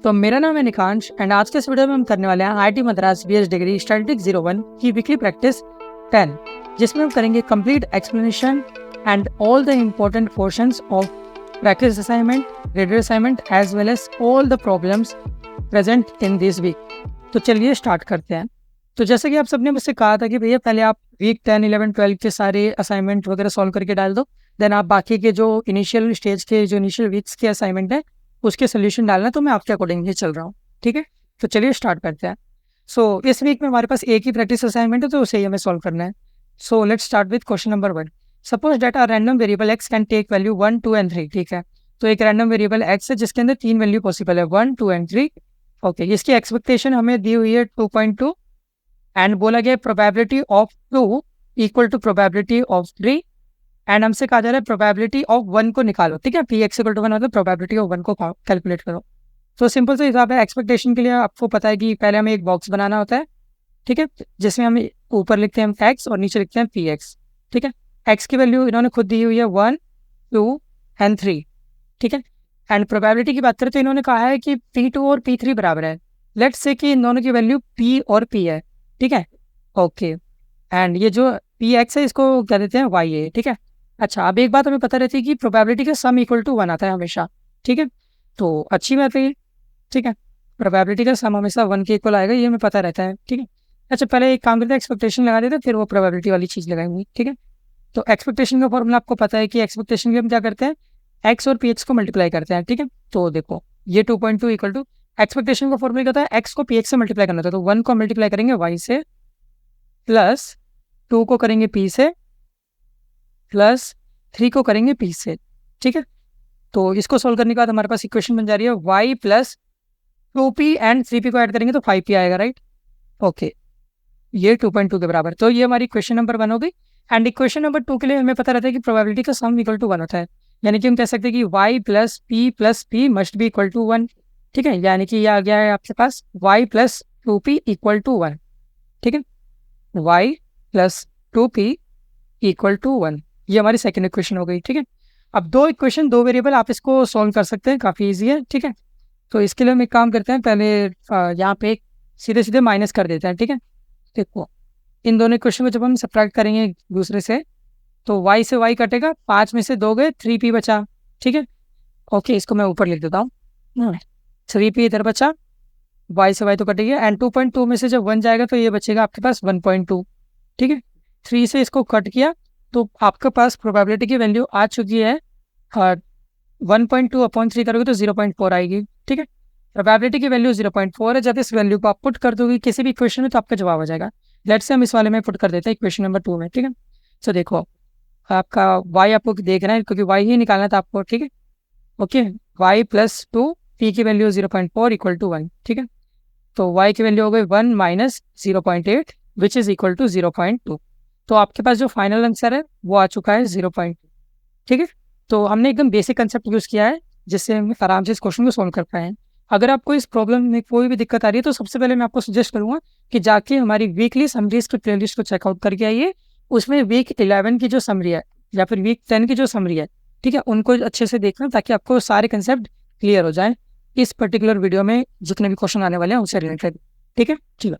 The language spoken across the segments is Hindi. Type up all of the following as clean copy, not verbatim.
तो मेरा नाम है निकांश एंड आज के इस वीडियो में हम करने वाले हैं IIT Madras BS degree statistics 01 की वीकली प्रैक्टिस 10, जिसमें हम करेंगे complete explanation and all the important portions of practice assignment, radio assignment as well as all the problems present in this week. तो चलिए स्टार्ट करते हैं। तो जैसे कि आप सबने मुझसे कहा था कि भैया पहले आप वीक 10, 11, 12 के सारे असाइनमेंट वगैरह सॉल्व करके डाल दो, देन आप बाकी के जो इनिशियल स्टेज के जो इनिशियल वीक्स के असाइनमेंट है उसके सोल्यूशन डालना, तो मैं आपके अकॉर्डिंग ही चल रहा हूँ। ठीक है, तो चलिए स्टार्ट करते हैं। सो इस वीक में हमारे पास एक ही प्रैक्टिस असाइनमेंट है, तो उसे ही हमें सॉल्व करना है। So let's start with question number 1। Suppose that a random variable X can take value 1, 2 and 3। ठीक है, तो एक रैंडम वेरिएबल एक्स है जिसके अंदर 3 वैल्यू पॉसिबल है, 1, 2 एंड 3। ओके, इसकी एक्सपेक्टेशन हमें दी हुई है 2.2 एंड बोला गया probability of 2 equal to probability of 3 and हमसे कहा जा रहा है प्रोबेबिलिटी ऑफ 1 को निकालो। ठीक है, पी एक्स इक्वल टू 1 मतलब प्रोबेबिलिटी ऑफ 1 को कैलकुलेट करो। तो सिंपल से हिसाब है, एक्सपेक्टेशन के लिए आपको पता है कि पहले हमें एक बॉक्स बनाना होता है। ठीक है, जिसमें हम ऊपर लिखते हैं एक्स और नीचे लिखते हैं पी एक्स। ठीक है, एक्स की वैल्यू इन्होंने खुद दी हुई है 1, 2 एंड 3। ठीक है, एंड प्रोबेबिलिटी की बात करें तो इन्होंने कहा है कि P2 और P3 बराबर है। लेट्स से कि इन दोनों की वैल्यू P और P है। ठीक है, ओके, एंड ये जो पी एक्स है इसको क्या देते हैं वाई ए। ठीक है, अच्छा, अब एक बात हमें पता रहती है कि प्रोबेबिलिटी का सम इक्वल टू 1 आता है हमेशा। ठीक है, तो अच्छी बात है। ठीक है, प्रोबेबिलिटी का सम हमेशा 1 के इक्वल आएगा, ये हमें पता रहता है। ठीक है, अच्छा, पहले एक काम करते हैं, एक्सपेक्टेशन लगा देते हैं, फिर वो प्रोबेबिलिटी वाली चीज़ लगाएंगे। ठीक है, तो एक्सपेक्टेशन का फॉर्मूला आपको पता है कि एक्सपेक्टेशन के हम क्या करते हैं, एक्स और पी एक्स को मल्टीप्लाई करते हैं। ठीक है, तो देखो ये 2.2 इक्वल टू एक्सपेक्टेशन का फॉर्मूला कहता है एक्स को पी एक्स से मल्टीप्लाई करना था, तो 1 को मल्टीप्लाई करेंगे वाई से, प्लस 2 को करेंगे पी से, प्लस 3 को करेंगे पी से। ठीक है, तो इसको सोल्व करने के बाद हमारे पास इक्वेशन बन जा रही है y plus 2p and 3p को ऐड करेंगे तो 5p आएगा, राइट। ओके, ये 2.2 के बराबर, तो ये हमारी इक्वेशन नंबर 1 हो गई। एंड इक्वेशन नंबर 2 के लिए हमें पता रहता है कि प्रोबेबिलिटी का सम इक्वल टू 1 होता है, यानी कि हम कह सकते हैं कि y plus p must be equal to 1। ठीक है, यानी कि ये आ गया है आपके पास y plus 2p equal to 1। ठीक है, y plus 2p equal to 1, ये हमारी सेकेंड इक्वेशन हो गई। ठीक है, अब दो इक्वेशन, दो वेरिएबल, आप इसको सॉल्व कर सकते हैं, काफ़ी इजी है। ठीक है, तो इसके लिए हम एक काम करते हैं, पहले यहाँ पे सीधे सीधे माइनस कर देते हैं। ठीक है, देखो इन दोनों इक्वेशन को जब हम सब्ट्रैक्ट करेंगे एक दूसरे से, तो y से y कटेगा, 5 में से 2 गए, 3p बचा। ठीक है, ओके, इसको मैं ऊपर लिख देता हूँ, 3p इधर बचा, y से y तो कट गया, एंड 2.2 में से जब 1 जाएगा तो ये बचेगा आपके पास 1.2। ठीक है, 3 से इसको कट किया तो आपके पास प्रोबेबिलिटी की वैल्यू आ चुकी है 1.2 अपॉन 3 करोगे तो 0.4 आएगी। ठीक है, प्रोबेबिलिटी की वैल्यू 0.4 है। जब इस वैल्यू को आप पुट कर दोगे किसी भी इक्वेशन में तो आपका जवाब आ जाएगा। लेट्स से हम इस वाले में पुट कर देते हैं इक्वेशन नंबर 2 में। ठीक है, तो देखो आपका y आपको देख रहे हैं क्योंकि y ही निकालना था आपको। ठीक है, ओके, y प्लस 2, p की वैल्यू 0.4 इक्वल टू 1। ठीक है, तो y की वैल्यू हो गई 1 minus 0.8 which is equal to 0.2। तो आपके पास जो फाइनल आंसर है वो आ चुका है 0.2। ठीक है, तो हमने एकदम बेसिक कंसेप्ट यूज़ किया है जिससे हम आराम से इस क्वेश्चन को सॉल्व कर पाए हैं। अगर आपको इस प्रॉब्लम में कोई भी दिक्कत आ रही है तो सबसे पहले मैं आपको सजेस्ट करूंगा कि जाके हमारी वीकली समरीज की प्लेलिस्ट को चेकआउट करके आइए। उसमें वीक 11 की जो समरी है या फिर वीक 10 की जो समरी है, ठीक है, उनको अच्छे से देखना ताकि आपको सारे कंसेप्ट क्लियर हो जाए इस पर्टिकुलर वीडियो में जितने भी क्वेश्चन आने वाले हैं उससे रिलेटेड। ठीक है, ठीक है।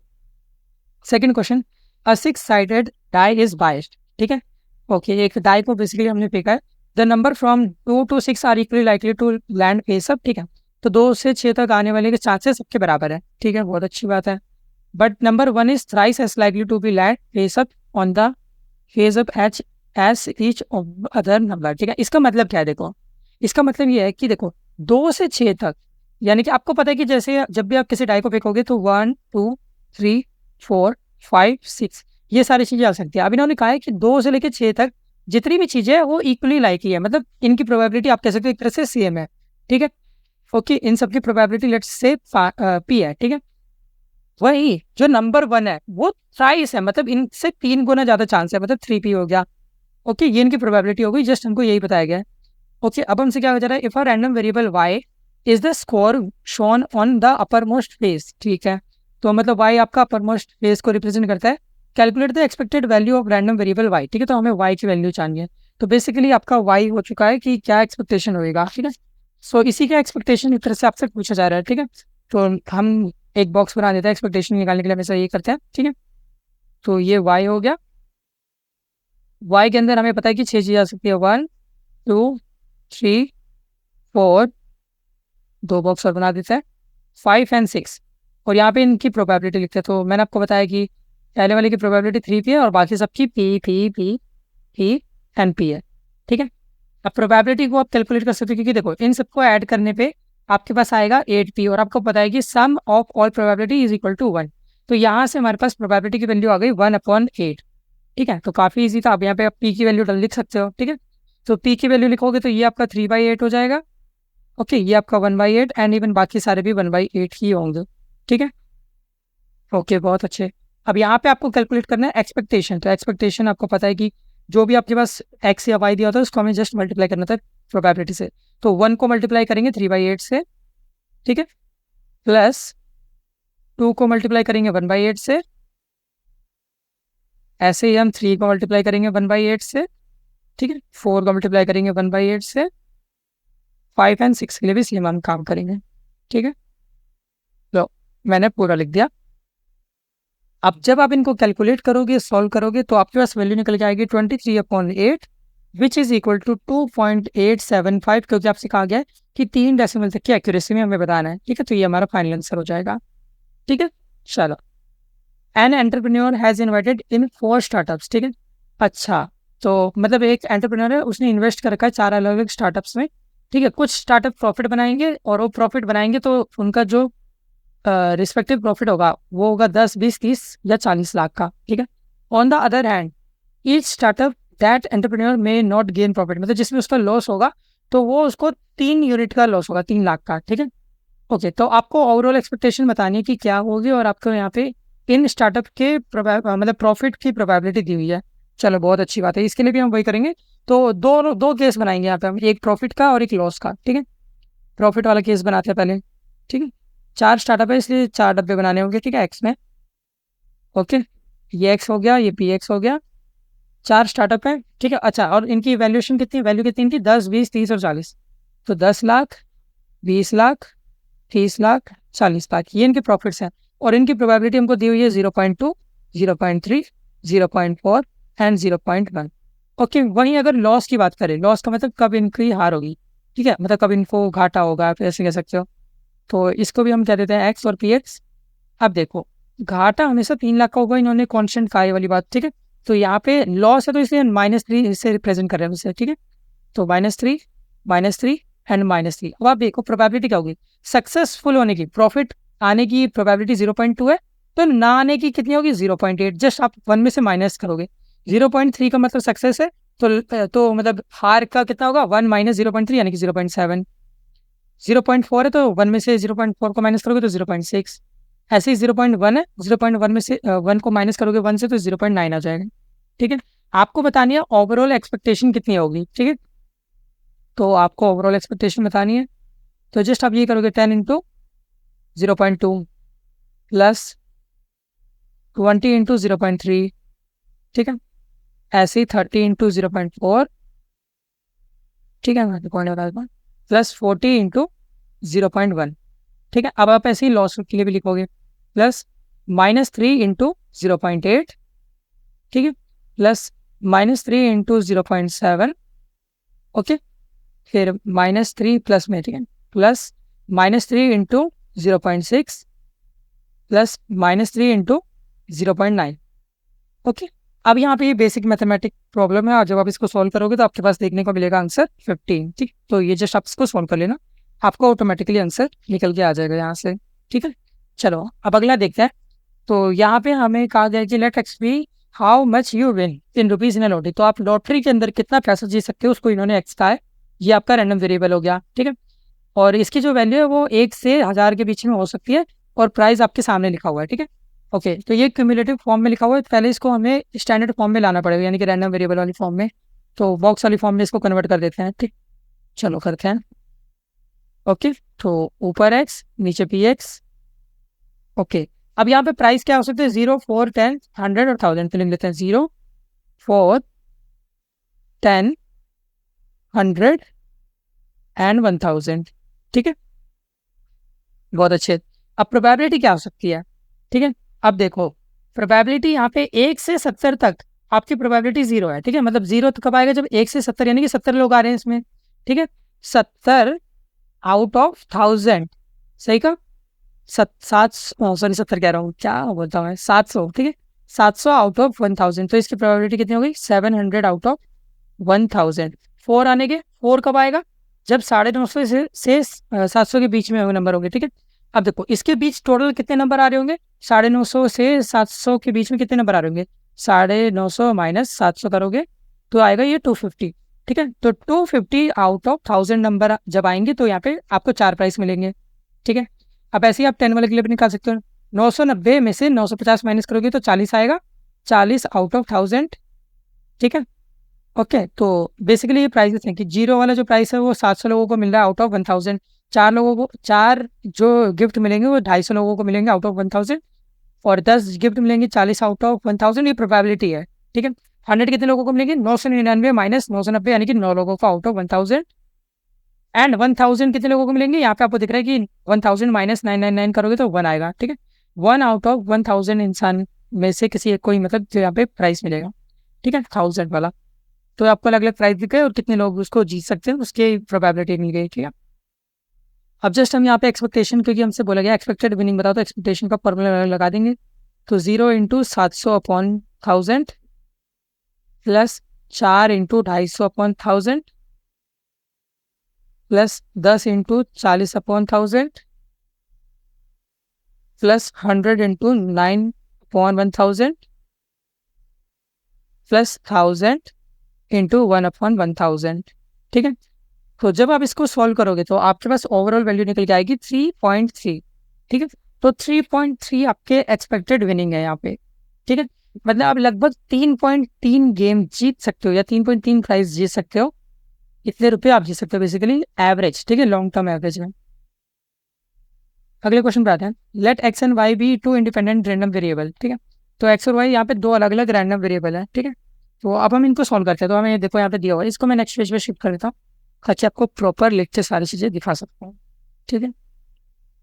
Second question, a 6-sided die is biased. ठीक है, ओके, एक डाई को बेसिकली हमने फेंका है, the number from 2 to 6 are equally likely to land face up. ठीक है, तो 2 से 6 तक आने वाले के चांसेस सबके बराबर है। ठीक है, बहुत अच्छी बात है। But number 1 is thrice as likely to be land face up on the face up as each of other number. ठीक है, इसका मतलब क्या है, देखो इसका मतलब ये है कि देखो 2 से 6 तक, यानी कि आपको पता है कि जैसे जब भी आप किसी डाई को फेंकोगे तो 1, 2, 3, 4, 5, 6 ये सारी चीज़ें आ सकती है। अब इन्होंने कहा है कि 2 से लेकर 6 तक जितनी भी चीज़ें हैं वो इक्वली लाइकली है, मतलब इनकी प्रोबेबिलिटी आप कह सकते हो एक तरह से सेम है। ठीक है, ओके, इन सबकी प्रोबेबिलिटी लेट्स से पी है। ठीक है, वही जो नंबर 1 है वो थ्राइस है, मतलब इनसे 3 गुना ज़्यादा चांस है, मतलब 3p हो गया। ओके, ये इनकी प्रोबेबिलिटी हो गई, जस्ट हमको यही बताया गया है। ओके, अब हमसे क्या हो जा रहा है, if a random variable y is the score shown on the upper most face. ठीक है, तो मतलब y आपका अपर मोस्ट फेस को रिप्रेजेंट करता है। Calculate the expected value of random variable y। ठीक है, तो हमें y की वैल्यू चाहिए है, तो बेसिकली आपका y हो चुका है कि क्या एक्सपेक्टेशन होएगा। ठीक है, सो इसी का एक्सपेक्टेशन एक तरह से आपसे पूछा जा रहा है। ठीक है, तो हम एक बॉक्स बना देते हैं एक्सपेक्टेशन निकालने के लिए, हमेशा ये करते हैं, ठीक है। तो ये y हो गया, y के अंदर हमें पता है कि 6 चीज़ आ सकती है, 1 2 3 4, 2 बॉक्स और बना देते हैं, 5 एंड 6, और यहाँ पे इनकी प्रोबेबिलिटी लिखते हैं। तो मैंने आपको बताया कि पहले वाले की प्रोबेबिलिटी 3p है और बाकी सबकी p एंड p है, ठीक है। अब प्रोबेबिलिटी को आप कैलकुलेट कर सकते हो, क्योंकि देखो इन सबको ऐड करने पे आपके पास आएगा 8p, और आपको पता है कि sum of all probability is equal to 1। तो यहाँ से हमारे पास प्रोबेबिलिटी की वैल्यू आ गई 1/8, ठीक है। तो काफ़ी इजी था। अब यहाँ पे आप p की वैल्यू लिख सकते हो, ठीक है। तो p की वैल्यू लिखोगे तो ये आपका 3/8 हो जाएगा, ओके। ये आपका 1/8 एंड इवन बाकी सारे भी 1/8 ही होंगे, ठीक है। ओके, बहुत अच्छे। अब यहाँ पे आपको कैलकुलेट करना है एक्सपेक्टेशन। तो एक्सपेक्टेशन आपको पता है कि जो भी आपके पास एक्स या वाई दिया होता है उसको हमें जस्ट मल्टीप्लाई करना था प्रोबेबिलिटी से। तो 1 को मल्टीप्लाई करेंगे 3/8 से, ठीक है, प्लस 2 को मल्टीप्लाई करेंगे 1/8 से, ऐसे ही हम 3 को मल्टीप्लाई करेंगे 1/8 से, ठीक है, 4 को मल्टीप्लाई करेंगे 1/8 से, 5 एंड 6 के लिए भी सेम हम काम करेंगे, ठीक है। तो मैंने पूरा लिख दिया। अब जब आप इनको कैलकुलेट करोगे, सॉल्व करोगे, तो आपके पास वैल्यू निकल के आएगी 23/8, विच इज इक्वल टू 2.875, क्योंकि आपसे कहा गया है कि 3 डेसिमल तक की एक्यूरेसी में हमें बताना है, ठीक है। तो ये हमारा फाइनल आंसर हो जाएगा, ठीक है। चलो, an entrepreneur has invested in 4 startups, ठीक है। अच्छा, तो मतलब एक एंटरप्रेन्योर है, उसने इन्वेस्ट कर रखा है 4 अलग अलग स्टार्टअप्स में, ठीक है। कुछ स्टार्टअप प्रॉफिट बनाएंगे, और वो प्रॉफिट बनाएंगे तो उनका जो रिस्पेक्टिव प्रॉफिट होगा वो होगा 10, 20, 30 या 40 लाख का, ठीक है। On the other hand, each startup that entrepreneur में नॉट गेन प्रॉफिट, मतलब जिसमें उसका लॉस होगा तो वो उसको 3 यूनिट का लॉस होगा, 3 लाख का, ठीक है। ओके, तो आपको ओवरऑल एक्सपेक्टेशन बतानी है कि क्या होगी, और आपको यहाँ पे इन स्टार्टअप के मतलब प्रॉफिट की प्रोबेबिलिटी दी हुई है। चलो, बहुत अच्छी बात है। इसके लिए भी हम वही करेंगे। तो दो दो केस बनाएंगे यहाँ पे हम, एक प्रॉफिट का और एक लॉस का, ठीक है। प्रॉफिट वाला केस बनाते हैं पहले, ठीक है। 4 स्टार्टअप है इसलिए 4 डब्बे बनाने होंगे, ठीक है, एक्स में, ओके। ये एक्स हो गया, ये पी एक्स हो गया, 4 स्टार्टअप है, ठीक है। अच्छा, और इनकी वैल्यूएशन कितनी, वैल्यू कितनी इनकी, 10, 20, 30 और 40। तो 10 लाख, 20 लाख, 30 लाख, 40 लाख, ये इनके प्रॉफिट्स हैं। और इनकी प्रोबेबिलिटी हमको दी हुई है 0.2, 0.3, 0.4 एंड 0.1, ओके। वहीं अगर लॉस की बात करें, लॉस का मतलब कब इनकी हार होगी, ठीक है, मतलब कब इनको घाटा होगा, आप ऐसे कह सकते हो। तो इसको भी हम कह देते हैं एक्स और पी एक्स। अब देखो, घाटा हमेशा 3 लाख का होगा, इन्होंने कांस्टेंट कहा है वाली बात, ठीक है। तो यहाँ पे लॉस है तो इसलिए -3 इससे रिप्रेजेंट कर रहे हैं उसे, ठीक है। तो -3, -3 एंड -3। अब आप देखो प्रोबेबिलिटी क्या होगी, सक्सेसफुल होने की, प्रॉफिट आने की प्रोबेबिलिटी 0.2 है, तो ना आने की कितनी होगी 0.8। जस्ट आप 1 में से माइनस करोगे, 0.3 का मतलब सक्सेस है, तो मतलब हार का कितना होगा, 1 - 0.3 यानी कि 0.7। 0.4 है तो 1 में से 0.4 को माइनस करोगे तो 0.6। ऐसे ही 0.1 है, 0.1 में से 1 को माइनस करोगे 1 से तो 0.9 आ जाएगा, ठीक है। आपको बतानी है ओवरऑल एक्सपेक्टेशन कितनी होगी, ठीक है। तो आपको ओवरऑल एक्सपेक्टेशन बतानी है, तो जस्ट आप ये करोगे 10 इंटू 0.2 प्लस 20 इंटू 0.3, ठीक है। ऐसे ही 30 इंटू 0.4, ठीक है, प्लस 40 इंटू 0.1, ठीक है। अब आप ऐसे ही लॉस के लिए भी लिखोगे, प्लस -3 इंटू 0.8, ठीक है, प्लस -3 इंटू 0.7, ओके। फिर -3 प्लस में, ठीक है, plus -3 into 0.6 plus -3 into 0.9, okay. अब यहाँ पे ये बेसिक मैथमेटिक प्रॉब्लम है, और जब आप इसको सॉल्व करोगे तो आपके पास देखने को मिलेगा आंसर 15, ठीक। तो ये जस्ट आप इसको सॉल्व कर लेना, आपको ऑटोमेटिकली आंसर निकल के आ जाएगा यहाँ से, ठीक है। चलो, अब अगला देखते हैं। तो यहाँ पे हमें कहा गया कि let X be how much you win in rupees in lottery. तो आप लॉटरी के अंदर कितना पैसा जीत सकते हो उसको इन्होंने एक्स कहा है। ये आपका रैंडम वेरिएबल हो गया, ठीक है। और इसकी जो वैल्यू है वो 1 से 1000 के बीच में हो सकती है, और प्राइस आपके सामने लिखा हुआ है, ठीक है। ओके, तो ये क्यूमुलेटिव फॉर्म में लिखा हुआ है, पहले इसको हमें स्टैंडर्ड फॉर्म में लाना पड़ेगा, यानी कि रैंडम वेरिएबल वाली फॉर्म में। तो बॉक्स वाली फॉर्म में इसको कन्वर्ट कर देते हैं, ठीक। चलो करते हैं, ओके। तो ऊपर एक्स, नीचे पी एक्स, ओके। अब यहाँ पे प्राइस क्या हो सकते हैं, 0, 4, 10, 100 और 1000। तो लिख लेते हैं 0, 4, 10, 100 एंड 1000, ठीक है, बहुत अच्छे। अब प्रोबेबिलिटी क्या हो सकती है, ठीक है। अब देखो प्रोबेबिलिटी यहाँ पे 1 से 70 तक आपकी प्रोबेबिलिटी 0 है, ठीक है। मतलब 0 तो कब आएगा, जब 1 से 70 यानी कि 70 लोग आ रहे हैं इसमें, ठीक है। 70 आउट ऑफ 1000, सही का 70 कह रहा हूँ, क्या बोलता हूँ मैं, 700, ठीक है। 700 आउट ऑफ 1000, तो इसकी प्रोबेबिलिटी कितनी हो गई, 700 आउट ऑफ 1000। 4 आने के, 4 कब आएगा, जब 950 से 700 के बीच में नंबर होंगे, ठीक है। अब देखो इसके बीच टोटल कितने नंबर आ रहे होंगे, 950 से 700 के बीच में कितने नंबर आ रहे होंगे, 950 माइनस 700 करोगे तो आएगा ये 250, ठीक है। तो 250 आउट ऑफ 1000 नंबर जब आएंगे तो यहाँ पे आपको 4 प्राइस मिलेंगे, ठीक है। अब ऐसे ही आप 10 वाले के लिए भी निकाल सकते हो, 990 में से 950 माइनस करोगे तो 40 आएगा, 40 आउट ऑफ 1000, ठीक है। ओके, तो बेसिकली ये प्राइसेस हैं कि 0 वाला जो प्राइस है वो 700 लोगों को मिल रहा है आउट ऑफ 1000, 4 लोगों को 4 जो गिफ्ट मिलेंगे वो 250 लोगों को मिलेंगे आउट ऑफ 1000, और 10 गिफ्ट मिलेंगे 40 आउट ऑफ 1000, ये प्रोबेबिलिटी है, ठीक है। 100 कितने लोगों को मिलेंगे, 999 माइनस 990 यानी कि 9 लोगों को आउट ऑफ 1000, एंड 1000 कितने लोगों को मिलेंगे, यहाँ पे आपको दिख रहा है कि 1000 माइनस 999 करोगे तो 1 आएगा, ठीक है। 1 आउट ऑफ 1000 इंसान में से किसी एक कोई मतलब जो यहाँ पे प्राइस मिलेगा, ठीक है, 1000 वाला। तो आपको अलग अलग प्राइस दिख गए और कितने लोग उसको जीत सकते हैं उसकी प्रोबेबिलिटी मिल गई, ठीक है। अब जस्ट हम यहाँ पे एक्सपेक्टेशन, क्योंकि हमसे बोला गया एक्सपेक्टेड विनिंग बताओ, तो एक्सपेक्टेशन का फॉर्मूला लगा देंगे। तो 0 into 700 upon 1000 plus 4 into 250 upon 1000 plus 10 into 40 upon 1000 plus 100 into 9 upon 1000 plus 1000 into 1 upon 1000, ठीक है। तो जब आप इसको सॉल्व करोगे तो आपके पास ओवरऑल वैल्यू निकल के आएगी 3.3, ठीक है। तो 3.3 आपके एक्सपेक्टेड विनिंग है यहाँ पे, ठीक है। मतलब आप लगभग 3.3 गेम जीत सकते हो या 3.3 प्राइस जीत सकते हो, इतने रुपए आप जीत सकते हो बेसिकली एवरेज, ठीक है, लॉन्ग टर्म एवरेज में। अगले क्वेश्चन पे आते हैं, let X and Y be 2 independent random variable, ठीक है। तो एक्स और वाई यहाँ पे 2 अलग अलग रैंडम वेरिएबल है, ठीक है। तो अब हम इनको सॉल्व करते हैं, तो हमें देखो यहाँ पे दिया हुआ है, इसको मैं नेक्स्ट पेज पे शिफ्ट कर देता हूँ ताकि आपको प्रॉपर लिख के सारी चीज़ें दिखा सकता हूँ, ठीक है।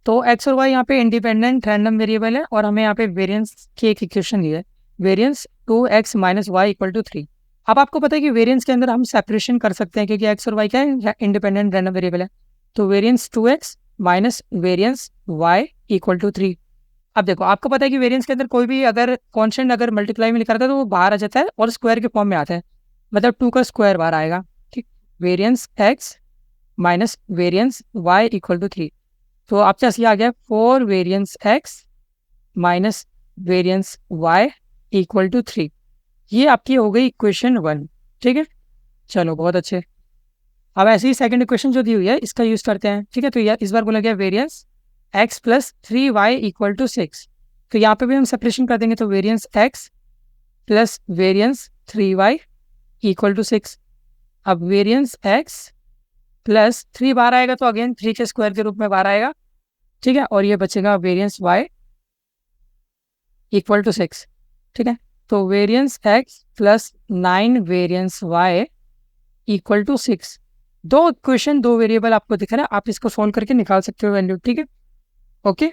तो एक्स और वाई यहाँ पे इंडिपेंडेंट रैंडम वेरिएबल है और हमें यहाँ पे वेरिएंस की एक इक्वेशन दी है, variance 2x minus Y equal to 3। अब आपको पता है कि वेरिएंस के अंदर हम सेपरेशन कर सकते हैं क्योंकि एक्स और वाई क्या है, इंडिपेंडेंट रैंडम वेरिएबल है। तो variance 2x minus variance y equal to 3। अब देखो आपको पता है कि वेरिएंस के अंदर कोई भी अगर कॉन्स्टेंट अगर मल्टीप्लाई में लिखा रहता है तो वो बाहर आ जाता है और स्क्वायर के फॉर्म में आता है, मतलब 2 का स्क्वायर बाहर आएगा, ठीक। Variance x minus variance y equal to 3। तो आपके पास ये आ गया 4 variance x minus variance y equal to 3। ये आपकी हो गई इक्वेशन 1, ठीक है। चलो बहुत अच्छे। अब ऐसे ही सेकंड इक्वेशन जो दी हुई है इसका यूज करते हैं, ठीक है। तो यह इस बार बोला गया variance x plus 3y equal to 6। तो यहाँ पे भी हम सेपरेशन कर देंगे, तो variance x plus variance 3y equal to 6। अब वेरिएंस x प्लस 3 बाहर आएगा तो अगेन 3 के स्क्वायर के रूप में बाहर आएगा, ठीक है। और ये बचेगा वेरिएंस y इक्वल टू 6, ठीक है। तो variance x plus 9 variance y equal to 6। 2 equation 2 variable आपको दिख रहा है, आप इसको सोल्व करके निकाल सकते हो वैल्यू, ठीक है। ओके,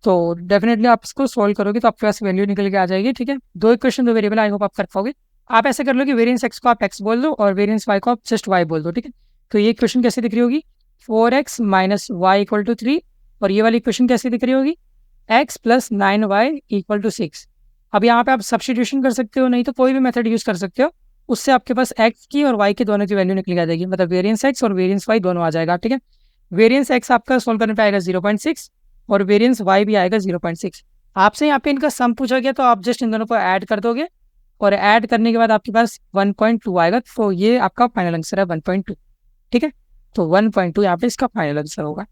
तो डेफिनेटली आप इसको सोल्व करोगे तो आपके पास वैल्यू निकल के आ जाएगी, ठीक है। 2 इक्वेशन 2 वेरिएबल, आई होप आप कर पाओगे। आप ऐसे कर लो कि वेरिएंस x को आप x बोल दो और वेरिएंस y को आप जस्ट y बोल दो, ठीक है। तो ये इक्वेशन कैसे दिख रही होगी, 4x minus Y equal to 3, और ये वाली इक्वेशन कैसे दिख रही होगी, x plus 9y equal to 6। अब यहाँ पे आप सब्सटीट्यूशन कर सकते हो, नहीं तो कोई भी मेथड यूज कर सकते हो, उससे आपके पास x की और y की दोनों की वैल्यू निकल आ जाएगी, मतलब वेरिएंस x और वेरिएंस y दोनों आ जाएगा, ठीक है। वेरिएंस x आपका सोल्व करने पे आएगा 0.6 और वेरिएंस y भी आएगा 0.6। आपसे यहाँ पे इनका सम पूछा गया तो आप जस्ट इन दोनों को ऐड कर दोगे और ऐड करने के बाद आपके पास 1.2 आएगा, तो ये आपका फाइनल आंसर है 1.2, ठीक है। तो 1.2 यहाँ पे इसका फाइनल आंसर होगा।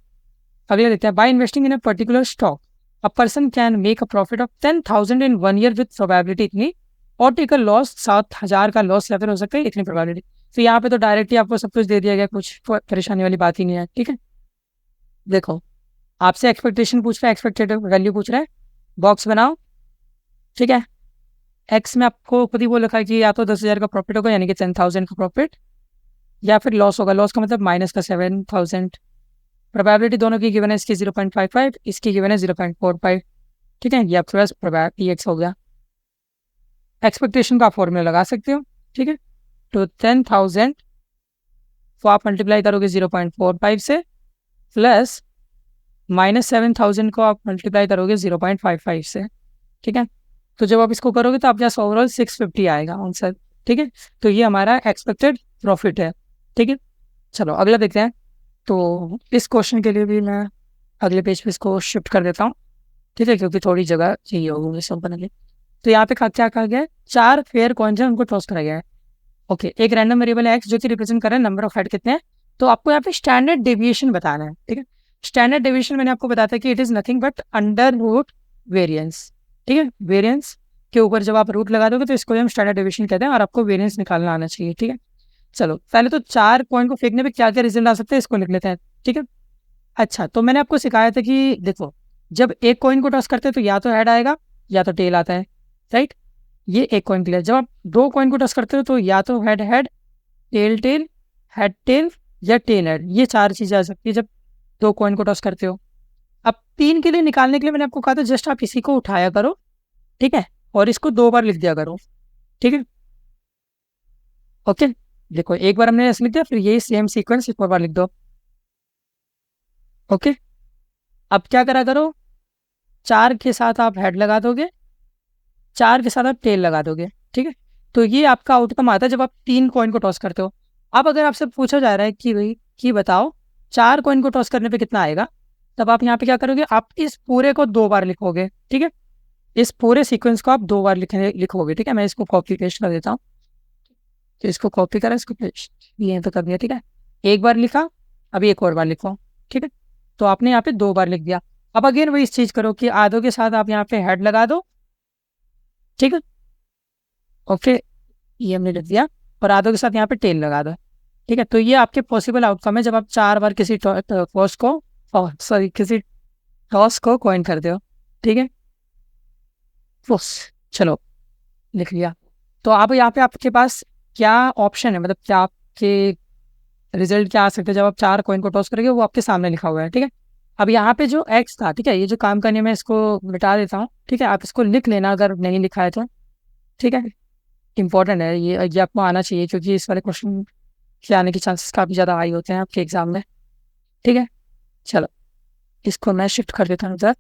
अगले देखते हैं, by investing in a particular stock a person can make a profit of 10,000 in 1 year with probability इतनी, और टेक अ लॉस 7,000 का लॉस या फिर हो सकता है इतनी प्रोबेबिलिटी। तो यहाँ पे तो डायरेक्टली आपको सब कुछ दे दिया गया, कुछ परेशानी वाली बात ही नहीं है, ठीक है। देखो आपसे एक्सपेक्टेशन पूछ रहा है, एक्सपेक्टेड वैल्यू पूछ रहा है, बॉक्स बनाओ, ठीक है। एक्स में आपको खुद ही वो लिखा है कि या तो 10,000 का प्रॉफिट होगा यानी कि 10,000 का प्रॉफिट, या फिर लॉस होगा, लॉस का मतलब माइनस का 7,000, प्रोबेबिलिटी दोनों की गिवन है, इसकी 0.55, इसकी गिवन है 0.45, ठीक है। ये आपके पास प्रोबेबिलिटी एक्स हो गया। एक्सपेक्टेशन का आप फॉर्मूला लगा सकते हो, ठीक है। तो 10,000 को आप मल्टीप्लाई करोगे 0.45 से, प्लस -7,000 को आप मल्टीप्लाई करोगे 0.55 से, ठीक है। तो जब आप इसको करोगे तो आपके पास ओवरऑल 650 आएगा आंसर, ठीक है। तो ये हमारा एक्सपेक्टेड प्रॉफिट है, ठीक है। चलो अगला देखते हैं। तो इस क्वेश्चन के लिए भी मैं अगले पेज पे इसको शिफ्ट कर देता हूँ, ठीक है, क्योंकि थोड़ी जगह चाहिए होगी मुझे सब बनाने के लिए। तो यहाँ पे क्या कहा गया है, 4 फेयर कॉइन्स हैं, उनको टॉस करा गया है। ओके, एक रैंडम वेरिएबल है एक्स जो कि रिप्रेजेंट कर रहा है नंबर ऑफ हेड कितने हैं। तो आपको यहाँ पे स्टैंडर्ड डेविएशन बताना है, ठीक है। स्टैंडर्ड डेविएशन मैंने आपको बताया था कि it is nothing but under root variance, ठीक है। वेरियंस के ऊपर जब आप रूट लगा दोगे तो इसको हम स्टैंडर्ड डेविएशन कहते हैं, और आपको वेरियंस निकालना आना चाहिए, ठीक है। चलो पहले तो 4 कॉइन को फेंकने पे क्या क्या रिजल्ट आ सकते हैं इसको लिख लेते हैं, ठीक है। अच्छा, तो मैंने आपको सिखाया था कि देखो, जब एक कॉइन को टॉस करते हैं तो या तो हेड आएगा या तो टेल आता है, राइट। ये एक कॉइन क्लियर। जब आप 2 कॉइन को टॉस करते हो तो या तो head head, tail tail, head tail या टेल हेड, ये 4 चीजें आ सकती है जब 2 कॉइन को टॉस करते हो। अब 3 के लिए निकालने के लिए मैंने आपको कहा था जस्ट आप इसी को उठाया करो, ठीक है, और इसको 2 बार लिख दिया करो, ठीक है। ओके, देखो एक बार हमने ऐसे लिख दिया, फिर यही सेम सीक्वेंस एक और बार लिख दो। ओके, अब क्या करा करो, 4 के साथ आप हेड लगा दोगे, 4 के साथ आप टेल लगा दोगे, ठीक है। तो ये आपका आउटकम आता है जब आप 3 कॉइन को टॉस करते हो। अब अगर आपसे पूछा जा रहा है कि भाई कि बताओ 4 कॉइन को टॉस करने पे कितना आएगा, तब आप यहाँ पे क्या करोगे, आप इस पूरे को 2 बार लिखोगे, ठीक है। इस पूरे सीक्वेंस को आप 2 बार लिखोगे, ठीक है। मैं इसको कॉपी पेस्ट कर देता हूँ, तो इसको कॉपी करा, इसको पेस्ट ये तो कर दिया, ठीक है। एक बार लिखा, अभी एक और बार लिखो, ठीक है। तो आपने यहाँ पे 2 बार लिख दिया। अब अगेन वही चीज करो कि आधों के साथ आप यहाँ पे हेड लगा दो, ठीक है। ओके, ये हमने लिख दिया, और आधों के साथ यहाँ पे टेल लगा दो, ठीक है। तो ये आपके पॉसिबल आउटकम है जब आप 4 बार किसी टॉस को, सॉरी किसी टॉस को कॉइन करते हो, ठीक है। बस चलो लिख लिया। तो अब यहाँ पे आपके पास क्या ऑप्शन है, मतलब क्या आपके रिजल्ट क्या आ सकते हैं जब आप 4 कॉइन को टॉस करोगे, वो आपके सामने लिखा हुआ है, ठीक है। अब यहाँ पे जो एक्स था, ठीक है, ये जो काम करने में इसको मिटा देता हूँ, ठीक है। आप इसको लिख लेना अगर नहीं लिखा है तो, ठीक है। इंपॉर्टेंट है ये आपको आना चाहिए, क्योंकि इस वाले क्वेश्चन के आने के चांसेस काफ़ी ज़्यादा हाई होते हैं आपके एग्जाम में, ठीक है। चलो इसको मैं शिफ्ट कर देता हूँ उधर,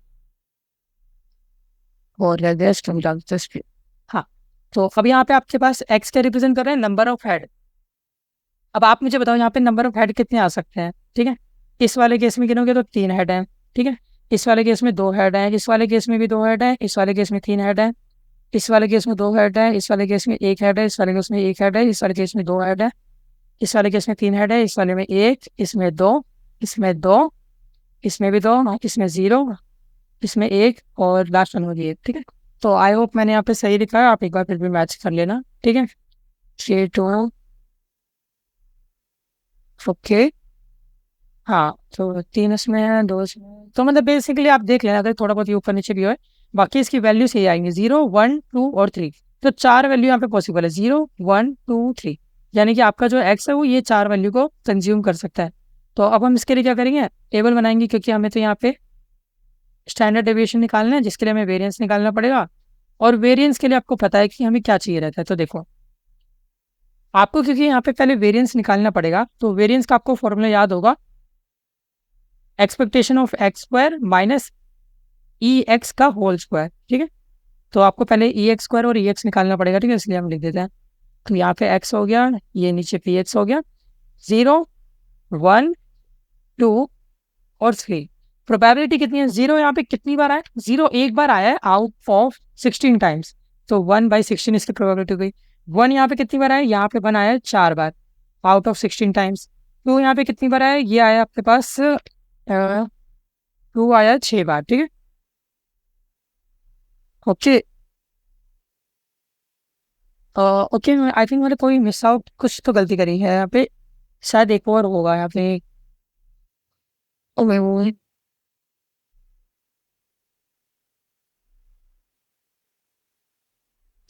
और हाँ। तो अब यहाँ पे आपके पास एक्स क्या रिप्रेजेंट कर रहे हैं, नंबर ऑफ हेड। अब आप मुझे बताओ यहाँ पे नंबर ऑफ हेड कितने आ सकते हैं, ठीक है। इस वाले केस में गिनोगे तो 3 हेड हैं, ठीक है। इस वाले केस में 2 हेड हैं, इस वाले केस में भी 2 हेड हैं, इस वाले केस में 3 हेड हैं, इस वाले केस में 2 हेड है, इस वाले केस में 1 हेड है, इस वाले केस में 1 हेड है, इस वाले केस में 2 हेड है, इस वाले केस में 3 हेड है, इस वाले में 1, इसमें 2, इसमें 2, इसमें भी 2, इसमें 0, इसमें 1, और लास्ट वन होगी 1, ठीक है। तो आई होप मैंने यहाँ पे सही लिखा है, आप एक बार फिर भी मैच कर लेना, ठीक है। 3 2 ओके, हाँ। तो 3 इसमें है, 2 इसमें, तो मतलब बेसिकली आप देख लेना, अगर थोड़ा बहुत ये ऊपर नीचे भी हो, बाकी इसकी वैल्यू सही आएंगी, 0 1 2 और 3। तो 4 वैल्यू यहाँ पे पॉसिबल है, 0 1 2 3, यानी कि आपका जो एक्स है वो ये 4 वैल्यू को कंज्यूम कर सकता है। तो अब हम इसके लिए क्या करेंगे, टेबल बनाएंगे, क्योंकि हमें तो यहाँ पे स्टैंडर्ड डेविएशन निकालना है, जिसके लिए हमें वेरियंस निकालना पड़ेगा। और वेरियंस के लिए आपको पता है कि हमें क्या चाहिए रहता है। तो देखो आपको, क्योंकि यहाँ पे पहले वेरियंस निकालना पड़ेगा, तो वेरियंस का आपको फॉर्मूला याद होगा, expectation of x square minus E X का होल स्क्वायर, ठीक है। तो आपको पहले ई एक्स स्क्वायर और ई एक्स निकालना पड़ेगा, ठीक है, इसलिए हम लिख देते हैं। तो यहाँ पे एक्स हो गया, ये नीचे पी एक्स हो गया, 0 1 2 और 3। प्रोबेबिलिटी कितनी है, 0 यहाँ पे कितनी बार आया, 0 एक बार आया है आउट ऑफ 16 टाइम्स, तो 1/16 इसकी प्रोबेबिलिटी हुई। 1 यहाँ पे कितनी बार आया, यहाँ पे 1 आया है 4 बार आउट ऑफ 16 टाइम्स। 2 यहाँ पे कितनी बार आया, ये आया आपके पास 2 आया 6 बार, ठीक है। ओके, ओके, आई थिंक मैंने कोई मिस आउट कुछ तो गलती करी है यहाँ पे, शायद एक और होगा यहाँ पे। ओके, वो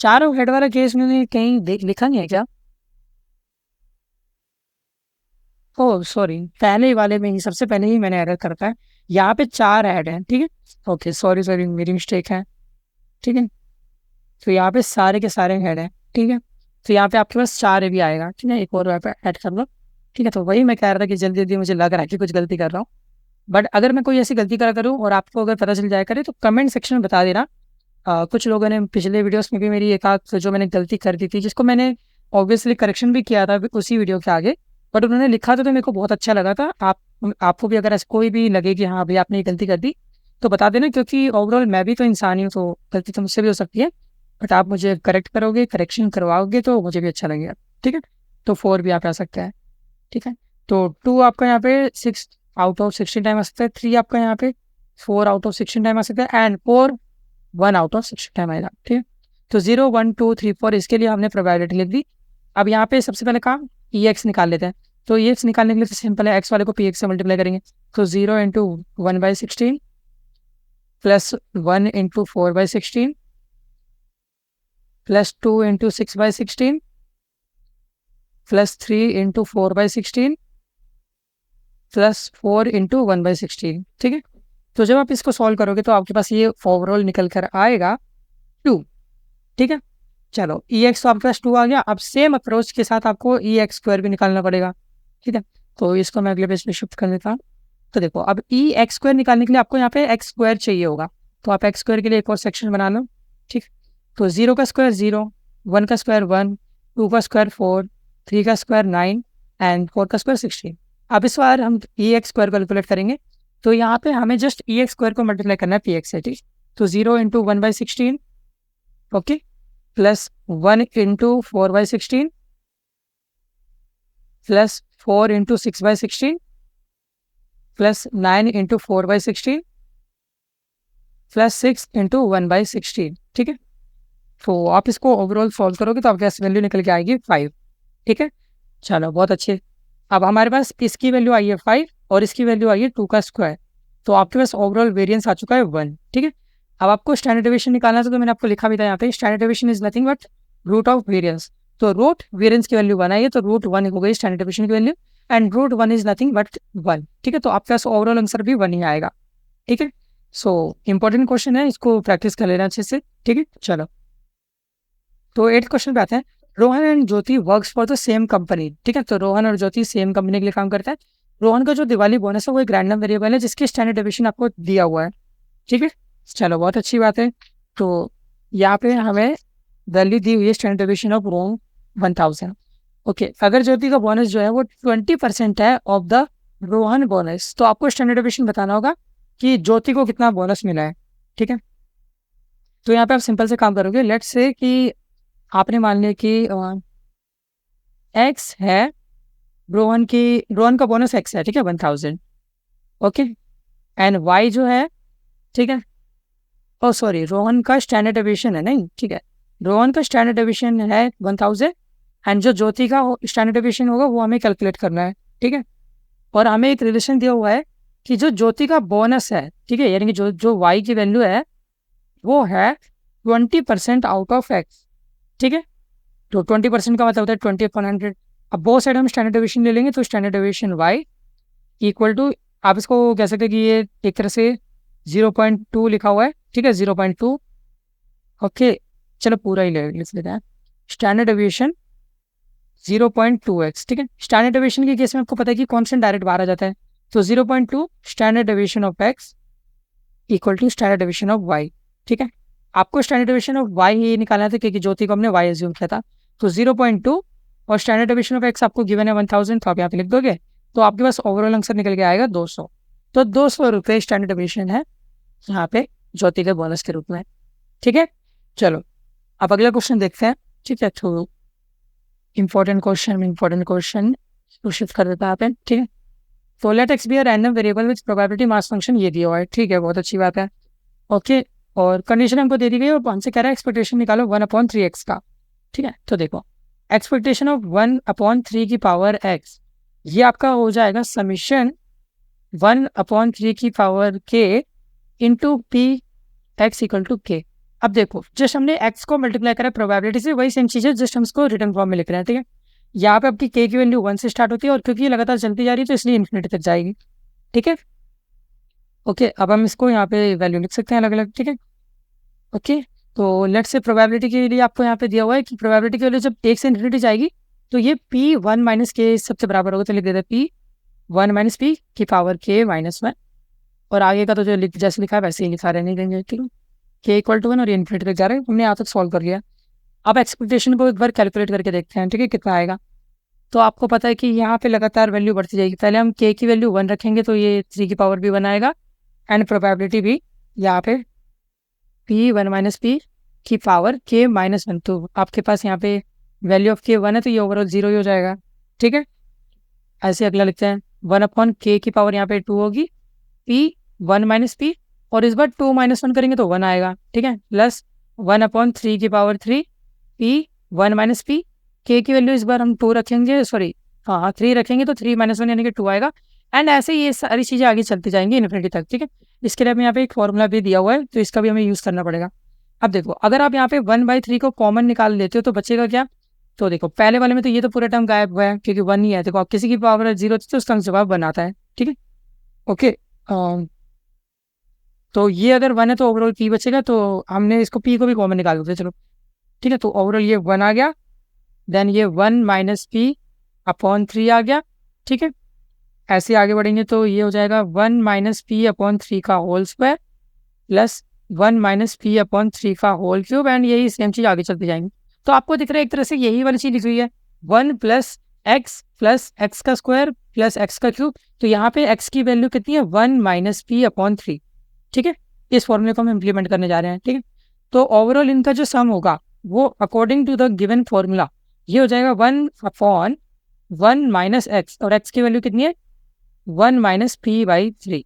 चारों हेड वाला केस मैंने कहीं लिखा नहीं है क्या। ओह सॉरी, पहले ही वाले में ही सबसे पहले ही मैंने एरर कर रखा है। यहाँ पे 4 ऐड हैं, ठीक है। ओके सॉरी सॉरी, मेरी मिस्टेक है, ठीक है। तो यहाँ पे सारे के सारे ऐड हैं, ठीक है। तो यहाँ पे आपके पास 4 भी आएगा, ठीक है। एक और यहाँ पे ऐड कर लो, ठीक है। तो वही मैं कह रहा था कि जल्दी जल्दी मुझे लग रहा है कि कुछ गलती कर रहा हूँ, बट अगर मैं कोई ऐसी गलती करा करूँ और आपको अगर पता चल जाए करे तो कमेंट सेक्शन में बता देना। कुछ लोगों ने पिछले वीडियोस में भी मेरी एक आध जो मैंने गलती कर दी थी, जिसको मैंने ऑब्वियसली करेक्शन भी किया था उसी वीडियो के आगे, बट उन्होंने लिखा था तो मेरे को बहुत अच्छा लगा था। आपको भी अगर ऐसा कोई भी लगे कि हाँ भाई आपने ये गलती कर दी तो बता देना, क्योंकि ओवरऑल मैं भी तो इंसान ही हूँ, तो गलती तो मुझसे भी हो सकती है। बट आप मुझे करेक्ट करोगे, करेक्शन करवाओगे तो मुझे भी अच्छा लगेगा, ठीक है। तो 4 भी आप आ सकता है, ठीक है। तो 2 आपका यहाँ पे 6 आउट ऑफ 16 टाइम आ सकता है, 3 आपका यहाँ पे 4 आउट ऑफ 16 टाइम आ सकता है, एंड 4 1 आउट ऑफ 16 टाइम आएगा, ठीक है। तो 0 1 2 3 4 इसके लिए हमने प्रोबेबिलिटी लिख दी। अब यहाँ पे सबसे पहले काम ई एक्स निकाल लेते हैं। तो ई एक्स निकालने के लिए तो सिंपल है, एक्स वाले को पी एक्स से मल्टीप्लाई करेंगे। तो 0 into 1/16 plus 1 into 4/16 plus 2 into 6/16 plus 3 into 4/16 plus 4 into 1/16, ठीक है। तो जब आप इसको सॉल्व करोगे तो आपके पास ये ओवरऑल निकल कर आएगा 2, ठीक है। चलो ई एक्स तो आपके पास 2 आ गया। अब सेम अप्रोच के साथ आपको ई एक्स स्क्वायर भी निकालना पड़ेगा, ठीक है। तो इसको मैं अगले पेज पे शिफ्ट कर देता हूँ। तो देखो अब ई एक्स स्क्वायर निकालने के लिए आपको यहाँ पे एक्स स्क्वायर चाहिए होगा, तो आप एक्स स्क्वायर के लिए एक और सेक्शन बना लो, ठीक। तो 0 का स्क्वायर 0, 1 का स्क्वायर 1, 2 का स्क्वायर 4, 3 का स्क्वायर 9 एंड 4 का स्क्वायर 16। अब इस बार हम ई एक्स स्क्वायर कैलकुलेट करेंगे, तो यहाँ पे हमें जस्ट ई एक्स स्क्वायर को मल्टीप्लाई करना है पी एक्स से, ठीक। तो 0 into 1/16, okay, plus 1 into 4/16 plus 4 into 6/16 plus 9 into 4/16 plus 6 into 1/16, ठीक है। तो आप इसको ओवरऑल सॉल्व करोगे तो आपके पास वैल्यू निकल के आएगी 5, ठीक है। चलो बहुत अच्छे। अब हमारे पास इसकी वैल्यू आई है 5 और इसकी वैल्यू आई है 2 का स्क्वायर, तो आपके पास ओवरऑल वेरिएंस आ चुका है 1, ठीक है। अब आपको स्टैंडर्ड डेविएशन निकालना था, तो मैंने आपको लिखा भी था यहाँ पे, standard deviation is nothing but root of variance. तो रूट वेरिएंस की वैल्यू 1 आई है, तो रूट 1 हो गई स्टैंडर्ड डेविएशन की value, and root 1 is nothing but 1, ठीक है। तो आपके पास ओवरऑल आंसर भी 1 ही आएगा, ठीक है। सो इंपॉर्टेंट क्वेश्चन है, इसको प्रैक्टिस कर लेना अच्छे से, ठीक है। चलो तो 8th क्वेश्चन पे आते हैं। Rohan and Jyoti works for the same company, ठीक है। तो रोहन और ज्योति सेम कंपनी के लिए काम करता है। रोहन का जो दिवाली बोनस है वो एक रैंडम वेरिएबल है जिसकी स्टैंडर्ड डेविएशन आपको दिया हुआ है, ठीक है। चलो बहुत अच्छी बात है। तो यहाँ पे हमें वैल्यू दी हुई है standard deviation of Rohan 1000, okay. अगर ज्योति का बोनस जो है वो 20% है ऑफ द रोहन बोनस, तो आपको स्टैंडर्ड डेविएशन बताना होगा कि ज्योति को कितना बोनस मिला है, ठीक है। तो यहाँ पे आप सिंपल से काम करोगे। लेट्स से कि आपने मान लिया कि एक्स है, रोहन का बोनस एक्स है, ठीक है, 1000, ओके। एंड वाई जो है, ठीक है, ओ सॉरी, रोहन का स्टैंडर्ड डेविएशन है, नहीं, ठीक है, रोहन का स्टैंडर्ड डेविएशन है 1000, एंड जो ज्योति का स्टैंडर्ड डेविएशन होगा वो हमें कैलकुलेट करना है, ठीक है। और हमें एक रिलेशन दिया हुआ है कि जो ज्योति का बोनस है, ठीक है, यानी कि जो वाई की वैल्यू है वो है 20% आउट ऑफ एक्स, ठीक है। तो 20% का मतलब होता है 20/100। अब बहुत साइड हम स्टैंडर्ड डेविएशन ले लेंगे, तो standard deviation Y equal to, आप इसको कह सकते हैं कि ये एक तरह से 0.2 लिखा हुआ है, ठीक है, 0.2, ओके। चलो पूरा ही लिख लेते हैं, स्टैंडर्ड डेविएशन 0.2x, ठीक है। स्टैंडर्ड डेविएशन के केस में आपको पता है कि कॉन्स्टेंट डायरेक्ट बाहर आ जाता है, तो 0.2 standard deviation of X equal to standard deviation of Y, ठीक है। आपको स्टैंडर्ड डेविएशन ऑफ वाई ही निकालना था क्योंकि ज्योति को हमने वाई एज्यूम किया था। तो 0.2 और स्टैंडर्ड डेविएशन ऑफ एक्स आपको गिवन है 1000, तो आप यहाँ पे लिख दोगे, तो आपके पास ओवरऑल आंसर निकल के आएगा 200। तो 200 रुपये स्टैंडर्ड डेविएशन है यहाँ पे ज्योति के बोनस के रूप में, ठीक है। चलो अब अगला क्वेश्चन देखते हैं, ठीक है। तो इंपॉर्टेंट क्वेश्चन शिफ्ट कर देता है आप, ठीक है। तो let X be a random variable with probability mass function ये दिया हुआ है, ठीक है, बहुत अच्छी बात है, ओके। और कंडीशन हमको दे दी गई और हमसे कह रहा है एक्सपेक्टेशन निकालो 1/3x का, ठीक है। तो देखो एक्सपेक्टेशन ऑफ 1/3 की पावर x, ये आपका हो जाएगा समीशन 1/3 की power k into P X equal to k। अब देखो जस्ट हमने x को मल्टीप्लाई करा प्रोबेबिलिटी से, वही सेम चीज़ है, जस्ट हम इसको रिटर्न फॉर्म में लिख रहे हैं, ठीक है। यहाँ पे आपकी के की वैल्यू 1 से स्टार्ट होती है और क्योंकि ये लगातार चलती जा रही है तो इसलिए इन्फिनिटी तक जाएगी। ठीक है, ओके। अब हम इसको यहाँ पे वैल्यू लिख सकते हैं अलग अलग। ठीक है, ओके। तो लेट्स से प्रोबेबिलिटी के लिए आपको यहाँ पे दिया हुआ है कि प्रोबेबिलिटी की वैल्यू जब 1 से इन्फिनिटी जाएगी तो ये पी 1 माइनस के सबसे बराबर होगा, तो लिख देते हैं पी 1 माइनस पी की पावर के माइनस 1। और आगे का तो जो जैसे लिखा है वैसे ही लिखा रहने देंगे। ठीक है, के इक्वल टू 1 और ये इन्फिनिटी तक जा रहे हैं। हमने यहाँ तक सॉल्व कर लिया। अब एक्सपेक्टेशन को एक बार कैलकुलेट करके देखते हैं। ठीक है, कितना आएगा। तो आपको पता है कि यहाँ पे लगातार वैल्यू बढ़ती जाएगी। पहले हम के की वैल्यू 1 रखेंगे तो ये 3 की पावर भी 1 आएगा एंड प्रोबेबिलिटी भी यहाँ पे पी 1 माइनस पी की पावर के माइनस 1। तो आपके पास यहाँ पे वैल्यू ऑफ के 1 है तो ये ओवरऑल 0 ही हो जाएगा। ठीक है, ऐसे अगला लिखते हैं 1 अपॉन के की पावर यहाँ पे 2 होगी पी 1 माइनस पी, और इस बार 2 माइनस 1 करेंगे तो 1 आएगा। ठीक है, प्लस 1 अपॉन 3 की पावर 3 पी 1 माइनस पी, के की वैल्यू इस बार हम 2 रखेंगे, सॉरी हाँ 3 रखेंगे तो 3 माइनस 1 यानी कि 2 आएगा। एंड ऐसे ही ये सारी चीज़ें आगे चलती जाएंगी इन्फिनिटी तक। ठीक है, इसके लिए हमें यहाँ पे एक फॉर्मूला भी दिया हुआ है तो इसका भी हमें यूज़ करना पड़ेगा। अब देखो, अगर आप यहाँ पे 1/3 को कॉमन निकाल लेते हो तो बचेगा क्या। तो देखो पहले वाले में तो ये तो पूरा टर्म गायब हुआ है क्योंकि 1 ही है। देखो आप किसी की पावर 0 थी तो उसका जवाब 1 आता है। ठीक है, ओके। तो ये अगर 1 है तो ओवरऑल पी बचेगा, तो हमने इसको पी को भी कॉमन निकाल देते चलो। ठीक है, तो ओवरऑल ये 1 आ गया, देन ये 1 माइनस पी अपॉन 3 आ गया। ठीक है, ऐसे आगे बढ़ेंगे तो ये हो जाएगा 1 माइनस पी अपॉन 3 का whole square plus 1 minus P upon 3 का होल क्यूब, एंड यही सेम चीज़ आगे चलती जाएंगी। तो आपको दिख रहा है एक तरह से यही वाली चीज़ लिखी हुई है 1 प्लस एक्स का स्क्वायर प्लस एक्स का क्यूब। तो यहाँ पे एक्स की वैल्यू कितनी है 1 माइनस पी अपॉन 3। ठीक है, इस फॉर्मूले को हम इम्प्लीमेंट करने जा रहे हैं। ठीक है, तो ओवरऑल इनका जो सम होगा वो according to the given formula ये हो जाएगा 1 अपॉन 1 माइनस एक्स, और एक्स की वैल्यू कितनी है 1 माइनस पी बाई 3।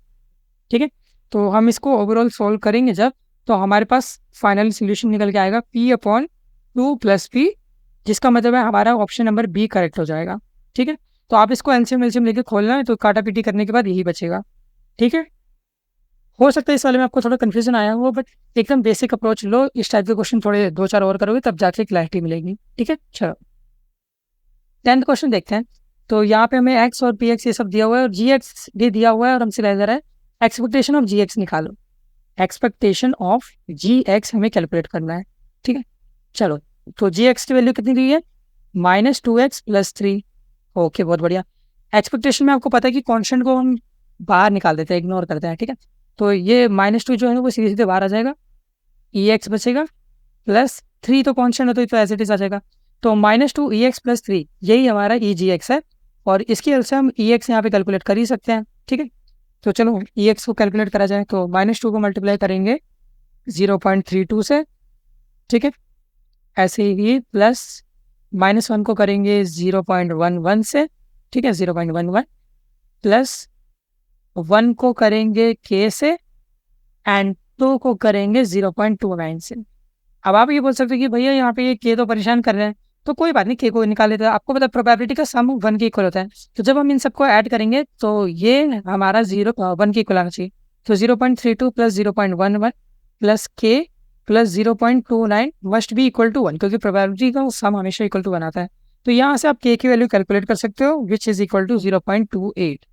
ठीक है, तो हम इसको ओवरऑल सॉल्व करेंगे जब, तो हमारे पास फाइनल सोल्यूशन निकल के आएगा पी अपॉन 2 प्लस पी, जिसका मतलब है हमारा ऑप्शन नंबर बी करेक्ट हो जाएगा। ठीक है, तो आप इसको एलसीएम एलसीएम लेके खोलना है तो काटा पीटी करने के बाद यही बचेगा। ठीक है, हो सकता है इस वाले में आपको थोड़ा कन्फ्यूजन आया हो, बट एकदम बेसिक अप्रोच लो, इस टाइप के क्वेश्चन थोड़े 2-4 और करोगे तब जाके क्लैरिटी मिलेगी। ठीक है, चलो 10th क्वेश्चन देखते हैं। तो यहाँ पे हमें एक्स और पी एक्स ये सब दिया हुआ है और जी एक्स भी दिया हुआ है, और हमसे कह रहा है एक्सपेक्टेशन ऑफ जी एक्स निकालो। एक्सपेक्टेशन ऑफ जी एक्स हमें कैलकुलेट करना है। ठीक है, चलो तो जी एक्स की वैल्यू कितनी दी है -2x + 3। ओके, बहुत बढ़िया। एक्सपेक्टेशन में आपको पता है कि कॉन्स्टेंट को हम बाहर निकाल देते हैं, इग्नोर करते हैं। ठीक है, तो ये -2 जो है वो सीधे सीधे बाहर आ जाएगा, ई एक्स बचेगा प्लस 3 तो कॉन्स्टेंट है तो एज इट इज आ जाएगा। तो -2 EX + 3 यही हमारा EGX है, और इसकी वजह से हम EX यहाँ पे कैलकुलेट कर ही सकते हैं। ठीक है, तो चलो EX को कैलकुलेट करा जाए तो -2 को मल्टीप्लाई करेंगे 0.32 से। ठीक है, ऐसे ही प्लस -1 को करेंगे 0.11 से। ठीक है, 0.11 प्लस 1 को करेंगे K से एंड 2 को करेंगे 0.29 से। अब आप ये बोल सकते हो कि भैया यहाँ पे ये के तो परेशान कर रहे हैं, तो कोई बात नहीं, के को निकाल लेते हैं। आपको पता है प्रोबेबिलिटी का सम 1 के इक्वल होता है, तो जब हम इन सबको ऐड करेंगे तो ये हमारा 1 के इक्वल आना चाहिए। तो 0.32 plus 0.11 plus K plus 0.29 must be equal to 1, क्योंकि प्रोबेबिलिटी का सम हमेशा इक्वल टू 1 आता है। तो यहाँ से आप के की वैल्यू कैलकुलेट कर सकते हो विच इज इक्वल टू 0.28।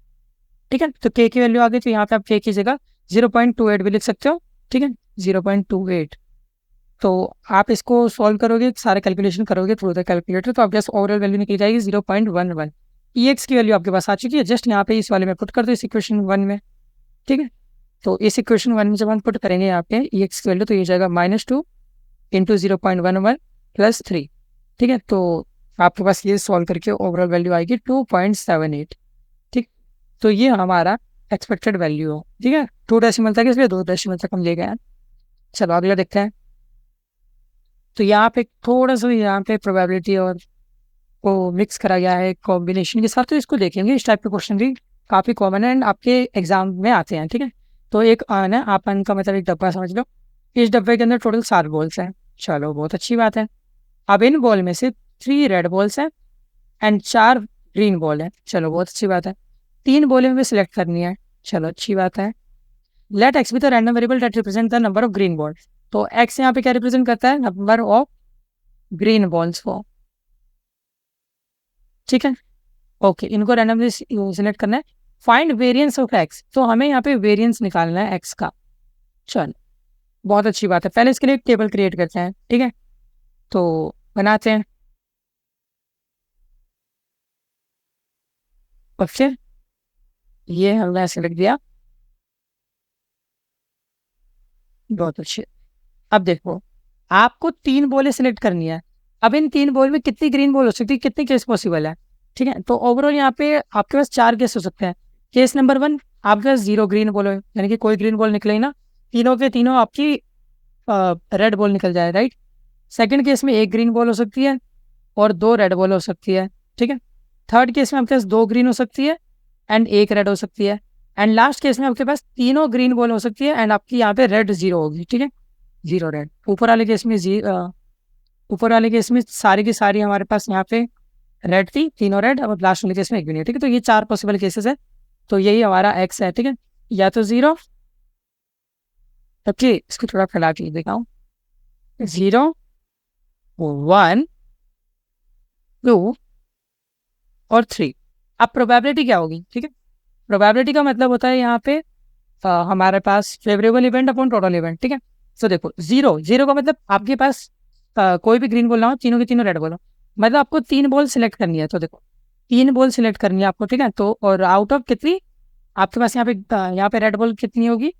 ठीक है, तो के की वैल्यू आ गई, तो यहाँ पे आप के की जगह 0.28 भी लिख सकते हो। ठीक है, 0.28। तो आप इसको सॉल्व करोगे, सारे कैलकुलेशन करोगे थ्रू द कैलकुलेटर, तो आपके पास ओवरऑल वैल्यू निकल जाएगी 0.11। EX की वैल्यू आपके पास आ चुकी है, जस्ट यहाँ पे इस वाले में पुट कर दो इस इक्वेशन 1 में। ठीक है, तो इस इक्वेशन 1 में जब हम पुट करेंगे यहाँ पे EX की वैल्यू तो ये जाएगा -2 × 0.11 + 3। ठीक है, तो आपके पास ये सॉल्व करके ओवरऑल वैल्यू आएगी 2.78। ठीक, तो ये हमारा एक्सपेक्टेड वैल्यू हो। ठीक है, 2 डेसिमल तक, इसलिए 2 डेसिमल तक हम ले गए हैं। चलो अगला देखते हैं। तो यहाँ पे थोड़ा सा यहाँ पे प्रोबेबिलिटी और को मिक्स करा गया है कॉम्बिनेशन के साथ, तो इसको देखेंगे। इस टाइप के क्वेश्चन भी काफ़ी कॉमन है एंड आपके एग्जाम में आते हैं। ठीक है, तो एक अन है, आप अन का मतलब एक डब्बा समझ लो। इस डब्बे के अंदर टोटल 7 बॉल्स हैं। चलो बहुत अच्छी बात है। अब इन बॉल में से 3 रेड बॉल्स हैं एंड 4 ग्रीन बॉल है। चलो बहुत अच्छी बात है। 3 बॉलें हमें सिलेक्ट करनी है। चलो अच्छी बात है। Let X be the random variable that represent the number of green balls. तो एक्स यहाँ पे क्या रिप्रेजेंट करता है, नंबर ऑफ ग्रीन बॉल्स को। ठीक है। ओके, इनको रैंडमली सिलेक्ट करना है। फाइंड वेरिएंस ऑफ एक्स, तो हमें यहाँ पे वेरिएंस निकालना है एक्स का। चलो, बहुत अच्छी बात है। पहले इसके लिए एक टेबल क्रिएट करते हैं, ठीक है। तो बनाते हैं। ओके, ये हमने ऐसे लिख दिया, बहुत अच्छे। अब देखो, आपको 3 बॉलें सिलेक्ट करनी है। अब इन 3 बॉल में कितनी ग्रीन बॉल हो सकती है, कितने केस पॉसिबल है, ठीक है। तो ओवरऑल यहाँ पे आपके पास 4 केस हो सकते हैं। केस नंबर 1, आपके पास 0 ग्रीन बॉल है, यानी कि कोई ग्रीन बॉल निकले ही ना, तीनों के तीनों आपकी रेड बॉल निकल जाए, राइट। सेकंड केस में 1 ग्रीन बॉल हो सकती है और 2 रेड बॉल हो सकती है, ठीक है। थर्ड केस में आपके पास 2 ग्रीन हो सकती है एंड 1 रेड हो सकती है। एंड लास्ट केस में आपके पास तीनों ग्रीन बॉल हो सकती है एंड आपकी यहाँ पे रेड 0 होगी, ठीक है। 0 रेड। ऊपर वाले केस में सारी की सारी हमारे पास यहाँ पे रेड थी, तीनों रेड, और लास्ट वाले केस में 1 भी नहीं है, ठीक है। तो ये 4 पॉसिबल केसेस है। तो यही हमारा एक्स है, ठीक है। या तो 0, ओके, इसको थोड़ा फैला के दिखाऊं, 0, 1, 2 और 3। अब प्रोबेबिलिटी क्या होगी, ठीक है। प्रोबेबिलिटी का मतलब होता है यहाँ पे हमारे पास favourable event upon total event, ठीक है। तो देखो, 0 0 का मतलब आपके पास कोई भी ग्रीन बॉल ना हो, तीनों के तीनों रेड बॉल हो, मतलब आपको 3 बॉल सिलेक्ट करनी है। तो देखो, 3 बॉल सिलेक्ट करनी है आपको, ठीक है। तो और आउट ऑफ कितनी आपके पास यहाँ पे रेड बॉल कितनी होगी,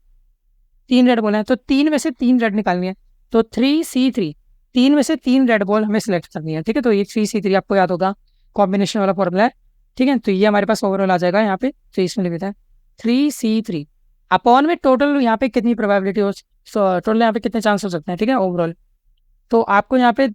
3 रेड बॉल है, तो 3 में से 3 रेड निकालनी है। तो 3C3, 3 में से 3 रेड बॉल हमें सिलेक्ट करनी है, ठीक है। तो ये 3C3 आपको याद होगा, कॉम्बिनेशन वाला फॉर्मूला है, ठीक है। तो ये हमारे पास ओवरऑल आ जाएगा यहाँ पे, तो इसमें लिख देता है 3C3 अपॉन में टोटल यहाँ पे कितनी प्रोबेबिलिटी हो, टोटल यहाँ पे कितने चांस हो सकते हैं, ठीक है, ओवरऑल। तो आपको यहाँ पे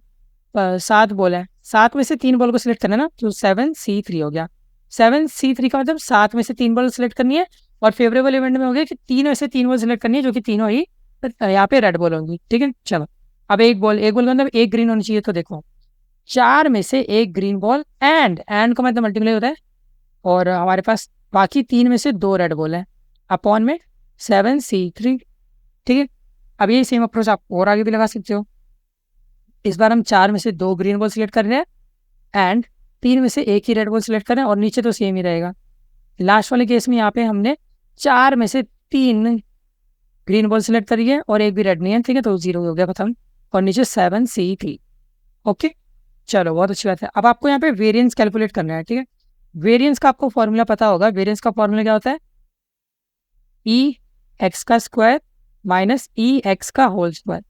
7 बॉल है, 7 में से 3 बॉल को सिलेक्ट करना है ना, तो 7C3 हो गया। 7C3 का मतलब 7 में से 3 बॉल सिलेक्ट करनी है, और फेवरेबल इवेंट में हो गया कि 3 में से 3 बॉल सिलेक्ट करनी है, जो कि तीनों ही यहाँ पे रेड बॉल होंगी, ठीक है। चलो, अब एक बॉल का मतलब 1 ग्रीन होनी चाहिए। तो देखो, 4 में से 1 ग्रीन बॉल एंड का मतलब मल्टीप्लाई होता है, और हमारे पास बाकी 3 में से 2 रेड बॉल है, अपॉन में 7C3, ठीक है। अब यही सेम अप्रोच आप और आगे भी लगा सकते हो। इस बार हम 4 में से 2 ग्रीन बॉल सिलेक्ट कर रहे हैं एंड 3 में से 1 ही रेड बॉल सिलेक्ट कर रहे हैं, और नीचे तो सेम ही रहेगा। लास्ट वाले केस में यहाँ पे हमने 4 में से 3 ग्रीन बॉल सिलेक्ट करी है और 1 भी रेड नहीं है, ठीक है। तो 0 हो गया खत्म, और नीचे 7C3, ओके। चलो, बहुत अच्छी बात है। अब आपको यहाँ पे वेरिएंस कैलकुलेट करना है, ठीक है। वेरिएंस का आपको फॉर्मूला पता होगा। वेरिएंस का फॉर्मूला क्या होता है, EX का स्क्वायर माइनस EX का होल स्क्वायर।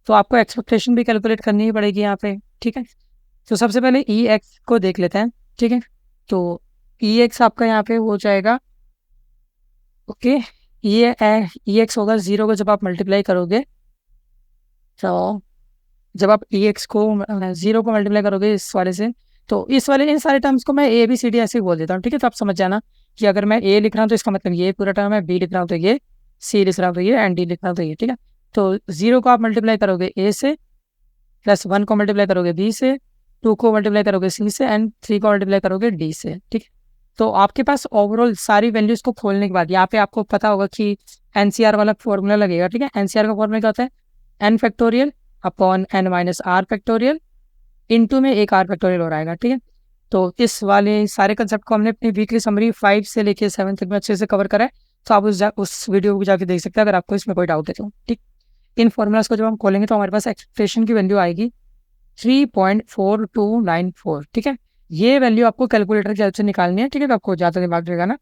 तो आपको एक्सपेक्टेशन भी कैलकुलेट करनी ही पड़ेगी यहाँ पे, ठीक है। तो सबसे पहले EX को देख लेते हैं, ठीक है। तो EX आपका यहाँ पे हो जाएगा, ओके, ये EX होगा 0 को जब आप मल्टीप्लाई करोगे, तो जब आप EX को 0 को मल्टीप्लाई करोगे इस वाले से, तो इस वाले इन सारे टर्म्स को मैं ABCD ऐसे ही बोल देता हूँ, ठीक है। तो आप समझ जाना कि अगर मैं A लिख रहा हूँ तो इसका मतलब ये पूरा टर्म है, B लिख रहा हूँ तो ये, C लिख रहा हूँ तो ये, एंड D लिख रहा हूँ तो ये, ठीक है। तो 0 को आप मल्टीप्लाई करोगे A से, प्लस 1 को मल्टीप्लाई करोगे B से, 2 को मल्टीप्लाई करोगे C से, एंड 3 को मल्टीप्लाई करोगे D से, ठीक है। तो आपके पास ओवरऑल सारी वैल्यूज को खोलने के बाद यहाँ पे आपको पता होगा कि NCR वाला फॉर्मूला लगेगा, ठीक है। NCR का फॉर्मूला क्या होता है, N factorial upon N minus R factorial into में एक R फैक्टोरियल और आएगा, ठीक है। तो इस वाले सारे कंसेप्ट को हमने अपनी वीकली समरी 5 से लेके 7 तक में अच्छे से कवर करा है। तो आप उस वीडियो को जाके देख सकते हैं अगर आपको इसमें कोई डाउट है तो, ठीक। इन फॉर्मूलाज को जब हम खोलेंगे तो हमारे पास एक्सप्रेशन की वैल्यू आएगी 3.4294, ठीक है। ये वैल्यू आपको कैलकुलेटर की हेल्प से निकालनी है, ठीक है। तो आपको ज़्यादा दिमाग रहेगा ना,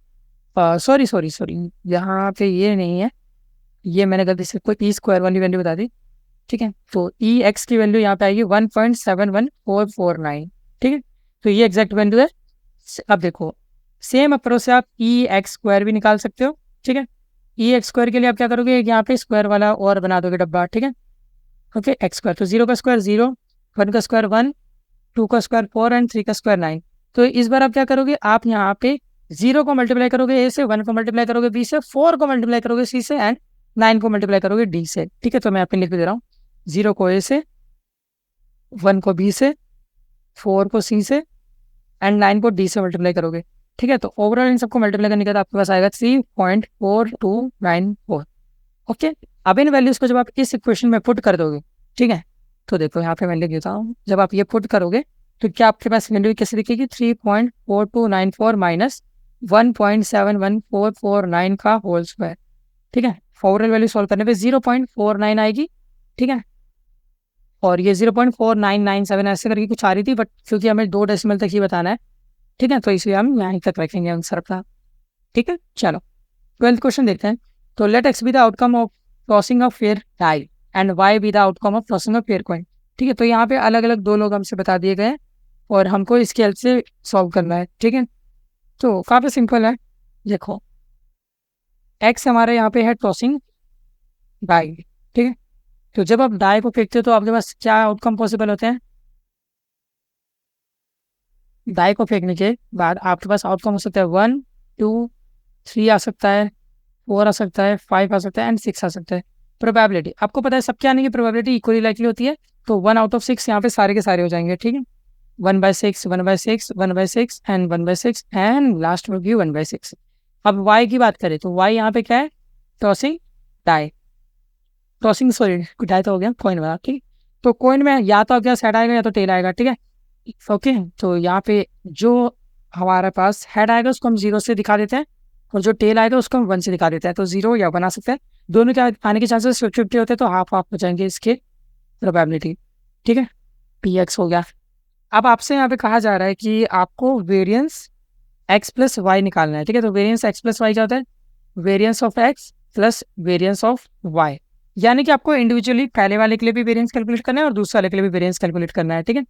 सॉरी यहाँ पे ये नहीं है, ये मैंने गलती से कोई E² वाली वैल्यू बता दी, ठीक है। तो EX की वैल्यू यहाँ पे आएगी 1.71449, ठीक है। तो ये एग्जैक्ट वैल्यू है। अब देखो, सेम अप्रोच से आप EX² भी निकाल सकते हो, ठीक है। EX² के लिए आप क्या करोगे, यहाँ पे स्क्वायर वाला और बना दोगे डब्बा, ठीक है, ओके। X², तो 0 का स्क्वायर 0, 1 का स्क्वायर 1, 2 का स्क्वायर 4 एंड 3 का स्क्वायर 9। तो इस बार आप क्या करोगे, आप यहाँ पे 0 को मल्टीप्लाई करोगे A से, 1 को मल्टीप्लाई करोगे B से, 4 को मल्टीप्लाई करोगे C से, एंड 9 को मल्टीप्लाई करोगे D से, ठीक है। तो मैं आपको लिख दे रहा हूँ, 0 को A से, 1 को B से, 4 को C से, एंड 9 को D से मल्टीप्लाई करोगे, ठीक है। तो ओवरऑल इन सबको मल्टीप्लाई करने के बाद आपके पास आएगा 3.4294, ओके। अब इन वैल्यूज को जब आप इस इक्वेशन में पुट कर दोगे, ठीक है, तो देखो यहाँ पे मैं लिख देता हूँ, जब आप ये पुट करोगे तो क्या आपके पास वैल्यू कैसे दिखेगी, 3.4294 माइनस 1.71449 का होल स्क्वायर। ठीक है, ओवरऑल वैल्यू सॉल्व करने पे 0.49 आएगी। ठीक है, और ये 0.4997 ऐसे करके कुछ आ रही थी, बट क्योंकि हमें 2 डेसिमल तक ही बताना है, ठीक है, तो इसलिए हम यहाँ तक रखेंगे आंसर अपना। ठीक है, चलो 12th क्वेश्चन देखते हैं। तो let X be the outcome of tossing of fair die and Y be the outcome of tossing of fair coin. ठीक है, तो यहाँ पे अलग अलग 2 लोग हमसे बता दिए गए हैं और हमको इसकी हेल्प से सॉल्व करना है। ठीक है, तो काफ़ी सिंपल है। देखो एक्स हमारे यहाँ पे है टॉसिंग डाई। ठीक है, तो जब आप डाई को फेंकते हो तो आपके पास क्या आउटकम पॉसिबल होते हैं, डाई को फेंकने के बाद आपके पास आउटकम हो सकता है 1 2 3 आ सकता है, 4 आ सकता है, 5 आ सकता है एंड 6 आ सकता है। प्रोबेबिलिटी आपको पता है सबके आने की प्रोबेबिलिटी इक्वली लाइकली होती है, तो 1/6 यहाँ पे सारे के सारे हो जाएंगे। ठीक है, 1/6 1/6 1/6 एंड 1/6 एंड लास्ट में भी 1/6। अब वाई की बात करें तो वाई यहाँ पे क्या है, tossing die, tossing sorry die तो हो गया कॉइन वाला। ठीक, तो कॉइन में या तो क्या हेड आएगा या तो टेल आएगा। ठीक है, ओके, तो यहाँ पे जो हमारे पास हेड आएगा उसको हम 0 से दिखा देते हैं और जो टेल आएगा उसको हम 1 से दिखा देते हैं, तो 0 या 1 आ सकता है। दोनों के आने के चांसेस 50-50 होते हैं, तो हाफ हाफ हो जाएंगे इसके प्रोबेबिलिटी। ठीक है, PX हो गया। अब आपसे यहाँ पे कहा जा रहा है कि आपको वेरिएंस x प्लस वाई निकालना है। ठीक है, तो वेरिएंस x प्लस वाई क्या होता है, variance of x plus variance of y, यानी कि आपको इंडिविजुअली पहले वाले के लिए भी वेरिएंस कैलकुलेट करना है और दूसरे वाले के लिए भी वेरिएंस कैलकुलेट करना है। ठीक है,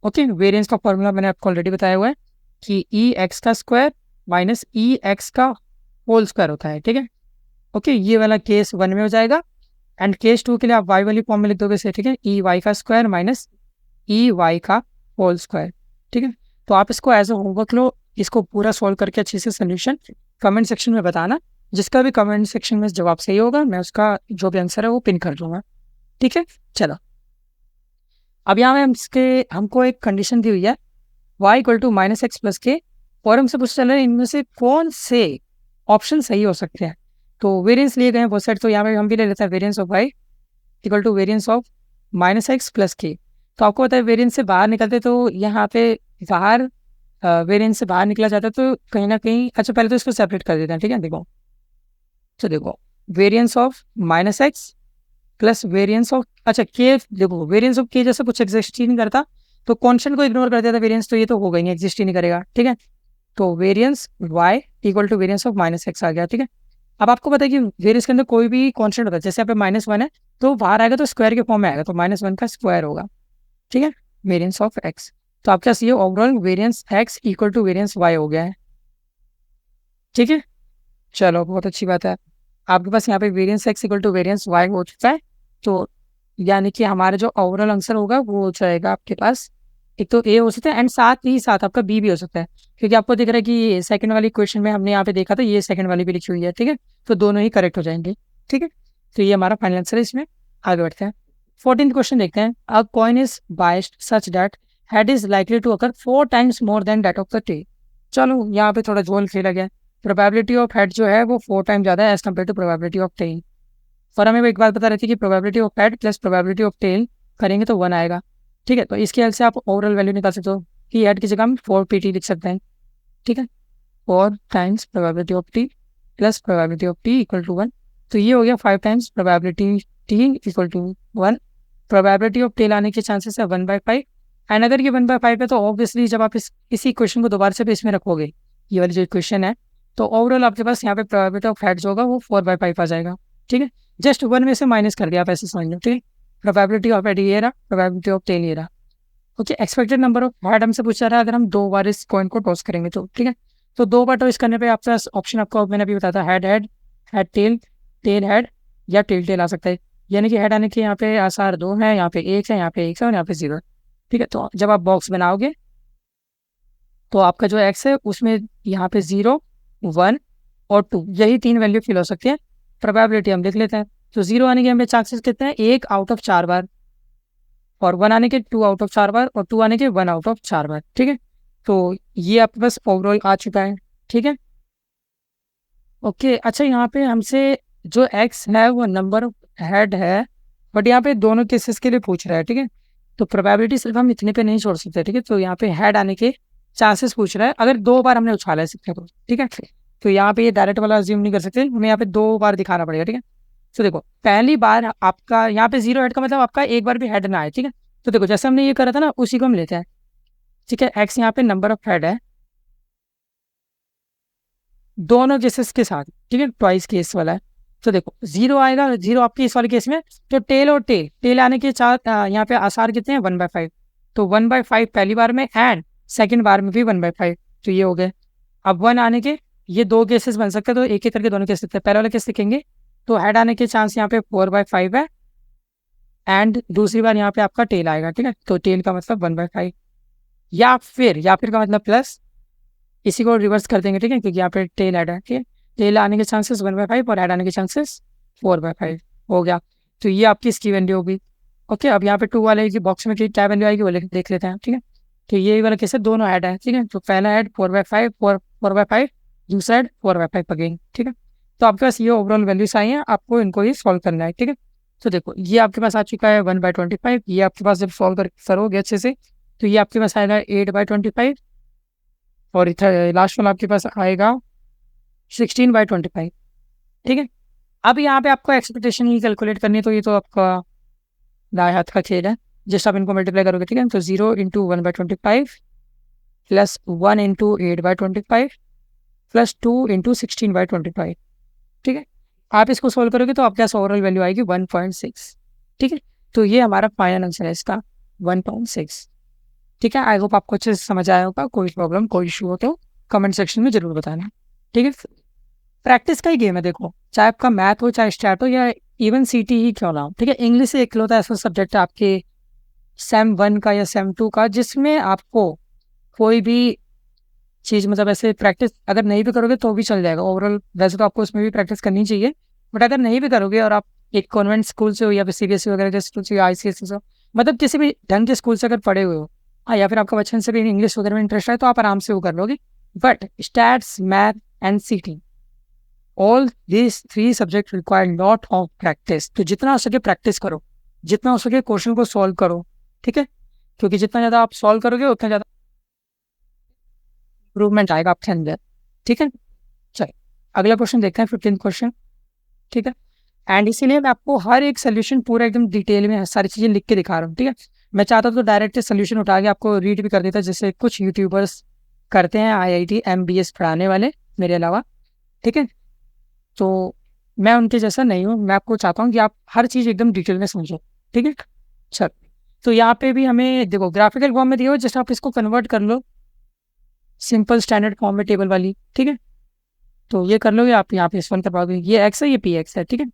ओके, वेरिएंस का फॉर्मूला मैंने आपको ऑलरेडी बताया हुआ है कि EX का स्क्वायर माइनस EX का होल स्क्वायर होता है। ठीक है, ओके, ये वाला केस 1 में हो जाएगा एंड केस 2 के लिए आप वाई वाली फॉर्म में लिख दोगे से। ठीक है, EY का स्क्वायर माइनस EY का होल स्क्वायर। ठीक है, तो आप इसको एज अ होमवर्क लो, इसको पूरा सॉल्व करके अच्छे से सोल्यूशन कमेंट सेक्शन में बताना। जिसका भी कमेंट सेक्शन में जवाब सही होगा मैं उसका जो भी आंसर है वो पिन कर दूंगा। ठीक है, चलो अब यहाँ में हमको एक कंडीशन दी हुई है y equal to minus X plus K, और हमसे पूछ चल रहा है इनमें से कौन से ऑप्शन सही हो सकते हैं। तो वेरिएंस लिए गए हैं बहुत साइड, तो यहाँ पे हम भी ले लेते हैं variance of y equal to variance of minus X plus K. तो आपको पता है वेरिएंस से बाहर निकलते तो यहाँ पे बाहर वेरिएंस से बाहर निकला जाता है तो कहीं ना कहीं, अच्छा पहले तो इसको सेपरेट कर देते हैं। ठीक है, देखो तो देखो variance of minus X plus variance of, अच्छा के, देखो वेरिएंस ऑफ के जैसा कुछ एग्जिस्ट ही नहीं करता, तो कॉन्स्टेंट को इग्नोर कर देता वेरिएंस, तो ये तो होगा ही नहीं, एग्जिस्ट ही नहीं करेगा। ठीक है, तो variance y equal to variance of minus x आ गया। ठीक है, अब आपको पता है कि वेरिएंस के अंदर कोई भी कॉन्स्टेंट होता है, जैसे यहाँ पे -1 है तो बाहर आएगा तो स्क्वायर के फॉर्म में आएगा, तो -1 का स्क्वायर होगा। ठीक है, वेरिएंस ऑफ x, तो आपके पास ये overall variance x equal to variance y हो गया है। ठीक है, चलो बहुत अच्छी बात है, आपके पास यहाँ पे variance x equal to variance y हो चुका है, तो यानी कि हमारा जो ओवरऑल आंसर होगा वो हो जाएगा आपके पास, एक तो ए हो सकता है एंड साथ ही साथ आपका बी भी हो सकता है, क्योंकि आपको दिख रहा है कि सेकंड वाली क्वेश्चन में हमने यहाँ पे देखा था ये सेकंड वाली भी लिखी हुई है। ठीक है, तो दोनों ही करेक्ट हो जाएंगे। ठीक है, तो ये हमारा फाइनल आंसर है, इसमें आगे बढ़ते हैं। 14th क्वेश्चन देखते हैं। A coin is biased such that head is likely to occur 4 times more than that of the tail. चलो यहाँ पे थोड़ा जोल खेला गया, प्रोबेबिलिटी ऑफ हेड जो है वो 4 टाइम ज़्यादा है as compare to probability of tail. और हमें एक बात पता रहती है कि probability of head plus probability of tail करेंगे तो 1 आएगा। ठीक है, तो इसकी हेल्प से आप ओवरऑल वैल्यू निकाल सकते हो कि हेड की जगह हम 4PT लिख सकते हैं। ठीक है, 4 times probability of T plus probability of T equal to 1, तो ये हो गया 5 times probability T equal to 1। Probability of tail आने के चांसेस है 1/5, एंड अगर ये 1/5 है तो ऑब्वियसली जब आप इसी क्वेश्चन को दोबारा से इसमें रखोगे, ये वाली जो क्वेश्चन है, तो ओवरऑल आपके पास यहाँ पे प्रोबेबिलिटी ऑफ हेड जो होगा वो 4/5 आ जाएगा। ठीक है, जस्ट 1 में से माइनस कर दिया आप ऐसे समझ लो। ठीक है, प्रोबेबिलिटी ऑफ हेड ये रहा, प्रोबेबिलिटी ऑफ टेल ये रहा। Okay, expected number of head हमसे पूछा रहा है अगर हम 2 बार इस कॉइन को टॉस करेंगे तो। ठीक है, तो 2 बार टॉस करने पे आपके पास ऑप्शन, आपको मैंने अभी बताया था, head head, head tail, tail head या टेल टेल आ सकता है, यानी कि हेड आने के यहाँ पे आसार 2 है, यहाँ पे 1 है, यहाँ पे 1 है और यहाँ पे 0। ठीक है, तो जब आप बॉक्स बनाओगे तो आपका जो एक्स है उसमें यहाँ पे 0 1 और 2 यही 3 वैल्यू फिल हो सकती है। प्रोबेबिलिटी हम लिख लेते हैं, तो 0 आने के हमें चांसेस कितने हैं, 1 आउट ऑफ 4 बार, और 1 आने के 2 आउट ऑफ 4 बार, और 2 आने के 1 आउट ऑफ 4 बार। ठीक है, तो ये आपके पास ओवरऑल आ चुका है। ठीक है, ओके, अच्छा यहाँ पे हमसे जो एक्स है वो नंबर ऑफ हेड है, बट यहाँ पे दोनों केसेस के लिए पूछ रहा है। ठीक है, तो प्रोबेबिलिटी सिर्फ हम इतने पे नहीं छोड़ सकते, ठीक है। तो यहाँ पे हेड आने के चांसेस पूछ रहा है, अगर 2 बार हमने उछाला है सिक्के को, ठीक है। तो यहाँ पे ये डायरेक्ट वाला अज्यूम नहीं कर सकते, हमें यहाँ पे 2 बार दिखाना पड़ेगा, ठीक है। तो देखो पहली बार आपका यहाँ पे 0 हेड का मतलब आपका एक बार भी हेड ना आए, ठीक है। तो देखो जैसे हमने ये करा था ना, उसी को हम लेते हैं, ठीक है। एक्स यहाँ पे नंबर ऑफ हेड है दोनों केसेस के साथ, ठीक है, ट्वाइस केस वाला है। तो देखो 0 आएगा, 0 आपके इस वाले केस में, तो टेल और टेल आने के चार यहाँ पे आसार कितने हैं, 1/5। तो 1/5 पहली बार में एंड सेकेंड बार में भी 1/5, तो ये हो गए। अब 1 आने के ये 2 केसेस बन सकते हैं, तो एक एक करके दोनों केस लिखते हैं। पहले वाला केस लिखेंगे तो हेड आने के चांस यहाँ पे 4/5 है एंड दूसरी बार यहाँ पे आपका टेल आएगा, ठीक है। तो टेल का मतलब 1/5, या फिर का मतलब प्लस, इसी को रिवर्स कर देंगे, ठीक है, क्योंकि यहाँ पे टेल ऐड है, ठीक है। टेल आने के चांसेस 1/5 और ऐड आने के चांसेस 4/5 हो गया। तो ये आपकी इसकी वैल्यू होगी। ओके, अब यहाँ पे 2 वाले की बॉक्स में क्या वैल्यू आएगी वो देख लेते हैं, ठीक है। तो ये वाला कैसे दोनों ऐड है, ठीक है। तो पहला ऐड 4/5 4/5, दूसरा ऐड 4/5 अगेन, ठीक है। तो आपके पास ये ओवरऑल वैल्यूज आई हैं, आपको इनको ही सॉल्व करना है, ठीक है। तो देखो ये आपके पास आ चुका है 1/25, ये आपके पास जब सॉल्व करोगे अच्छे से तो ये आपके पास आएगा 8/25 और इधर लास्ट वाला आपके पास आएगा 16/25, ठीक है। अब यहाँ पे आपको एक्सपेक्टेशन ही कैलकुलेट करनी है, तो ये तो आपका दाएं हाथ का खेल है, जस्ट आप इनको मल्टीप्लाई करोगे, ठीक है। तो 0 × 1/25 प्लस 1 × 8/25 प्लस 2 × 16/25, ठीक है। आप इसको सोल्व करोगे तो आपके पास ओवरऑल वैल्यू आएगी 1.6, ठीक है। तो ये हमारा फाइनल आंसर है इसका 1.6, ठीक है। आई होप आपको अच्छे से समझ आया होगा। कोई प्रॉब्लम कोई इशू हो तो कमेंट सेक्शन में जरूर बताना, ठीक है। प्रैक्टिस का ही गेम है, देखो चाहे आपका मैथ हो, चाहे स्टैट हो, या इवन सीटी ही क्यों ना हो, ठीक है। इंग्लिश से इकलौता ऐसा सब्जेक्ट है आपके सेम 1 का या सेम 2 का जिसमें आपको कोई भी चीज़ मतलब ऐसे प्रैक्टिस अगर नहीं भी करोगे तो भी चल जाएगा ओवरऑल। वैसे तो आपको उसमें भी प्रैक्टिस करनी चाहिए, बट अगर नहीं भी करोगे और आप एक कॉन्वेंट स्कूल से हो या फिर सीबीएसई वगैरह के स्कूल से या आईसीएसई से हो, मतलब किसी भी ढंग के स्कूल से अगर पढ़े हुए हो, हाँ, या फिर आपका बचपन से भी इंग्लिश वगैरह में इंटरेस्ट है, तो आप आराम से वो कर लोगे। बट स्टैट्स, मैथ एंड सीटी, all this 3 subject require lot of practice. तो जितना हो सके प्रैक्टिस करो, जितना हो सके क्वेश्चन को सॉल्व करो, ठीक है। क्योंकि जितना ज़्यादा आप सॉल्व करोगे उतना ज़्यादा इम्प्रूवमेंट आएगा आपके अंदर, ठीक है। चलिए अगला क्वेश्चन देखते हैं, 15th क्वेश्चन, ठीक है। एंड इसीलिए मैं आपको हर एक सोल्यूशन पूरा एकदम डिटेल में सारी चीज़ें लिख के दिखा रहा हूँ, ठीक है। मैं चाहता तो डायरेक्ट सोल्यूशन उठा के आपको रीड भी कर देता, जैसे कुछ यूट्यूबर्स करते हैं, IIT MBS पढ़ाने वाले मेरे अलावा, ठीक है। तो मैं उनके जैसा नहीं हूँ, मैं आपको चाहता हूँ कि आप हर चीज़ एकदम डिटेल में समझो, ठीक है। चल, तो यहाँ पे भी हमें देखो ग्राफिकल फॉर्म में दिया हो, जैसे आप इसको कन्वर्ट कर लो सिंपल स्टैंडर्ड फॉर्म में टेबल वाली, ठीक है। तो ये कर लोगे आप, यहाँ पे इस वन कर पाओगे, ये x है, ये px है, ठीक है।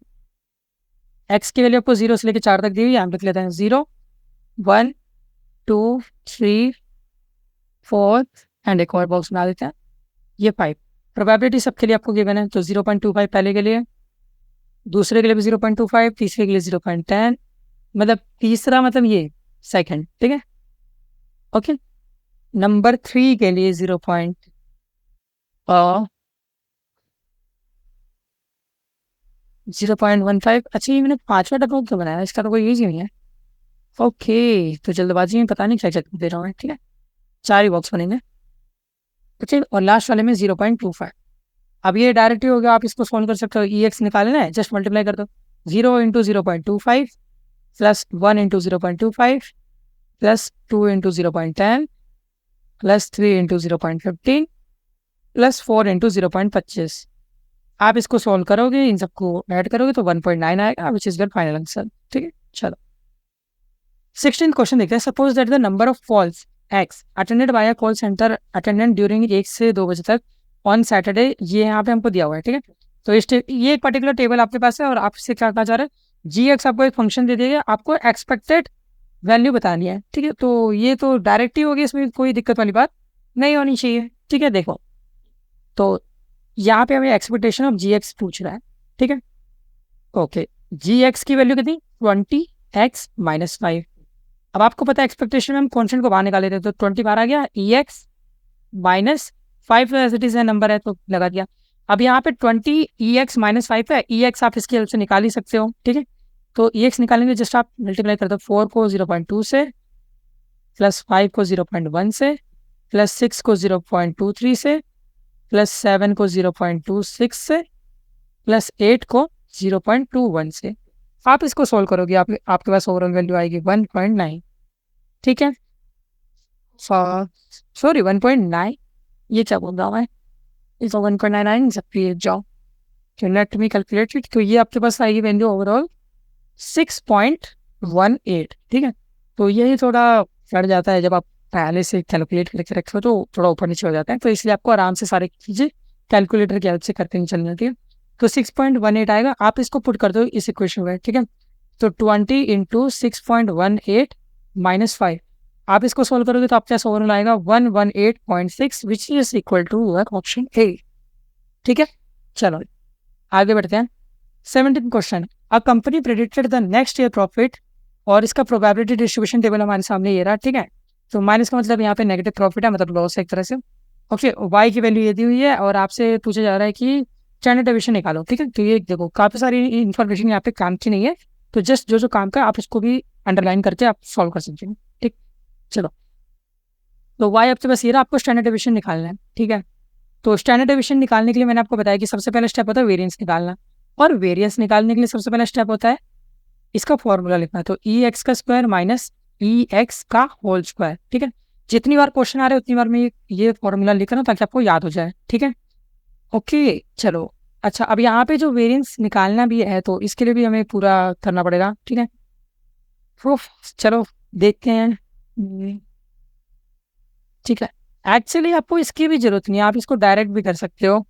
x की वैल्यू आपको 0 से लेकर 4 तक दी हुई है, हम लिख लेते हैं 0 1 2 3 4 एंड एक और बॉक्स बना देते हैं, ये 5। प्रोबेबिलिटी सबके लिए आपको गिवन है, तो 0.25 पहले के लिए, दूसरे के लिए भी 0.25, तीसरे के लिए 0.10, मतलब तीसरा मतलब ये सेकंड, ठीक है। ओके, नंबर 3 के लिए 0.15। अच्छा, ये मैंने 5वां डब्बा क्यों बनाया, इसका तो कोई यूज ही नहीं है। ओके, तो जल्दबाजी में पता नहीं क्या क्या दे रहा हूँ, ठीक है। 4 ही बॉक्स बनेंगे, अच्छा। और लास्ट वाले में 0.25। अब ये डायरेक्ट ही हो गया, आप इसको सोल्व कर सकते हो। EX निकालना है, जस्ट मल्टीप्लाई कर दो, 0 × 0.25 प्लस 1 × 0.25 प्लस 2 × 0.10 प्लस 3 × 0.15 प्लस 4 × 0.25। आप इसको सॉल्व करोगे, इन सबको ऐड करोगे तो 1.9 आएगा, which is your final answer, ठीक है। चलो 16th क्वेश्चन देखते हैं। Suppose that the number of calls x attended by a call centre attendant during 1 से 2 बजे तक ऑन सैटरडे, ये यहाँ पे हमको दिया हुआ है, ठीक है। तो ये एक पर्टिकुलर टेबल आपके पास है और आपसे क्या कहा जा रहा है, gx आपको एक फंक्शन दे दिया, आपको एक्सपेक्टेड वैल्यू बतानी है, ठीक है। तो ये तो डायरेक्ट ही होगी, इसमें कोई दिक्कत वाली बात नहीं होनी चाहिए, ठीक है। देखो तो यहाँ पे हमें एक्सपेक्टेशन ऑफ gx पूछ रहा है, ठीक है। ओके, gx की वैल्यू कितनी, 20x - 5। अब आपको पता है एक्सपेक्टेशन में हम कॉन्स्टेंट को बाहर निकाले थे, तो 20 बाहर आ गया, EX - 5 as it is number है तो लगा दिया। अब यहाँ पे 20 EX - 5 है, EX आप इसकी हेल्प से निकाल ही सकते हो, ठीक है। तो EX निकालेंगे, जस्ट आप मल्टीप्लाई कर दो 4 को 0.2 से प्लस 5 को 0.1 से, प्लस 6 को 0.23 से, प्लस 7 को 0.26 से, प्लस 8 को 0.21 से। आप इसको सोल्व करोगे, आपके पास ओवरऑल वैल्यू आएगी 1.9। ठीक है, सॉरी 1.9, ये क्या बोल रहा हूँ मैं, इस 1.99 सकती है जाओ, लेट मी कैलकुलेट इट। तो ये आपके पास आएगी वैल्यू ओवरऑल 6.18। ठीक है, तो यही थोड़ा चढ़ जाता है जब आप पहले से कैलकुलेट करके रखे हो, तो थोड़ा ऊपर नीचे हो जाता है, तो इसलिए आपको आराम से सारी चीज़ें कैलकुलेटर की हेल्प से करते हुए चलना। ठीक है, तो 6.18 आएगा, आप इसको पुट कर दो इस इक्वेशन में। ठीक है, तो 20 इंटू 6.18 माइनस 5, आप इसको सोल्व करोगे तो आपके पास ओवरऑल आएगा 118.6 which is equal to option A. ठीक है, चलो आगे बढ़ते हैं। 17th question, a company predicted the next year profit, और इसका प्रोबेबिलिटी डिस्ट्रीब्यूशन टेबल हमारे सामने ये रहा। ठीक है, तो माइनस का मतलब यहाँ पे नेगेटिव प्रॉफिट है, मतलब लॉस है एक तरह से। ओके, वाई की वैल्यू ये दी हुई है और आपसे पूछा जा रहा है कि स्टैंडर्ड डेविएशन निकालो। ठीक है, तो ये देखो काफ़ी सारी इन्फॉर्मेशन यहाँ पे काम की नहीं है, तो जस्ट जो काम का आप उसको भी अंडरलाइन करके आप सॉल्व कर सकते हैं। ठीक, चलो, तो वाई आपके पास ये रहा, आपको स्टैंडर्ड डेविएशन निकालना है। ठीक है, तो स्टैंडर्ड डेविएशन निकालने के लिए मैंने आपको बताया कि सबसे पहला स्टेप होता है वेरिएंस निकालना, और वेरिएंस निकालने के लिए सबसे पहला स्टेप होता है इसका फॉर्मूला लिखना। तो ई एक्स का स्क्वायर माइनस ई एक्स का होल स्क्वायर। ठीक है, जितनी बार क्वेश्चन आ रहे उतनी बार मैं ये फॉर्मूला लिख रहा हूँ ताकि आपको याद हो जाए। ठीक है, ओके, चलो अच्छा, अब यहाँ पे जो वेरिएंस निकालना भी है तो इसके लिए भी हमें पूरा करना पड़ेगा। ठीक है, प्रूफ, चलो देखते हैं। ठीक है, एक्चुअली आपको इसकी भी जरूरत नहीं है, आप इसको डायरेक्ट भी कर सकते हो।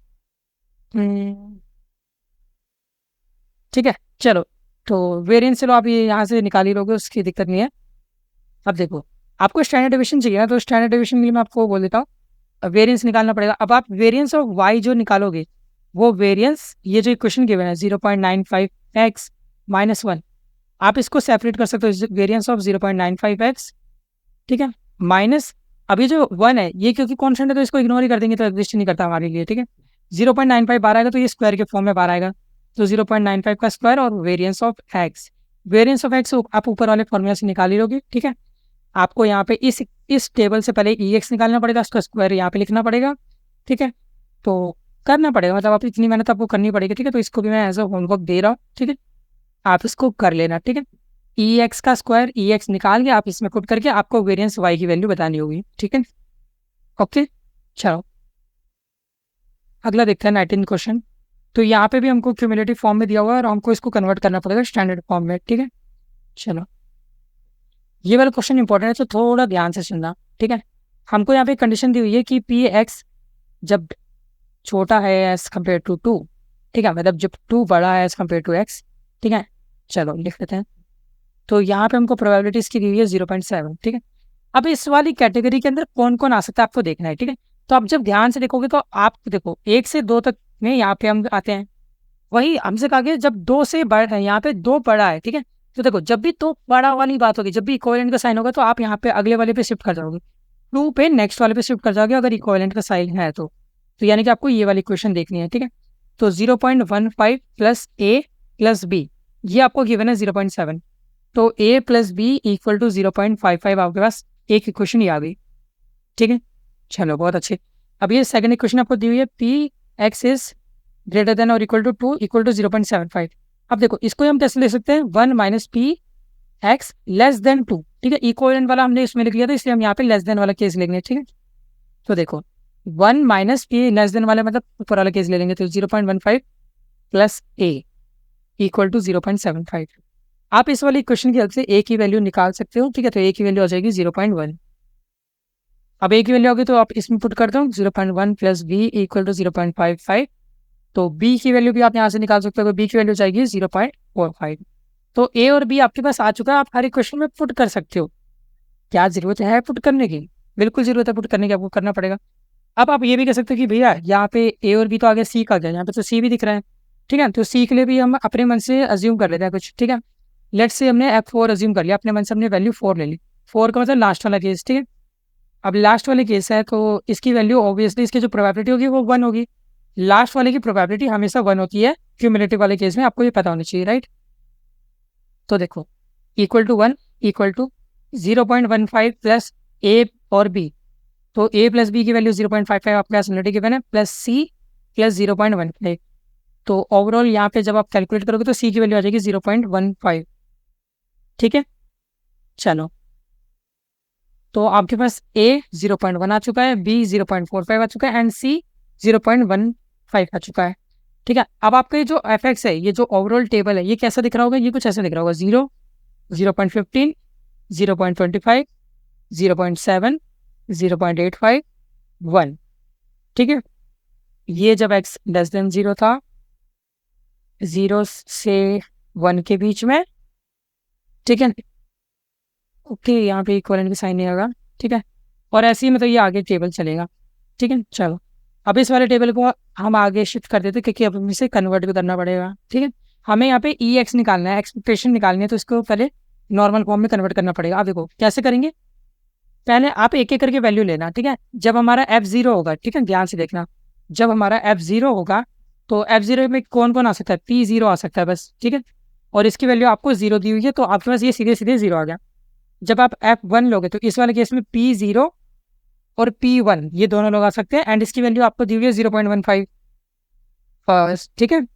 ठीक है, चलो, तो वेरिएंस चलो आप ये यहाँ से निकाल ही लोगे, उसकी दिक्कत नहीं है। अब देखो, आपको स्टैंडर्ड डेविएशन चाहिए ना, तो स्टैंडर्ड डेविएशन के लिए मैं आपको बोल देता हूँ, वेरिएंस निकालना पड़ेगा। अब आप वेरिएंस ऑफ वाई जो निकालोगे, वो वेरिएंस ये जो इक्वेशन गिवन है 0.95x माइनस 1, आप इसको सेपरेट कर सकते हो, वेरिएंस ऑफ 0.95x। ठीक है, माइनस अभी जो 1 है ये क्योंकि कॉन्स्टेंट है तो इसको इग्नोर ही कर देंगे, तो एग्जिस्ट नहीं करता हमारे लिए। ठीक है, 0.95 बाहर आएगा तो ये स्क्वायर के फॉर्म में बाहर आएगा, तो 0.95 का स्क्वायर और variance of X. Variance of x आप ऊपर वाले फॉर्मूला से निकाल ही लोगे। ठीक है, आपको यहाँ पे इस टेबल से पहले ई एक्स निकालना पड़ेगा, उसका स्क्वायर यहाँ पे लिखना पड़ेगा। ठीक है, तो करना पड़ेगा, मतलब आप इतनी मेहनत आपको करनी पड़ेगी। ठीक है, तो इसको भी मैं एज अ होमवर्क दे रहा हूँ। ठीक है, आप इसको कर लेना। ठीक है, ई एक्स का स्क्वायर ई एक्स निकाल के आप इसमें पुट करके आपको वेरिएंस वाई की वैल्यू बतानी होगी। ठीक है, ओके, चलो अगला देखते हैं 19 क्वेश्चन। तो यहाँ पे भी हमको क्यूमुलेटिव फॉर्म में दिया हुआ है और हमको इसको कन्वर्ट करना पड़ेगा स्टैंडर्ड फॉर्म में। ठीक है, चलो ये वाला क्वेश्चन इंपॉर्टेंट है, तो थोड़ा ध्यान से सुनना। ठीक है, हमको यहाँ पे कंडीशन दी हुई है कि पी एक्स जब छोटा है एज कम्पेयर टू 2, ठीक है, मतलब जब 2 बड़ा है एज कम्पेयर टू एक्स। ठीक है, चलो लिख लेते हैं। तो यहाँ पे हमको प्रोबेबिलिटी इसकी दी हुई है 0.7। ठीक है, अब इस वाली कैटेगरी के अंदर कौन कौन आ सकता है आपको देखना है। ठीक है, तो आप जब ध्यान से देखोगे तो आप देखो 1 से 2 तक में यहाँ पे हम आते हैं, वही हमसे कहा गया जब 2 से बड़ा है, यहाँ पे 2 बड़ा है। ठीक है, तो देखो जब भी 2 बड़ा वाली बात होगी, जब भी इक्विवेलेंट का साइन होगा तो आप यहाँ पे अगले वाले पे शिफ्ट कर जाओगे, 2 पे नेक्स्ट वाले पे शिफ्ट कर जाओगे अगर इक्विवेलेंट का साइन है तो यानी कि आपको ये वाली इक्वेशन देखनी है। ठीक है, तो 0.15 प्लस ए प्लस बी, ये आपको गिवन है 0.7, तो A plus B equal to 0.55, आपके पास एक इक्वेशन ही आ गई। ठीक है, चलो बहुत अच्छे। अब ये सेकंड इक्वेशन आपको दी हुई है, P x is greater than और इक्वल टू 2 इक्वल टू 0.75। अब देखो इसको हम कैसे ले सकते हैं, 1 minus P x less than 2। ठीक है, इक्विवेलेंट वाला हमने इसमें लिख लिया था, इसलिए हम यहाँ पे लेस देन वाला केस लेंगे। ठीक है, तो देखो 1 माइनस पी लेस देन वाला मतलब ऊपर वाला केस ले लेंगे, तो 0.15 प्लस ए इक्वल टू 0.75। आप इस वाली क्वेश्चन की हेल्प से ए की वैल्यू निकाल सकते हो। ठीक है, तो ए की वैल्यू आ जाएगी 0.1। अब ए की वैल्यू होगी तो आप इसमें पुट कर दो 0.1 प्लस बी इक्वल टू 0.55, तो बी की वैल्यू भी आप यहाँ से निकाल सकते हो, बी की वैल्यू जाएगी 0.45। तो ए और बी आपके पास आ चुका है, आप हर एक क्वेश्चन में पुट कर सकते हो। क्या जरूरत है पुट करने की, बिल्कुल जरूरत है पुट करने की, आपको करना पड़ेगा। अब आप ये भी कह सकते हो कि भैया यहाँ पे ए और बी तो आ गया, सी का गया, यहाँ पे तो सी भी दिख रहा है। ठीक है, तो सी के लिए भी हम अपने मन से अज्यूम कर लेते हैं कुछ। ठीक है, लेट्स से हमने F4 अज्यूम कर लिया, अपने मन से हमने वैल्यू 4 ले ली, 4 का मतलब लास्ट वाला केस। ठीक है, अब लास्ट वाले केस है तो इसकी वैल्यू ऑब्वियसली इसकी जो प्रोबेबिलिटी होगी वो 1 होगी। लास्ट वाले की प्रोबेबिलिटी हमेशा 1 होती है क्यूमुलेटिव वाले केस में, आपको ये पता होना चाहिए, राइट। तो देखो equal to 1 equal to 0.15 plus A और बी, तो ए प्लस बी की वैल्यू 0.55 आपके पास ऑलरेडी गिवन है, प्लस सी प्लस 0.15, तो ओवरऑल यहाँ पे जब आप कैलकुलेट करोगे तो सी की वैल्यू आ जाएगी 0.15। ठीक है, चलो, तो आपके पास ए 0.1 आ चुका है, बी 0.45 आ चुका है एंड सी 0.15 आ चुका है। ठीक है, अब आपका ये जो एफ एक्स है, ये जो ओवरऑल टेबल है, ये कैसा दिख रहा होगा? ये कुछ ऐसा दिख रहा होगा, 0, 0.15, 0.25, 0.7, 0.85, 1। ठीक है, ये जब x लेस देन 0 था, 0 से 1 के बीच में, ठीक है, ओके, यहाँ पे इक्वलेंट का साइन नहीं आएगा। ठीक है, और ऐसे ही मतलब ये आगे टेबल चलेगा। ठीक है, चलो, अब इस वाले टेबल को हम आगे शिफ्ट कर देते क्योंकि अब हमें इसे कन्वर्ट भी करना पड़ेगा। ठीक है, हमें यहाँ पे ई एक्स निकालना है, एक्सपेक्टेशन निकालनी है, तो इसको पहले नॉर्मल फॉर्म में कन्वर्ट करना पड़ेगा। आप देखो कैसे करेंगे, पहले आप एक एक करके वैल्यू लेना। ठीक है, जब हमारा F0 होगा, ठीक है, ध्यान से देखना, जब हमारा F0 होगा तो F0 में कौन कौन आ सकता है? P0 आ सकता है बस। ठीक है, और इसकी वैल्यू आपको 0 दी हुई है, तो आपके पास ये सीधे सीधे 0 आ गया। जब आप F1 लोगे तो इस वाले केस में P0 और P1 ये दोनों लोग आ सकते हैं, एंड इसकी वैल्यू आपको दी हुई है 0.15। ठीक है,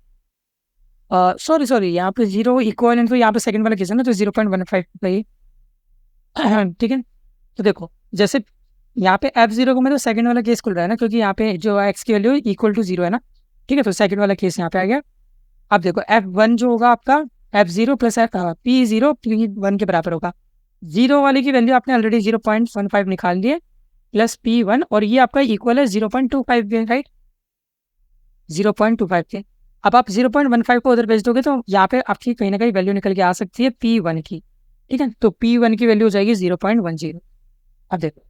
सॉरी यहाँ पे 0 इक्वल, तो यहाँ पे सेकंड वाला केस है ना, तो 0.15 भाई। ठीक है, तो देखो जैसे यहाँ पे F0 को मतलब सेकंड वाला केस खुल रहा है ना, क्योंकि यहाँ पे जो x की वैल्यू इक्वल टू 0 है ना। ठीक है, तो सेकंड वाला केस यहाँ पे आ गया। अब देखो F1 जो होगा आपका F0 प्लस P0 P1 के बराबर होगा। 0 वाले की वैल्यू आपने ऑलरेडी 0.15 निकाल ली है, प्लस P1, और ये आपका इक्वल है 0.25 के, राइट, 0.25 के। अब आप 0.15 को उधर भेज दोगे तो यहाँ पे आपकी कहीं ना कहीं वैल्यू निकल के आ सकती है P1 की। ठीक है, तो P1 की वैल्यू हो जाएगी 0.10। अब देखो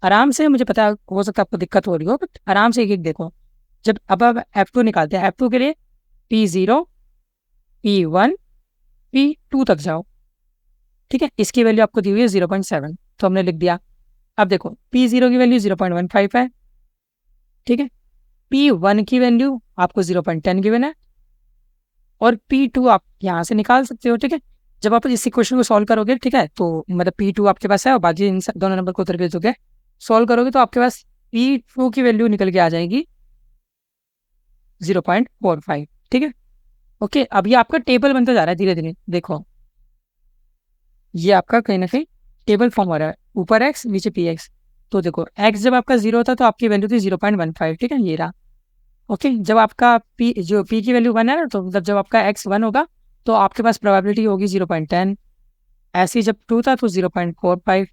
आराम से, मुझे पता हो सकता है आपको दिक्कत हो रही हो, बट आराम से एक एक देखो। जब अब आप F2 निकालते हैं, F2 के लिए P0, P1, P2 तक जाओ। ठीक है, इसकी वैल्यू आपको दी हुई है 0.7, तो हमने लिख दिया। अब देखो P0 की वैल्यू 0.15 है। ठीक है, P1 की वैल्यू आपको 0.10 गिवन है, और P2 आप यहाँ से निकाल सकते हो। ठीक है, जब आप इस इक्वेशन को सॉल्व करोगे, ठीक है, तो मतलब P2 आपके पास है और बाकी इन दोनों नंबर को उधर भेज दोगे, सॉल्व करोगे तो आपके पास P2 की वैल्यू निकल के आ जाएगी 0.45। ठीक है, ओके, अब ये आपका टेबल बनता जा रहा है धीरे धीरे। देखो ये आपका कहीं ना कहीं टेबल फॉर्म हो रहा है, ऊपर x नीचे px। तो देखो x जब आपका 0 था तो आपकी वैल्यू थी 0.15। ठीक है, ये रहा। ओके, जब आपका p जो p की वैल्यू 1 है ना, तो मतलब जब आपका x 1 होगा तो आपके पास प्रोबेबिलिटी होगी 0.10। ऐसे ही जब 2 था तो 0.45।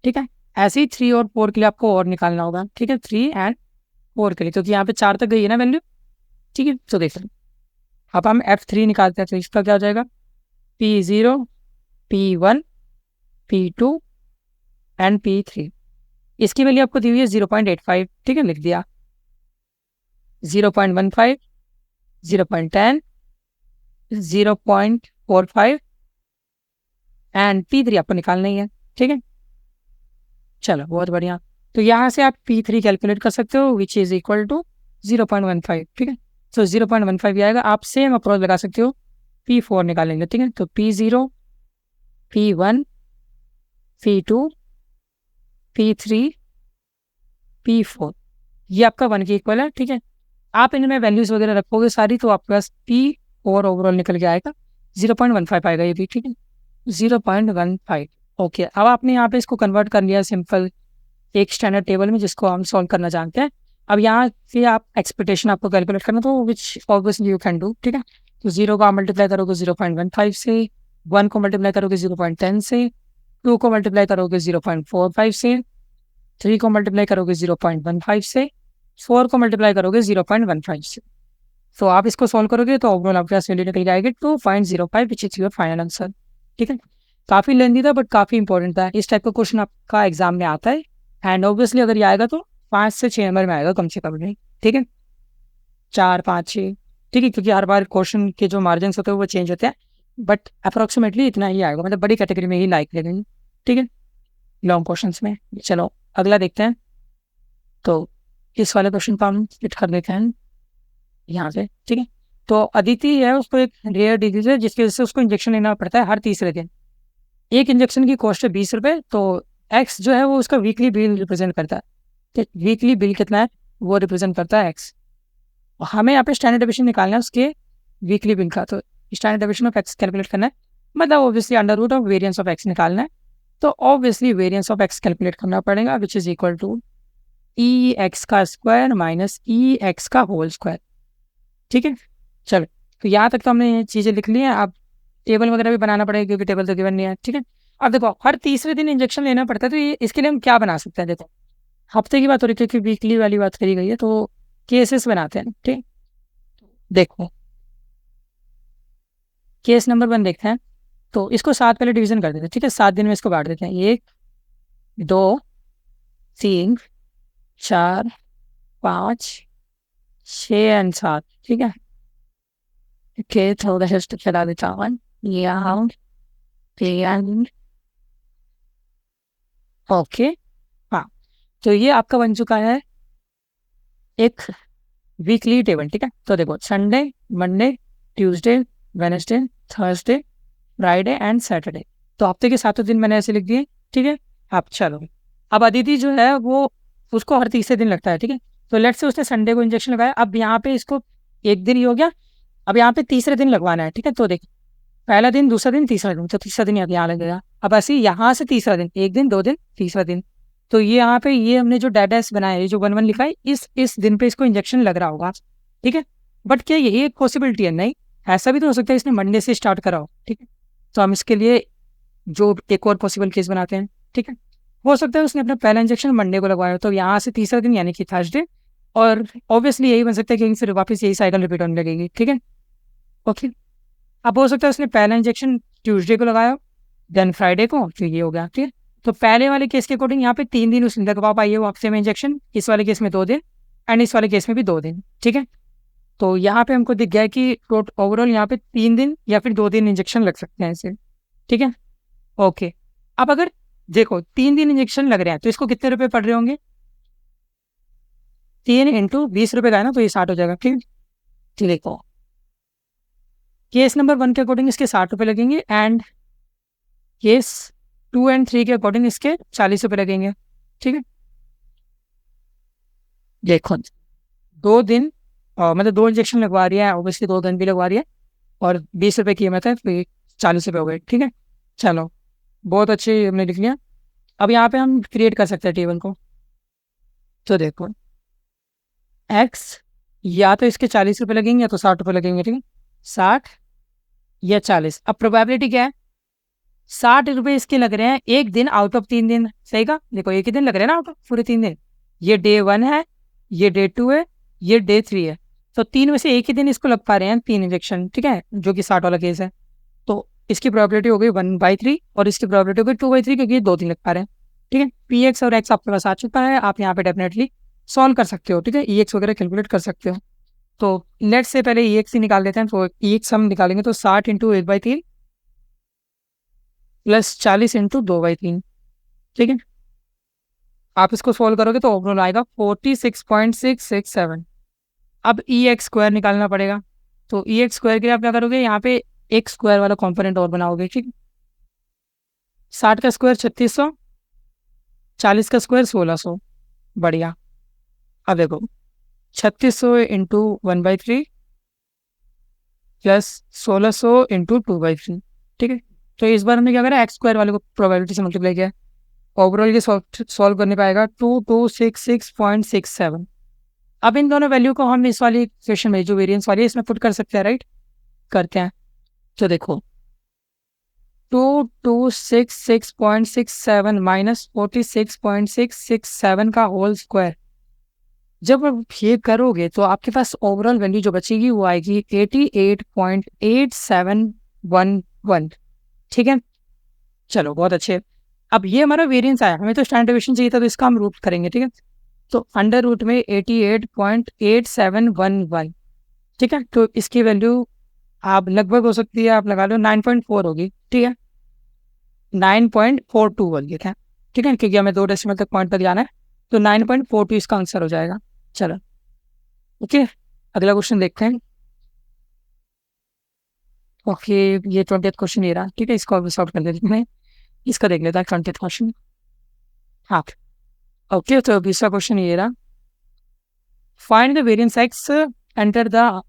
ठीक है, ऐसे ही 3 और 4 के लिए आपको और निकालना होगा। ठीक है, 3 एंड 4 के लिए, क्योंकि यहाँ पे 4 तक गई है ना वैल्यू। ठीक है, तो देख लो, अब हम F3 निकालते हैं, तो इसका क्या हो जाएगा? P0, P1, P2 and P3। इसकी वैल्यू आपको दी हुई है 0.85। ठीक है, लिख दिया। 0.15, 0.10, 0.45 एंड P3 आपको निकालना ही है। ठीक है, चलो बहुत बढ़िया। तो यहाँ से आप P3 कैलकुलेट कर सकते हो, विच इज इक्वल टू 0.15। ठीक है, तो 0.15 आएगा। आप सेम अप्रोच लगा सकते हो, P4 निकालेंगे। ठीक है, तो P0, P1, P2, P3, P4 ये आपका 1 के इक्वल है। ठीक है, आप इनमें वैल्यूज वगैरह रखोगे सारी, तो आपके पास P4 ओवरऑल निकल के आएगा 0.15 आएगा ये भी। ठीक है, 0.15। ओके, अब आपने यहाँ पे इसको कन्वर्ट कर लिया सिंपल एक स्टैंडर्ड टेबल में, जिसको हम सॉल्व करना जानते हैं। अब यहाँ से आप एक्सपेक्टेशन आपको कैलकुलेट करना, तो which obviously you can do. ठीक है, तो 0 का मल्टीप्लाई करोगे 0.15 से, 1 को मल्टीप्लाई करोगे 0.10 से, 2 को मल्टीप्लाई करोगे 0.45 से, 3 को मल्टीप्लाई करोगे 0.15 से, 4 को मल्टीप्लाई करोगे 0.15 से। तो आप इसको सॉल्व करोगे तो ओवरऑल आपके पास वैल्यू निकल जाएगी 2.05, which is your final answer. ठीक है, काफ़ी लेंदी था बट काफ़ी इंपॉर्टेंट था। इस टाइप का क्वेश्चन आपका एग्जाम में आता है, एंड ऑब्वियसली अगर ये आएगा तो 5 से 6 नंबर में आएगा कम से कम नहीं। ठीक है, 4, 5, 6। ठीक है, क्योंकि हर बार क्वेश्चन के जो मार्जिन होते हैं वो चेंज होते हैं, बट अप्रोक्सीमेटली इतना ही आएगा, मतलब बड़ी कैटेगरी में ही लाइक लगेंगे। ठीक है, लॉन्ग क्वेश्चन में। चलो अगला देखते हैं। तो इस वाले क्वेश्चन को हम स्प्लिट कर देते हैं यहाँ से। ठीक है, तो अदिति है, उसको एक रेयर डिजीज है जिसकी वजह से उसको इंजेक्शन लेना पड़ता है हर तीसरे दिन। एक इंजेक्शन की कॉस्ट है 20 रुपये, तो एक्स जो है वो उसका वीकली बिल रिप्रेजेंट करता है। तो वीकली बिल कितना है वो रिप्रेजेंट करता है एक्स। हमें यहाँ पे स्टैंडर्ड डेविएशन निकालना है उसके वीकली बिल का। तो standard deviation of X calculate करना है, मतलब obviously under root of variance of X निकालना है। तो obviously variance of X calculate करना पड़ेगा, which is equal to E X का स्क्वायर माइनस ई एक्स का होल स्क्वायर। ठीक है, चलो तो यहाँ तक तो हमने ये चीज़ें लिख ली हैं। अब टेबल वगैरह भी बनाना पड़ेगा क्योंकि टेबल तो गिवन नहीं है। ठीक है, अब देखो हर तीसरे दिन इंजेक्शन लेना पड़ता है, तो ये इसके लिए हम क्या बना सकते हैं। देखो हफ्ते की बात हो रही है क्योंकि वीकली वाली बात करी गई है, तो केसेस बनाते हैं। ठीक, देखो केस नंबर 1 देखते हैं। तो इसको 7 पहले डिवीजन कर देते हैं। ठीक है, 7 दिन में इसको बांट देते हैं, 1 2 3 4 5 6 एंड 7। ठीक है, ओके थोड़ा सा चला देता हूँ यहाँ पे। ओके, हाँ, तो ये आपका बन चुका है एक वीकली टेबल। ठीक है, तो देखो Sunday, Monday, Tuesday, Wednesday, Thursday, Friday and Saturday. तो हफ्ते के 7 दिन मैंने ऐसे लिख दिए। ठीक है, अब चलो, अब अदिति जो है वो उसको हर तीसरे दिन लगता है। ठीक है, तो लेट्स से उसने संडे को इंजेक्शन लगाया, अब यहाँ पे इसको एक दिन ही हो गया, अब यहाँ पे तीसरे दिन लगवाना है। ठीक है, तो देख पहला दिन, दूसरा दिन, तीसरा दिन, तो तीसरा दिन यहाँ लगेगा। अब ऐसे यहाँ से तीसरा दिन, एक दिन, 2 दिन, तीसरा दिन। तो ये यहाँ पे ये हमने जो डाटा बनाया है, जो 1 1 लिखा है, इस दिन पे इसको इंजेक्शन लग रहा होगा। ठीक है, बट क्या यही एक पॉसिबिलिटी है? नहीं, ऐसा भी तो हो सकता है इसने मंडे से स्टार्ट करा हो। ठीक है, तो हम इसके लिए जो एक और पॉसिबल केस बनाते हैं। ठीक है, हो सकता है उसने अपना पहला इंजेक्शन मंडे को लगवाया हो, तो यहाँ से तीसरा दिन यानी कि थर्सडे, और ऑब्वियसली यही बन सकता है कि फिर वापस यही साइकिल रिपीट होने लगेगी। ठीक है, ओके, अब हो सकता है उसने पहला इंजेक्शन ट्यूसडे को लगाया, देन फ्राइडे को, फिर ये हो गया। ठीक है, तो पहले वाले केस के अकॉर्डिंग यहाँ पे 3 दिन उसने लगवा पाई है वो हफ्ते में इंजेक्शन, इस वाले केस में 2 दिन, एंड इस वाले केस में भी 2 दिन। ठीक है, तो यहाँ पे हमको दिख गया कि ओवरऑल यहाँ पे 3 दिन या फिर 2 दिन इंजेक्शन लग सकते हैं इसे। ठीक है, ओके, अब अगर देखो 3 दिन इंजेक्शन लग रहे हैं तो इसको कितने रुपए पड़ रहे होंगे? 3 इंटू 20 रुपये का है ना, तो ये 60 हो जाएगा। ठीक, देखो केस नंबर 1 के अकॉर्डिंग इसके 60 रुपये लगेंगे, एंड केस 2 एंड 3 के अकॉर्डिंग इसके 40 रुपये लगेंगे। ठीक है, देखो 2 दिन मतलब 2 इंजेक्शन लगवा रही है, ऑब्वियसली 2 दिन भी लगवा रही है, और 20 रुपये कीमत है, तो 40 रुपये हो गए। ठीक है, चलो बहुत अच्छे हमने लिख लिया। अब यहाँ पे हम क्रिएट कर सकते हैं टेबल को। तो देखो एक्स, या तो इसके 40 रुपये लगेंगे या तो 60 रुपये लगेंगे। ठीक है, 60 या 40। अब प्रोबेबिलिटी क्या है? 60 रुपये इसके लग रहे हैं एक दिन आउट ऑफ 3 दिन। सही का, देखो एक ही दिन लग रहे हैं ना आउट ऑफ पूरे 3 दिन। ये डे 1 है, ये डे 2 है, ये डे 3 है, तो 3 में से एक ही दिन इसको लग पा रहे हैं 3 इंजेक्शन। ठीक है, जो कि 60 वाला केस है, तो इसकी प्रोबेबिलिटी हो गई 1/3 और इसकी प्रोबेबिलिटी हो गई 2/3, क्योंकि ये 2 दिन लग पा रहे हैं। ठीक है, पी एक्स और एक्स आपके पास आ चुका है, आप यहाँ पे डेफिनेटली सॉल्व कर सकते हो। ठीक है, ई एक्स वगैरह कैलकुलेट कर सकते हो। तो लेट्स से पहले ई एक्स ही निकाल देते हैं। तो ई एक्स हम निकालेंगे तो 60 इंटू 1/3 प्लस 40 इंटू 2/3। ठीक है, आप इसको सोल्व करोगे तो ओवरऑल आएगा 46.667। अब ई एक्स स्क्वायर निकालना पड़ेगा, तो ई एक्स स्क्वायर के लिए आप क्या करोगे, यहाँ पे एक स्क्वायर वाला कॉम्पोनेंट और बनाओगे। ठीक, 60 का स्क्वायर 3600, 40 का स्क्वायर 1600। बढ़िया, अब देखो 3600 इंटू 1/3 प्लस 1600 इंटू 2/3। ठीक है, तो इस बार हमने क्या करा, एक्स स्क्वायर वाले को प्रोबेबिलिटी से मल्टीप्लाई किया। ओवरऑल ये सॉल्व करने पाएगा 2266.67। अब इन दोनों वैल्यू को हम इस वाली क्वेश्चन में जो वेरिएंस वाली है इसमें पुट कर सकते हैं। राइट, करते हैं। तो देखो 2266.67 माइनस 46.667 का होल स्क्वायर, जब आप ये करोगे तो आपके पास ओवरऑल वैल्यू जो बचेगी वो आएगी 88.8711। ठीक है, चलो बहुत अच्छे। अब ये हमारा वेरिएंस आया, हमें तो स्टैंडर्ड डेविएशन चाहिए था, तो इसका हम रूट करेंगे। ठीक है, तो अंडर रूट में 88.8711। ठीक है, तो इसकी वैल्यू आप लगभग हो सकती है, आप लगा लो 9.4 होगी। ठीक है, 9.42 होगी। ठीक है, क्योंकि हमें 2 डेसिमल तक पॉइंट तक जाना है, तो 9.42 इसका आंसर हो जाएगा। चलो ओके, अगला क्वेश्चन देखते हैं। ओके, ये 20th क्वेश्चन ये रहा। ठीक है, इसको सॉल्व कर देते हैं। इसका देख लेता है 20th क्वेश्चन। हाँ ओके, तो दूसरा क्वेश्चन ये रहा, find the variance X, enter the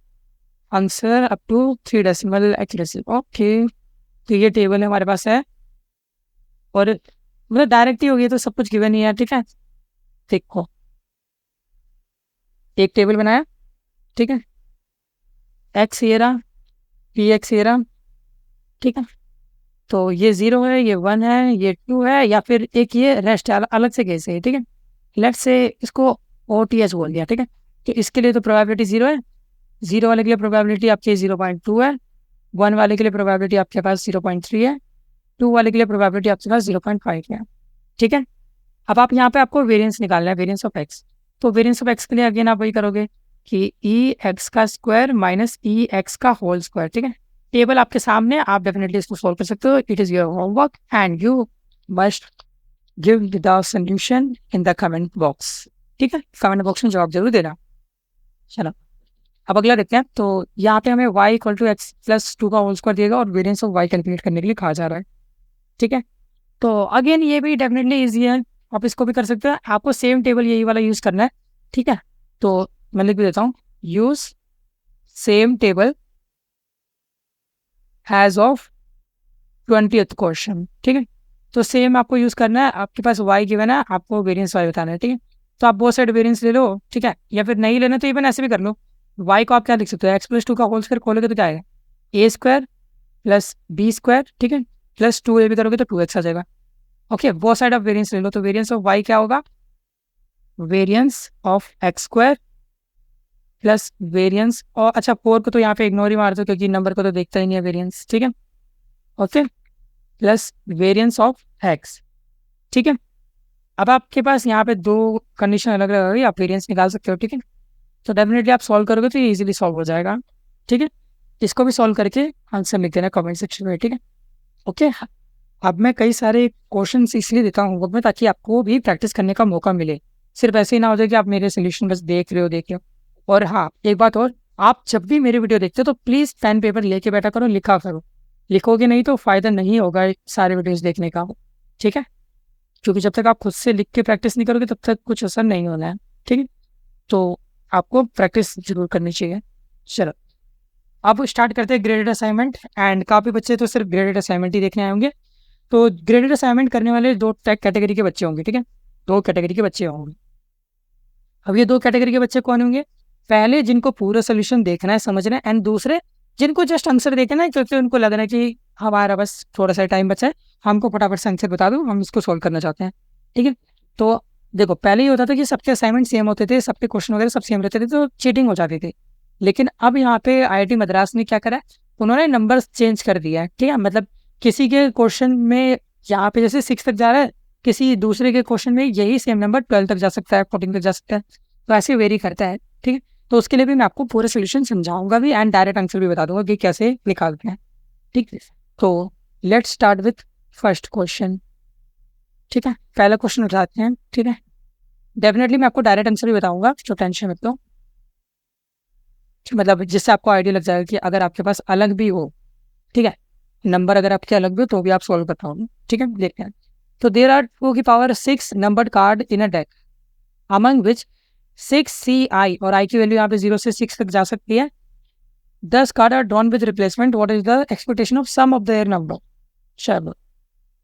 answer up to 3 decimal accuracy. Okay, तो ये टेबल हमारे पास है और मतलब डायरेक्ट ही होगी तो सब कुछ गिवन ही है। ठीक है, देखो एक टेबल बनाया, ठीक है, एक्स ये रहा, पी एक्स ये रहा, ठीक है, तो ये 0 है, ये 1 है, ये 2 है, या फिर एक ये रेस्ट है, अलग से कैसे है। ठीक है, लेट्स से इसको ओ टी एस बोल दिया। ठीक है, तो इसके लिए तो प्रोबेबिलिटी 0 है, 0 वाले के लिए प्रोबेबिलिटी आपके 0.2 है, 1 वाले के लिए प्रोबेबिलिटी आपके पास 0.3 है, 2 वाले के लिए प्रोबेबिलिटी आपके पास 0.5 है। ठीक है, अब आप यहाँ पे आपको वेरिएंस निकालना है, वेरिएंस ऑफ एक्स। तो वेरिएंस ऑफ एक्स के लिए अगेन आप वही करोगे कि ई एक्स का स्क्वायर माइनस ई एक्स का होल स्क्वायर। ठीक है, टेबल आपके सामने, आप डेफिनेटली इसको सॉल्व कर सकते हो। It is your homework and you must give the solution in the comment box. ठीक है, कमेंट बॉक्स में जवाब जरूर देना। चलो अब अगला देखते हैं। तो यहाँ पे हमें y equal to X plus 2 का होल स्क्वायर दिएगा और वेरिएंस ऑफ y कैलकुलेट करने के लिए कहा जा रहा है। ठीक है, तो अगेन ये भी डेफिनेटली ईजी है, आप इसको भी कर सकते हैं। आपको सेम टेबल यही वाला यूज करना है। ठीक है, तो मैं लिख भी देता हूँ, use same table has of 20th question. ठीक है, तो सेम आपको यूज करना है। आपके पास y गिवन है, आपको वेरिएंस y बताना है। ठीक है, तो आप बोथ साइड वेरिएंस ले लो। ठीक है, या फिर नहीं लेना तो इवन ऐसे भी कर लो। y को आप क्या लिख सकते हो, एक्स प्लस 2 का होल स्क्वायर खोलोगे तो क्या आएगा, ए स्क्वायर प्लस बी स्क्वायर। ठीक है, प्लस 2a भी करोगे तो 2x आ जाएगा। Okay, both side of variance ले लो, तो वेरिएंस ऑफ y क्या होगा, variance of x square plus variance, और अच्छा 4 को तो यहाँ पे इग्नोर ही मार दो क्योंकि नंबर को तो देखता ही नहीं है वेरिएंस। ठीक है, okay, plus variance of x. ठीक है, अब आपके पास यहाँ पे दो कंडीशन अलग अलग होगी, आप वेरिएंस निकाल सकते हो। ठीक है, तो डेफिनेटली आप सॉल्व करोगे तो ये इजीली सॉल्व हो जाएगा। ठीक है, इसको भी सॉल्व करके आंसर लिख देना कमेंट सेक्शन में। ठीक है, ओके, अब मैं कई सारे क्वेश्चन इसलिए देता हूँ वो में ताकि आपको भी प्रैक्टिस करने का मौका मिले, सिर्फ ऐसे ही ना हो जाए कि आप मेरे सोल्यूशन बस देख रहे हो। और हाँ, एक बात और, आप जब भी मेरे वीडियो देखते हो तो प्लीज़ पेन पेपर लेके बैठा करो, लिखा करो। लिखोगे नहीं तो फ़ायदा नहीं होगा सारे वीडियोज़ देखने का। ठीक है, क्योंकि जब तक आप खुद से लिख के प्रैक्टिस नहीं करोगे तब तक कुछ असर नहीं होना है। ठीक है, तो आपको प्रैक्टिस जरूर करनी चाहिए। चलो अब स्टार्ट करते हैं ग्रेडेड असाइनमेंट। एंड काफ़ी बच्चे तो सिर्फ ग्रेडेड असाइनमेंट ही देखने आए होंगे। तो ग्रेडेड असाइनमेंट करने वाले दो कैटेगरी के बच्चे होंगे। ठीक है, दो कैटेगरी के बच्चे होंगे। अब ये दो कैटेगरी के बच्चे कौन होंगे, पहले जिनको पूरा सोल्यूशन देखना है, समझना है, एंड दूसरे जिनको जस्ट आंसर देखना है क्योंकि उनको लग रहा है कि हमारा बस थोड़ा सा टाइम बचा है, हमको फटाफट से आंसर बता दो, हम इसको सॉल्व करना चाहते हैं। ठीक है, तो देखो पहले ये होता था कि सबके असाइनमेंट सेम होते थे, सबके क्वेश्चन वगैरह सब सेम रहते थे, तो चीटिंग हो जाती थी। लेकिन अब यहाँ पे IIT मद्रास ने क्या करा है, उन्होंने नंबर्स चेंज कर दिया है। ठीक है, मतलब किसी के क्वेश्चन में यहाँ पे जैसे 6 तक जा रहा है, किसी दूसरे के क्वेश्चन में यही सेम नंबर 12 तक जा सकता है, 14 तक जा सकता है, तो ऐसे वेरी करता है। ठीक है, तो उसके लिए भी मैं आपको पूरा सोल्यूशन समझाऊंगा भी एंड डायरेक्ट आंसर भी बता दूंगा कि कैसे निकालते हैं। ठीक है, तो let's start with first question. ठीक है, पहला क्वेश्चन उठाते हैं। ठीक है, डेफिनेटली मैं आपको डायरेक्ट आंसर भी बताऊंगा, तो टेंशन मत लो, मतलब जिससे आपको आइडिया लग जाएगा कि अगर आपके पास अलग भी हो, ठीक है, नंबर अगर आपके अलग भी हो तो भी आप सॉल्व कर पाओगे। ठीक है, देखते हैं। तो देयर आर 2 की पावर 6 नंबर्ड कार्ड इन अ डेक अमंग विच 6CI, और आई की वैल्यू यहाँ पे 0 से 6 तक जा सकती है। 10 card are drawn with replacement, what is the expectation of sum of their number. चलो,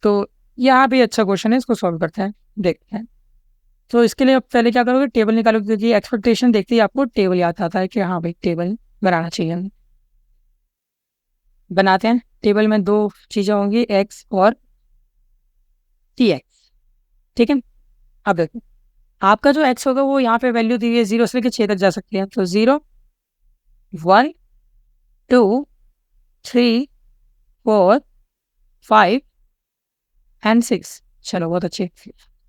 तो यहाँ भी अच्छा क्वेश्चन है, इसको सॉल्व करते हैं, देखते हैं। तो इसके लिए आप पहले क्या करोगे, टेबल निकालोगे, क्योंकि एक्सपेक्टेशन देखते ही आपको टेबल याद आता है कि हाँ भाई टेबल बनाना चाहिए। बनाते हैं। टेबल में दो चीज़ें होंगी, एक्स और TX। ठीक है, अब देखो आपका जो एक्स होगा वो यहाँ पे वैल्यू दी हुई है 0 से लेकर 6 तक जा सकती है, तो 0 1 2 3 4 5 एंड 6। चलो बहुत अच्छी,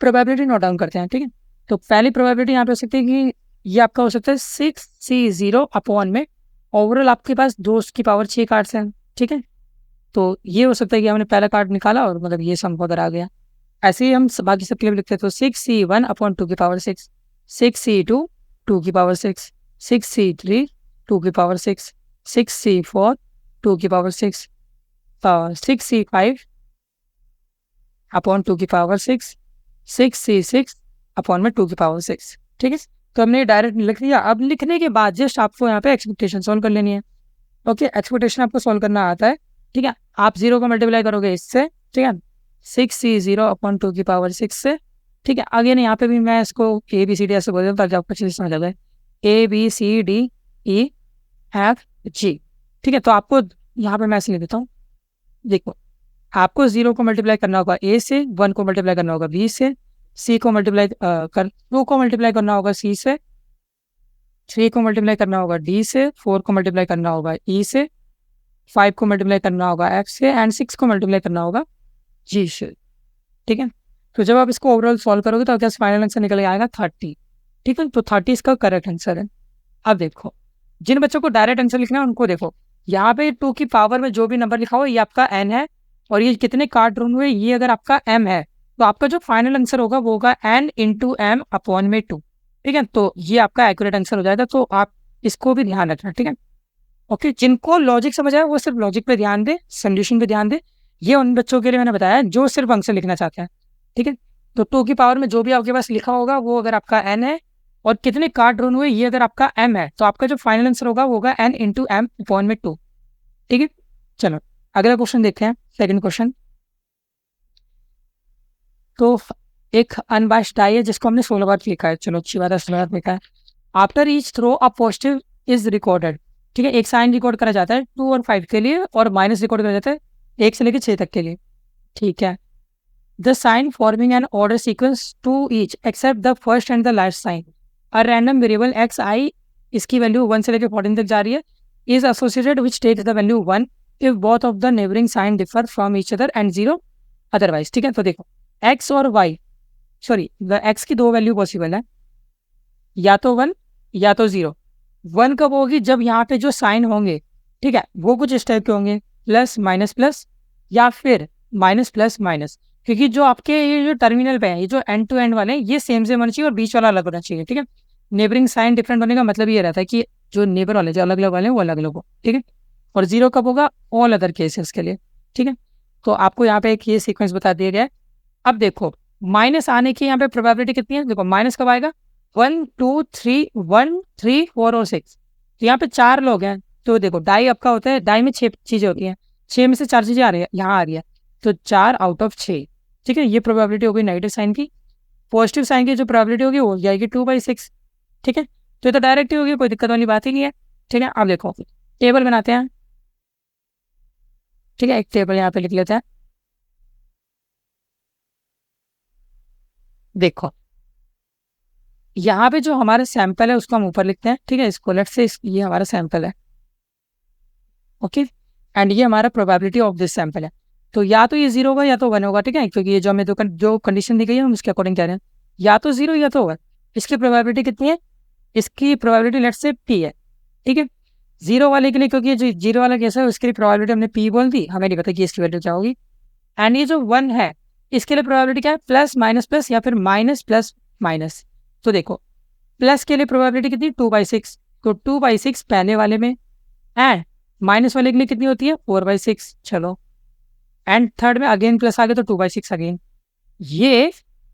प्रोबेबिलिटी नोट डाउन करते हैं। ठीक है, तो पहली प्रोबेबिलिटी यहाँ पे हो सकती है कि ये आपका हो सकता है 6C0 अपॉन में ओवरऑल आपके पास 2 की पावर 6 कार्ड्स हैं। ठीक है, तो ये हो सकता है कि हमने पहला कार्ड निकाला और मतलब ये सम उधर आ गया। ऐसे ही हम बाकी सबके लिए लिखते हैं, तो 6C1 अपॉन 2 की पावर 6, 6C2 2 की पावर 6, 6C3 2 की पावर 6, 6C4 2 की पावर 6, 6C5 अपॉन 2 की पावर 6, 6c6 अपॉन में 2 की पावर 6। ठीक है, तो हमने डायरेक्ट लिख लिया। अब लिखने के बाद जस्ट आपको यहाँ पे एक्सपेक्टेशन सॉल्व कर लेनी है। ओके, एक्सपेक्टेशन आपको सॉल्व करना आता है। ठीक है, आप 0 को मल्टीप्लाई करोगे इससे, ठीक है, 6c0 अपॉन 2 की पावर 6 से। ठीक है, अगेन यहाँ पे भी मैं इसको ABCD ऐसे बोल देता हूँ ताकि आपको अच्छे से समझ आ जाए, ABCDEFG। ठीक है, तो आपको यहाँ पे मैं ऐसे लिख देता हूँ। देखो, आपको 0 को मल्टीप्लाई करना होगा A से, 1 को मल्टीप्लाई करना होगा B से, C को मल्टीप्लाई 2 को मल्टीप्लाई करना होगा C से, 3 को मल्टीप्लाई करना होगा D से, 4 को मल्टीप्लाई करना होगा E से, 5 को मल्टीप्लाई करना होगा F से, एंड 6 को मल्टीप्लाई करना होगा G से। ठीक है, तो जब आप इसको ओवरऑल सॉल्व करोगे तो आपके पास फाइनल आंसर निकल आएगा 30। ठीक है, तो 30 इसका करेक्ट आंसर है। अब देखो, जिन बच्चों को डायरेक्ट आंसर लिखना है उनको देखो, यहाँ पे 2 की पावर में जो भी नंबर लिखा हो ये आपका n है, और ये कितने काट ढूंढ हुए ये अगर आपका m है, तो आपका जो फाइनल आंसर होगा वो होगा n इंटू m अपॉन में 2। ठीक है, तो ये आपका एक्यूरेट आंसर हो जाएगा। तो आप इसको भी ध्यान रखना। ठीक है, ओके, जिनको लॉजिक समझ आया वो सिर्फ लॉजिक पे ध्यान दे, सोल्यूशन पे ध्यान दे। ये उन बच्चों के लिए मैंने बताया जो सिर्फ आंसर लिखना चाहते हैं। ठीक है, तो 2 की पावर में जो भी आपके पास लिखा होगा वो अगर आपका n है, और कितने काट ड्रोन हुए ये अगर आपका m है, तो आपका जो फाइनल आंसर होगा वो होगा n इंटू m अपॉन में 2। ठीक है, चलो अगला क्वेश्चन देखते हैं, सेकंड क्वेश्चन। तो एक अनबाइस्ड डाई है जिसको हमने 16 बार लिखा है। चलो अच्छी बात है, 16 बार लिखा है। After each throw a positive is recorded. ठीक है, एक साइन रिकॉर्ड करा जाता है 2 और 5 के लिए, और माइनस रिकॉर्ड करा जाता है 1 से लेकर 6 तक के लिए। ठीक है, the sign forming an order sequence to each except the first and the last sign. A random variable x i, इसकी वैल्यू 1 से लेकर 14 तक जा रही है, is associated which takes the value 1 if both of the neighbouring sign differ from each other and 0 otherwise. ठीक है, तो देखो एक्स और वाई, सॉरी एक्स की 2 वैल्यू पॉसिबल है, या तो 1 या तो 0। 1 कब होगी, जब यहाँ पे जो साइन होंगे, ठीक है, वो कुछ इस टाइप के होंगे, प्लस माइनस प्लस, या फिर माइनस प्लस माइनस, क्योंकि जो आपके ये जो टर्मिनल पे है, ये जो एंड टू एंड वाले हैं, ये सेम सेम होना चाहिए और बीच वाला अलग होना चाहिए। ठीक है, नेबरिंग साइन डिफरेंट होने का मतलब ये रहता है कि जो नेबर वाले जो अलग अलग वाले हैं वो अलग अलग हो। ठीक है, और 0 कब होगा, ऑल अदर केसेस के लिए। ठीक है, तो आपको यहाँ पे एक ये सीक्वेंस बता दिया गया है। अब देखो माइनस आने की यहाँ पे प्रोबेबिलिटी कितनी है, देखो माइनस कब आएगा, 1 2 3 1 3 4 और 6। तो यहाँ पे 4 लोग हैं, तो देखो डाई आपका होता है, डाई में 6 चीजें होती हैं, 6 में से 4 चीजें आ रही है, यहाँ आ रही है, तो 4 आउट ऑफ 6। ठीक है, ये प्रोबेबिलिटी होगी नेगेटिव साइन की। पॉजिटिव साइन की जो प्रोबेबिलिटी होगी वो हो जाएगी 2/6। ठीक है, तो ये तो डायरेक्ट ही होगी, कोई दिक्कत वाली बात ही नहीं है। ठीक है, अब देखो टेबल बनाते हैं। ठीक है, एक टेबल यहाँ पे लिख लेते हैं। देखो यहाँ पे जो हमारा सैंपल है उसको हम ऊपर लिखते हैं। ठीक है, इसको लेट से ये हमारा सैंपल है। ओके, एंड ये हमारा प्रोबेबिलिटी ऑफ दिस सैंपल है। तो या तो ये 0 होगा या तो 1 होगा। ठीक है, क्योंकि ये जो हमें जो कंडीशन दी गई है हम उसके अकॉर्डिंग कह रहे हैं, या तो 0 या तो 1। इसकी प्रोबेबिलिटी कितनी है, इसकी प्रोबेबिलिटी लेट से p है। ठीक है, 0 वाले के लिए, क्योंकि ये जो 0 वाला केस है उसके लिए प्रोबेबिलिटी हमने p बोल दी, हमें नहीं पता कि इसकी वैल्यू क्या होगी। एंड ये जो 1 है इसके लिए प्रोबेबिलिटी क्या है, प्लस माइनस प्लस या फिर माइनस प्लस माइनस। तो देखो प्लस के लिए प्रोबेबिलिटी कितनी, 2/6, तो 2/6 पहले वाले में, एंड माइनस वाले के लिए कितनी होती है, 4/6। चलो, एंड थर्ड में अगेन प्लस आ गया तो 2/6 अगेन। ये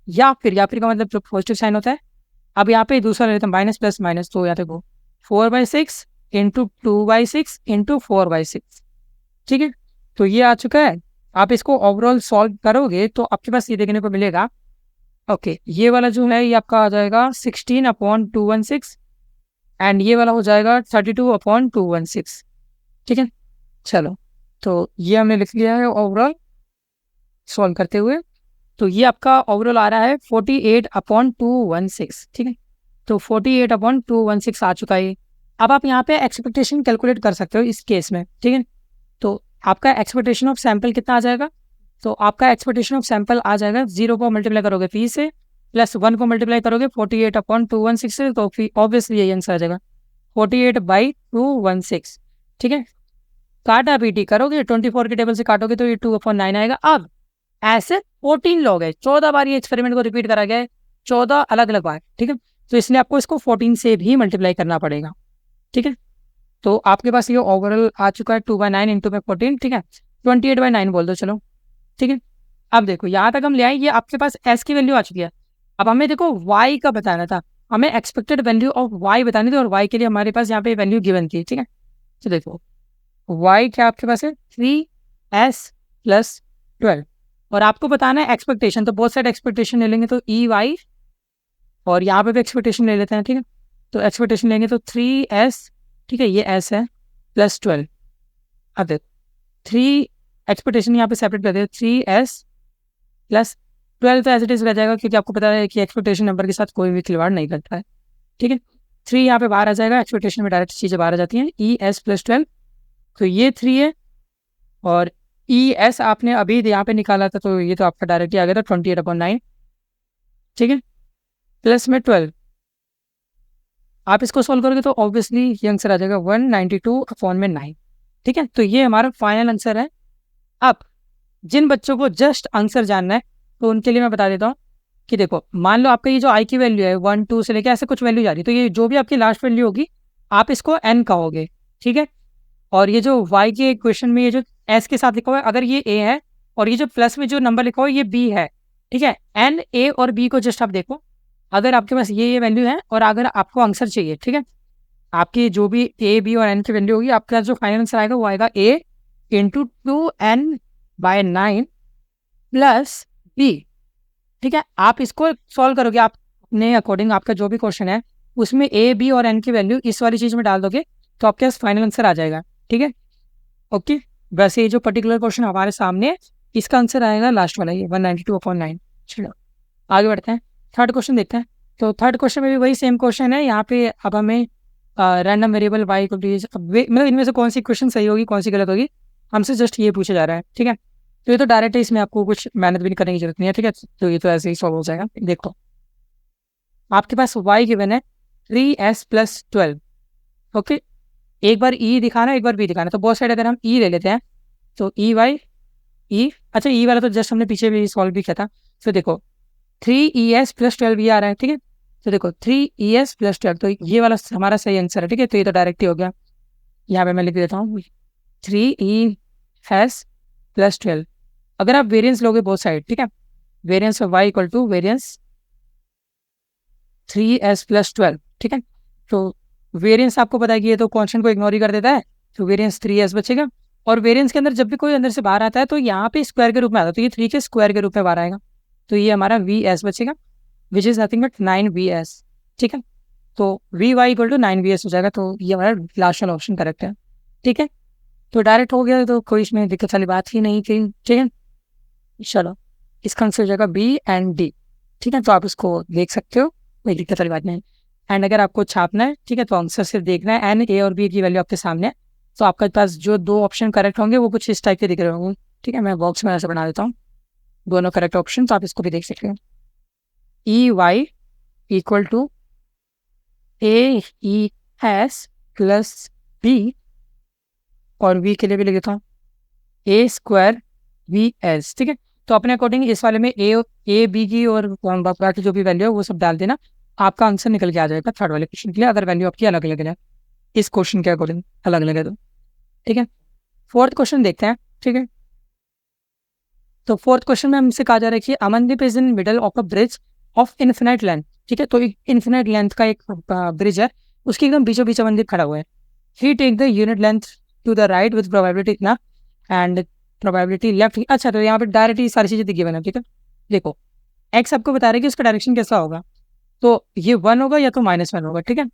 या फिर का मतलब जो पॉजिटिव साइन होता है। अब यहाँ पे दूसरा लेते हैं माइनस प्लस माइनस, तो यहाँ देखो 4/6 इंटू 2/6 इंटू 4/6। ठीक है, तो ये आ चुका है। आप इसको ओवरऑल सॉल्व करोगे तो आपके पास ये देखने को मिलेगा। ओके, ये वाला जो है ये आपका आ जाएगा 16/216, एंड ये वाला हो जाएगा 32/216। ठीक है, चलो तो ये हमने लिख लिया है ओवरऑल सॉल्व करते हुए। तो ये आपका ओवरऑल आ रहा है 48/216। ठीक है, तो 48/216 आ चुका है। अब आप यहाँ पे एक्सपेक्टेशन कैलकुलेट कर सकते हो इस केस में। ठीक है, तो आपका एक्सपेक्टेशन ऑफ सैंपल कितना आ जाएगा, तो आपका एक्सपेक्टेशन ऑफ सैंपल आ जाएगा 0 को मल्टीप्लाई करोगे p से, प्लस 1 को मल्टीप्लाई करोगे 48/216 से, तो ऑब्वियसली यही आंसर आ जाएगा 48/216। ठीक है, काटा पीटी करोगे 24 के टेबल से काटोगे तो ये 2/9 आएगा। अब ऐसे 14 लोग हैं, 14 बार ये एक्सपेरिमेंट को रिपीट करा गया है, 14 अलग अलग बार। ठीक है, तो इसलिए आपको इसको 14 से भी मल्टीप्लाई करना पड़ेगा। ठीक है, तो आपके पास ये ओवरऑल आ चुका है 2/9 इंटू में 14। ठीक है, 28/9 बोल दो चलो। ठीक है, अब देखो यहाँ तक हम ले आए, ये आपके पास एस की वैल्यू आ चुकी है। अब हमें देखो वाई का बताना था, हमें एक्सपेक्टेड वैल्यू ऑफ वाई बतानी थी, और वाई के लिए हमारे पास यहाँ पे वैल्यू गिवन थी, ठीक है। तो देखो वाई क्या आपके पास है 3s+12, और आपको बताना है एक्सपेक्टेशन, तो बहुत सारे एक्सपेक्टेशन ले लेंगे, तो ई वाई, और यहाँ पे भी एक्सपेक्टेशन ले लेते हैं, ठीक है। तो एक्सपेक्टेशन लेंगे तो 3s, ठीक है, ये s है, +12। अब देखो 3 एक्सपेक्टेशन यहाँ पे सेपरेट कर दिया, 3s+12 तो एज इट इज रह जाएगा, क्योंकि आपको पता है कि एक्सपेक्टेशन नंबर के साथ कोई भी खिलवाड़ नहीं करता है, ठीक है। 3 यहाँ पे बाहर आ जाएगा, एक्सपेक्टेशन में डायरेक्ट चीज़ें बाहर आ जाती हैं, ES+12, तो ये 3 है, और ES आपने अभी यहाँ पे निकाला था, तो ये तो आपका डायरेक्ट ही आ गया था 28/9, ठीक है, प्लस में 12। आप इसको सॉल्व करोगे तो ऑब्वियसली ये आंसर आ जाएगा 192/9, ठीक है। तो ये हमारा फाइनल आंसर है। अब जिन बच्चों को जस्ट आंसर जानना है, तो उनके लिए मैं बता देता हूँ कि देखो, मान लो आपका ये जो आई की वैल्यू है 1 2 से लेके ऐसे कुछ वैल्यू जा रही है, तो ये जो भी आपकी लास्ट वैल्यू होगी आप इसको n कहोगे, ठीक है। और ये जो y के इक्वेशन में ये जो s के साथ लिखा हुआ है, अगर ये a है, और ये जो प्लस में जो नंबर लिखा हुआ है ये b है, ठीक है। n a और b को जस्ट आप देखो, अगर आपके पास ये वैल्यू है, और अगर आपको आंसर चाहिए, ठीक है, आपकी जो भी a b और n की वैल्यू होगी, आपका जो फाइनल आंसर आएगा वो आएगा a × 2n/9 + b, ठीक है। आप इसको सॉल्व करोगे, आप अपने अकॉर्डिंग आपका जो भी क्वेश्चन है उसमें a b और n की वैल्यू इस वाली चीज़ में डाल दोगे, तो आपके पास फाइनल आंसर आ जाएगा, ठीक है। ओके, वैसे ये जो पर्टिकुलर क्वेश्चन हमारे सामने है, इसका आंसर आएगा लास्ट वाला, ये 192/9। चलो आगे बढ़ते हैं, थर्ड क्वेश्चन देखते हैं। तो थर्ड क्वेश्चन में भी वही सेम क्वेश्चन है, यहाँ पे अब हमें रैंडम वेरिएबल वाई को, मतलब इनमें से कौन सी क्वेश्चन सही होगी कौन सी गलत होगी, हमसे जस्ट ये पूछा जा रहा है, ठीक है। तो ये तो डायरेक्ट है, इसमें आपको कुछ मेहनत भी करने की जरूरत नहीं है, ठीक है। तो ये तो ऐसे ही सॉल्व हो जाएगा। देखो आपके पास y गिवन है 3s+12, ओके। एक बार e दिखाना, एक बार b दिखाना, तो बहुत साइड अगर हम e ले लेते हैं, तो ई वाई ई, अच्छा e वाला तो जस्ट हमने पीछे भी सॉल्व भी किया था। तो देखो 3es+12 ये आ रहा है, ठीक है। तो देखो 3es+12, तो ये वाला हमारा सही आंसर है, ठीक है। तो ये तो डायरेक्ट ही हो गया, यहाँ पे मैं लिख देता हूँ 3es+12। अगर आप वेरिएंस लोगे बोथ साइड, ठीक है, variance of y = variance 3s+12, ठीक है। तो वेरिएंस आपको पता है कि ये तो कॉन्स्टेंट को इग्नोर ही कर देता है, तो वेरिएंस 3s बचेगा, और वेरिएंस के अंदर जब भी कोई अंदर से बाहर आता है तो यहाँ पे स्क्वायर के रूप में आता है, तो ये 3 के स्क्वायर के रूप में बाहर आएगा, तो ये हमारा vs बचेगा, which is nothing but 9vs, ठीक है। तो vy = 9vs हो जाएगा, तो ये हमारा लास्ट वाला ऑप्शन करेक्ट है, ठीक है। तो डायरेक्ट हो गया, तो कोई इसमें दिक्कत वाली बात ही नहीं थी, ठीक है। चलो इसका आंसर हो जाएगा B and D, ठीक है। तो आप इसको देख सकते हो, कोई दिक्कत वाली बात नहीं। एंड अगर आपको छापना है, ठीक है, तो आंसर सिर्फ देखना है, एन ए और बी की वैल्यू आपके सामने है, तो आपके पास जो 2 ऑप्शन करेक्ट होंगे वो कुछ इस टाइप के दिख रहे होंगे, ठीक है। मैं बॉक्स में ऐसे बना देता हूँ दोनों करेक्ट ऑप्शन, तो आप इसको भी देख सकते हैं। EY = AES+B, और V के लिए भी लिख देता हूँ A²VS, ठीक है। तो अपने अकॉर्डिंग इस वाले में ए बी की और बाकी जो भी वैल्यू है वो सब डाल देना, आपका आंसर निकल के आ जाएगा थर्ड वाले क्वेश्चन के लिए, अगर वैल्यू आपकी अलग अलग है इस क्वेश्चन के अकॉर्डिंग अलग अलग है तो, ठीक है। फोर्थ क्वेश्चन देखते हैं, ठीक है। तो फोर्थ क्वेश्चन में हमसे कहा जा रहा है कि Amandeep is in middle of a bridge of infinite length, ठीक है। तो एक इन्फिनाइट लेंथ का एक ब्रिज है, उसके एकदम बीचों बीच अमनदीप खड़ा हुआ है। He take the unit length to the right with probability इतना एंड प्रोबेबिलिटी लेफ्ट। अच्छा, तो यहाँ पे डायरेक्ट ही सारी चीज़ें दिखी हुई है, ठीक है। देखो एक्स आपको बता रहे हैं कि उसका डायरेक्शन कैसा होगा, तो ये 1 होगा या तो -1 होगा, ठीक है।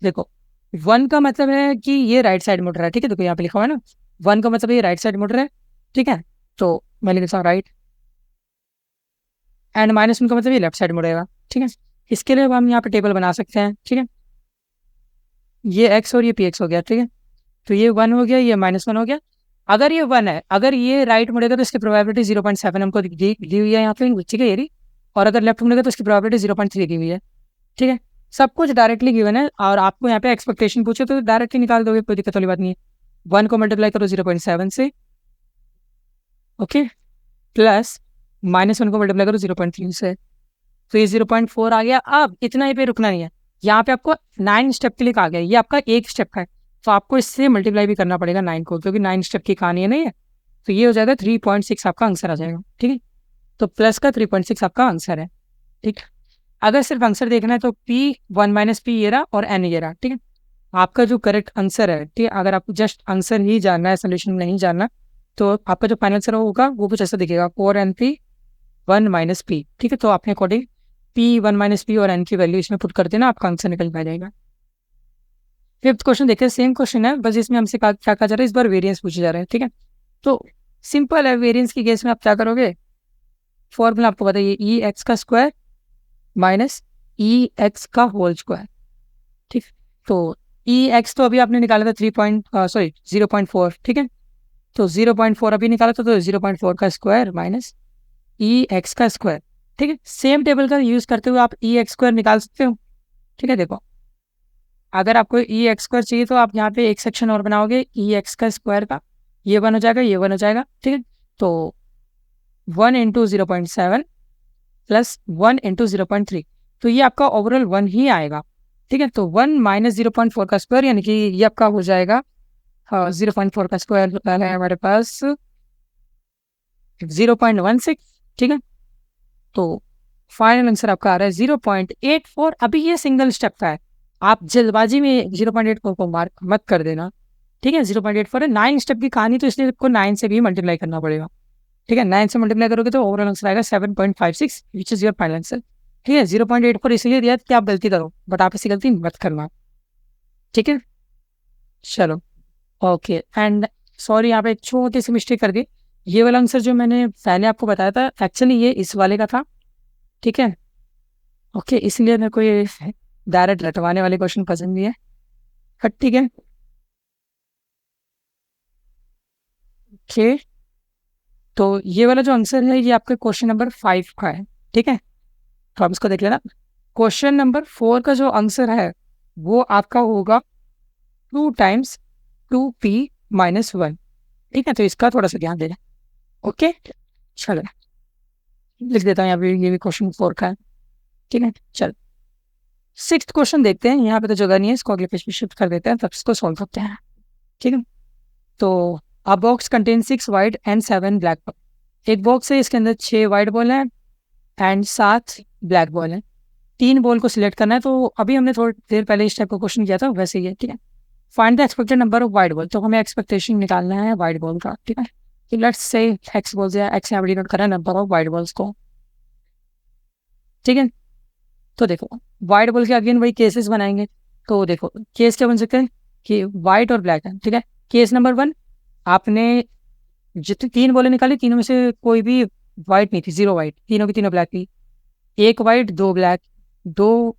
देखो 1 का मतलब है कि ये राइट साइड मुड़ रहा है, ठीक है। देखो यहाँ पे लिखा हुआ है ना, 1 का मतलब ये राइट साइड मुड़ रहा है, ठीक है। तो मैं लिख देता हूँ राइट, एंड -1 का मतलब ये लेफ्ट साइड मुड़ेगा, ठीक है। इसके लिए हम यहाँ पे टेबल बना सकते हैं, ठीक है। ये एक्स और ये पी एक्स हो गया, ठीक है। तो ये 1 हो गया, ये -1 हो गया। अगर ये 1 है, अगर ये राइट मुड़ेगा तो इसकी प्रोबेबिलिटी 0.7 हमको दी हुई है यहाँ पे, ठीक है ये रही। और अगर लेफ्ट मुड़ेगा तो इसकी प्रोबेबिलिटी 0.3 दी हुई है, ठीक है। सब कुछ डायरेक्टली गिवन है, और आपको यहाँ पे एक्सपेक्टेशन पूछे तो डायरेक्टली निकाल दोगे, कोई दिक्कत वाली बात नहीं है। 1 को मल्टीप्लाई करो 0.7 से, ओके, प्लस -1 को मल्टीप्लाई करो 0.3 से, तो ये 0.4 आ गया। अब इतना ही पे रुकना नहीं है, यहाँ पे आपको 9 स्टेप के लिए कहा गया, ये आपका एक स्टेप का है, तो आपको इससे मल्टीप्लाई भी करना पड़ेगा 9 को, क्योंकि 9 स्टेप की कहानी है नहीं है। तो ये हो जाएगा 3.6, आपका आंसर आ जाएगा, ठीक है। तो प्लस का 3.6 आपका आंसर है। ठीक, अगर सिर्फ आंसर देखना है तो P1 माइनस P ये रहा और N ये रहा। ठीक है, आपका जो करेक्ट आंसर है, ठीक है, अगर आपको जस्ट आंसर ही जानना है, सोल्यूशन नहीं जानना, तो आपका जो फाइनल आंसर होगा वो कुछ ऐसा दिखेगा, 4NP1 माइनस P। ठीक है, तो आपने अकॉर्डिंग P1 माइनस P और N की वैल्यू इसमें पुट कर देना, आपका आंसर निकल जाएगा। फिफ्थ क्वेश्चन देखते हैं, सेम क्वेश्चन है, बस इसमें हमसे क्या कहा जा रहा है, इस बार वेरिएंस पूछे जा रहे हैं। ठीक है, तो सिंपल है, वेरिएंस की केस में आप क्या करोगे, फॉर्मूला आपको बताइए, ई एक्स का स्क्वायर माइनस ई एक्स का होल स्क्वायर। ठीक, तो ई एक्स तो अभी आपने निकाला था 0.4। ठीक है, तो 0.4 अभी निकाला था, तो 0.4 का स्क्वायर माइनस ई एक्स का स्क्वायर। ठीक है, सेम टेबल का यूज करते हुए आप ई एक्स स्क्वायर निकाल सकते हो। ठीक है, देखो अगर आपको ई एक्स स्क्वायर चाहिए तो आप यहाँ पे एक सेक्शन और बनाओगे ई एक्स का स्क्वायर का, ये वन हो जाएगा, ये वन हो जाएगा। ठीक है, तो 1 इंटू 0.7 प्लस 1 इंटू 0.3, तो ये आपका ओवरऑल 1 ही आएगा। ठीक है, तो 1 माइनस 0.4 का स्क्वायर, यानी कि ये आपका हो जाएगा 0.4 का स्क्वायर है हमारे पास 0.16। ठीक है, तो फाइनल आंसर आपका आ रहा है 0.84। अभी ये सिंगल स्टेप का है, आप जल्दबाजी में 0.84 को मार्क मत कर देना। ठीक है, 0.84 है, 9 स्टेप की कहानी, तो इसलिए आपको 9 से भी मल्टीप्लाई करना पड़ेगा। ठीक है, 9 से मल्टीप्लाई करोगे तो ओवरऑल आंसर आएगा 7.56, which is your final answer. ठीक है, 0.84 इसलिए दिया कि आप गलती करो, बट आप ऐसी गलती मत करना। ठीक है, चलो ओके। एंड सॉरी, यहाँ पे एक छोटी सी मिस्टेक कर दी, ये वाला आंसर जो मैंने पहले आपको बताया था, एक्चुअली ये इस वाले का था। ठीक है, ओके, इसलिए मेरे को ये डायरेक्ट रटवाने वाले क्वेश्चन पसंद नहीं है, बट ठीक है। ओके, तो ये वाला जो आंसर है ये आपके क्वेश्चन नंबर 5 का है। ठीक है, तो आप इसको देख लेना। क्वेश्चन नंबर 4 का जो आंसर है वो आपका होगा 2 टाइम्स 2p-1। ठीक है, तो इसका थोड़ा सा ध्यान देना। ओके, चलो लिख देता हूँ यहाँ पे, ये भी क्वेश्चन 4 का है। ठीक है, चलो सिक्स्थ क्वेश्चन देखते हैं। यहाँ पे तो जगह नहीं है, इसको अगले पेज पे शिफ्ट कर देते हैं, तब इसको सॉल्व करते हैं। ठीक है, तो अ box contain 6 white and 7 black ball. एक बॉक्स है, इसके अंदर 6 वाइट बॉल है एंड 7 ब्लैक बॉल है। 3 बॉल को सिलेक्ट करना है, तो अभी हमने थोड़ी देर पहले इस टाइप का क्वेश्चन किया था, वैसे ही है। ठीक है, find the expected number of white ball, तो हमें एक्सपेक्टेशन निकालना है वाइट बॉल का। ठीक है, लेट्स से एक्स बॉल्स या एक्स यहाँ डिनोट करें नंबर ऑफ वाइट बॉल्स को। ठीक है, तो देखो वाइट बॉल के अगेन वही केसेस बनाएंगे, तो देखो केस क्या बन सकते हैं कि वाइट और ब्लैक है। ठीक है, केस नंबर 1, आपने जितनी 3 बॉलें निकाली, तीनों में से कोई भी वाइट नहीं थी, 0 वाइट, तीनों की तीनों ब्लैक थी। 1 वाइट 2 ब्लैक, 2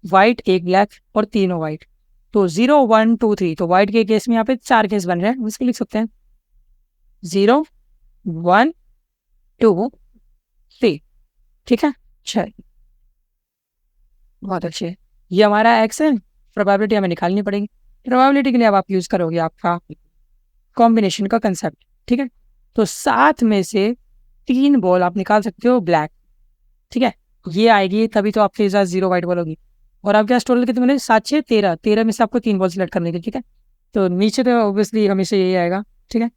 वाइट 1 ब्लैक और तीनों वाइट, तो 0 1 2 3। तो वाइट के केस में यहाँ पे 4 केस बन रहे हैं, उसके लिख सकते हैं 0 1 2 3। ठीक है, चल बहुत अच्छे, ये हमारा एक्स है, प्रोबेबिलिटी हमें निकालनी पड़ेगी। प्रोबेबिलिटी के लिए अब आप यूज करोगे आपका कॉम्बिनेशन का कंसेप्ट। ठीक है, तो 7 में से 3 बॉल आप निकाल सकते हो ब्लैक। ठीक है, ये आएगी तभी तो आपके साथ 0 वाइट बॉल होगी। और आप क्या टोटल कितने बने, 7 6 13, 13 में से आपको 3 बॉल सिलेक्ट करने की। ठीक है, तो नीचे तो ऑब्वियसली हमेशा यही आएगा। ठीक है,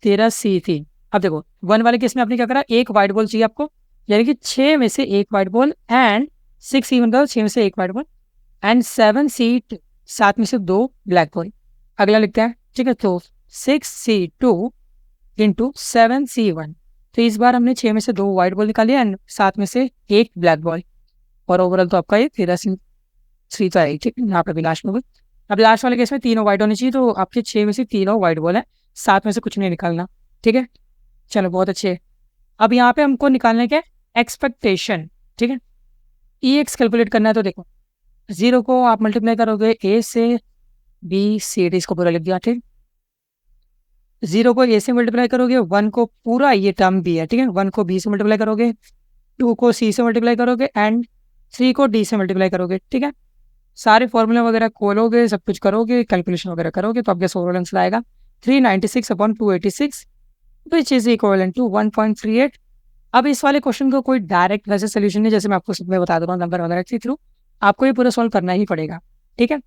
13 C3। अब देखो 1 वाले केस में आपने क्या करा, 1 वाइट बॉल चाहिए आपको, यानी कि 6 में से 1 वाइट बॉल एंड 6 C1 का 6 में से 1 वाइट बॉल एंड 7 C2 7 में से 2 ब्लैक बॉल। अगला लिखते हैं। ठीक है, तो 6C2 इंटू 7C1, तो इस बार हमने 6 में से 2 वाइट बॉल निकाली एंड 7 में से 1 ब्लैक बॉल, और ओवरऑल तो आपका ये 13C3 तो आएगी। ठीक है, यहाँ पे भी लास्ट में। अब लास्ट वाले केस में तीनों वाइट होनी चाहिए, तो आपके 6 में से तीनों वाइट बॉल है, 7 में से कुछ नहीं निकालना। ठीक है, चलो बहुत अच्छे। अब यहाँ पे हमको निकालने के एक्सपेक्टेशन। ठीक है, ई एक्स कैलकुलेट करना है, तो देखो 0 को आप मल्टीप्लाई करोगे A से B C D, इसको पूरा लिख दिया। ठीक, 0 को A से मल्टीप्लाई करोगे, 1 को पूरा ये टर्म B है। ठीक है, 1 को B से मल्टीप्लाई करोगे, 2 को C से मल्टीप्लाई करोगे एंड 3 को D से मल्टीप्लाई करोगे। ठीक है, सारे फॉर्मूले वगैरह खोलोगे, सब कुछ करोगे, कैलकुलेशन वगैरह करोगे, तो आपके ओवरऑल आंसर आएगा 396/286 विच इज इक्वल टू 1.38। अब इस वाले क्वेश्चन को कोई डायरेक्ट वैसे सोल्यूशन नहीं, जैसे मैं आपको सब में बता दूंगा नंबर वगैरह के थ्रू, आपको ये पूरा सॉल्व करना ही पड़ेगा। ठीक है,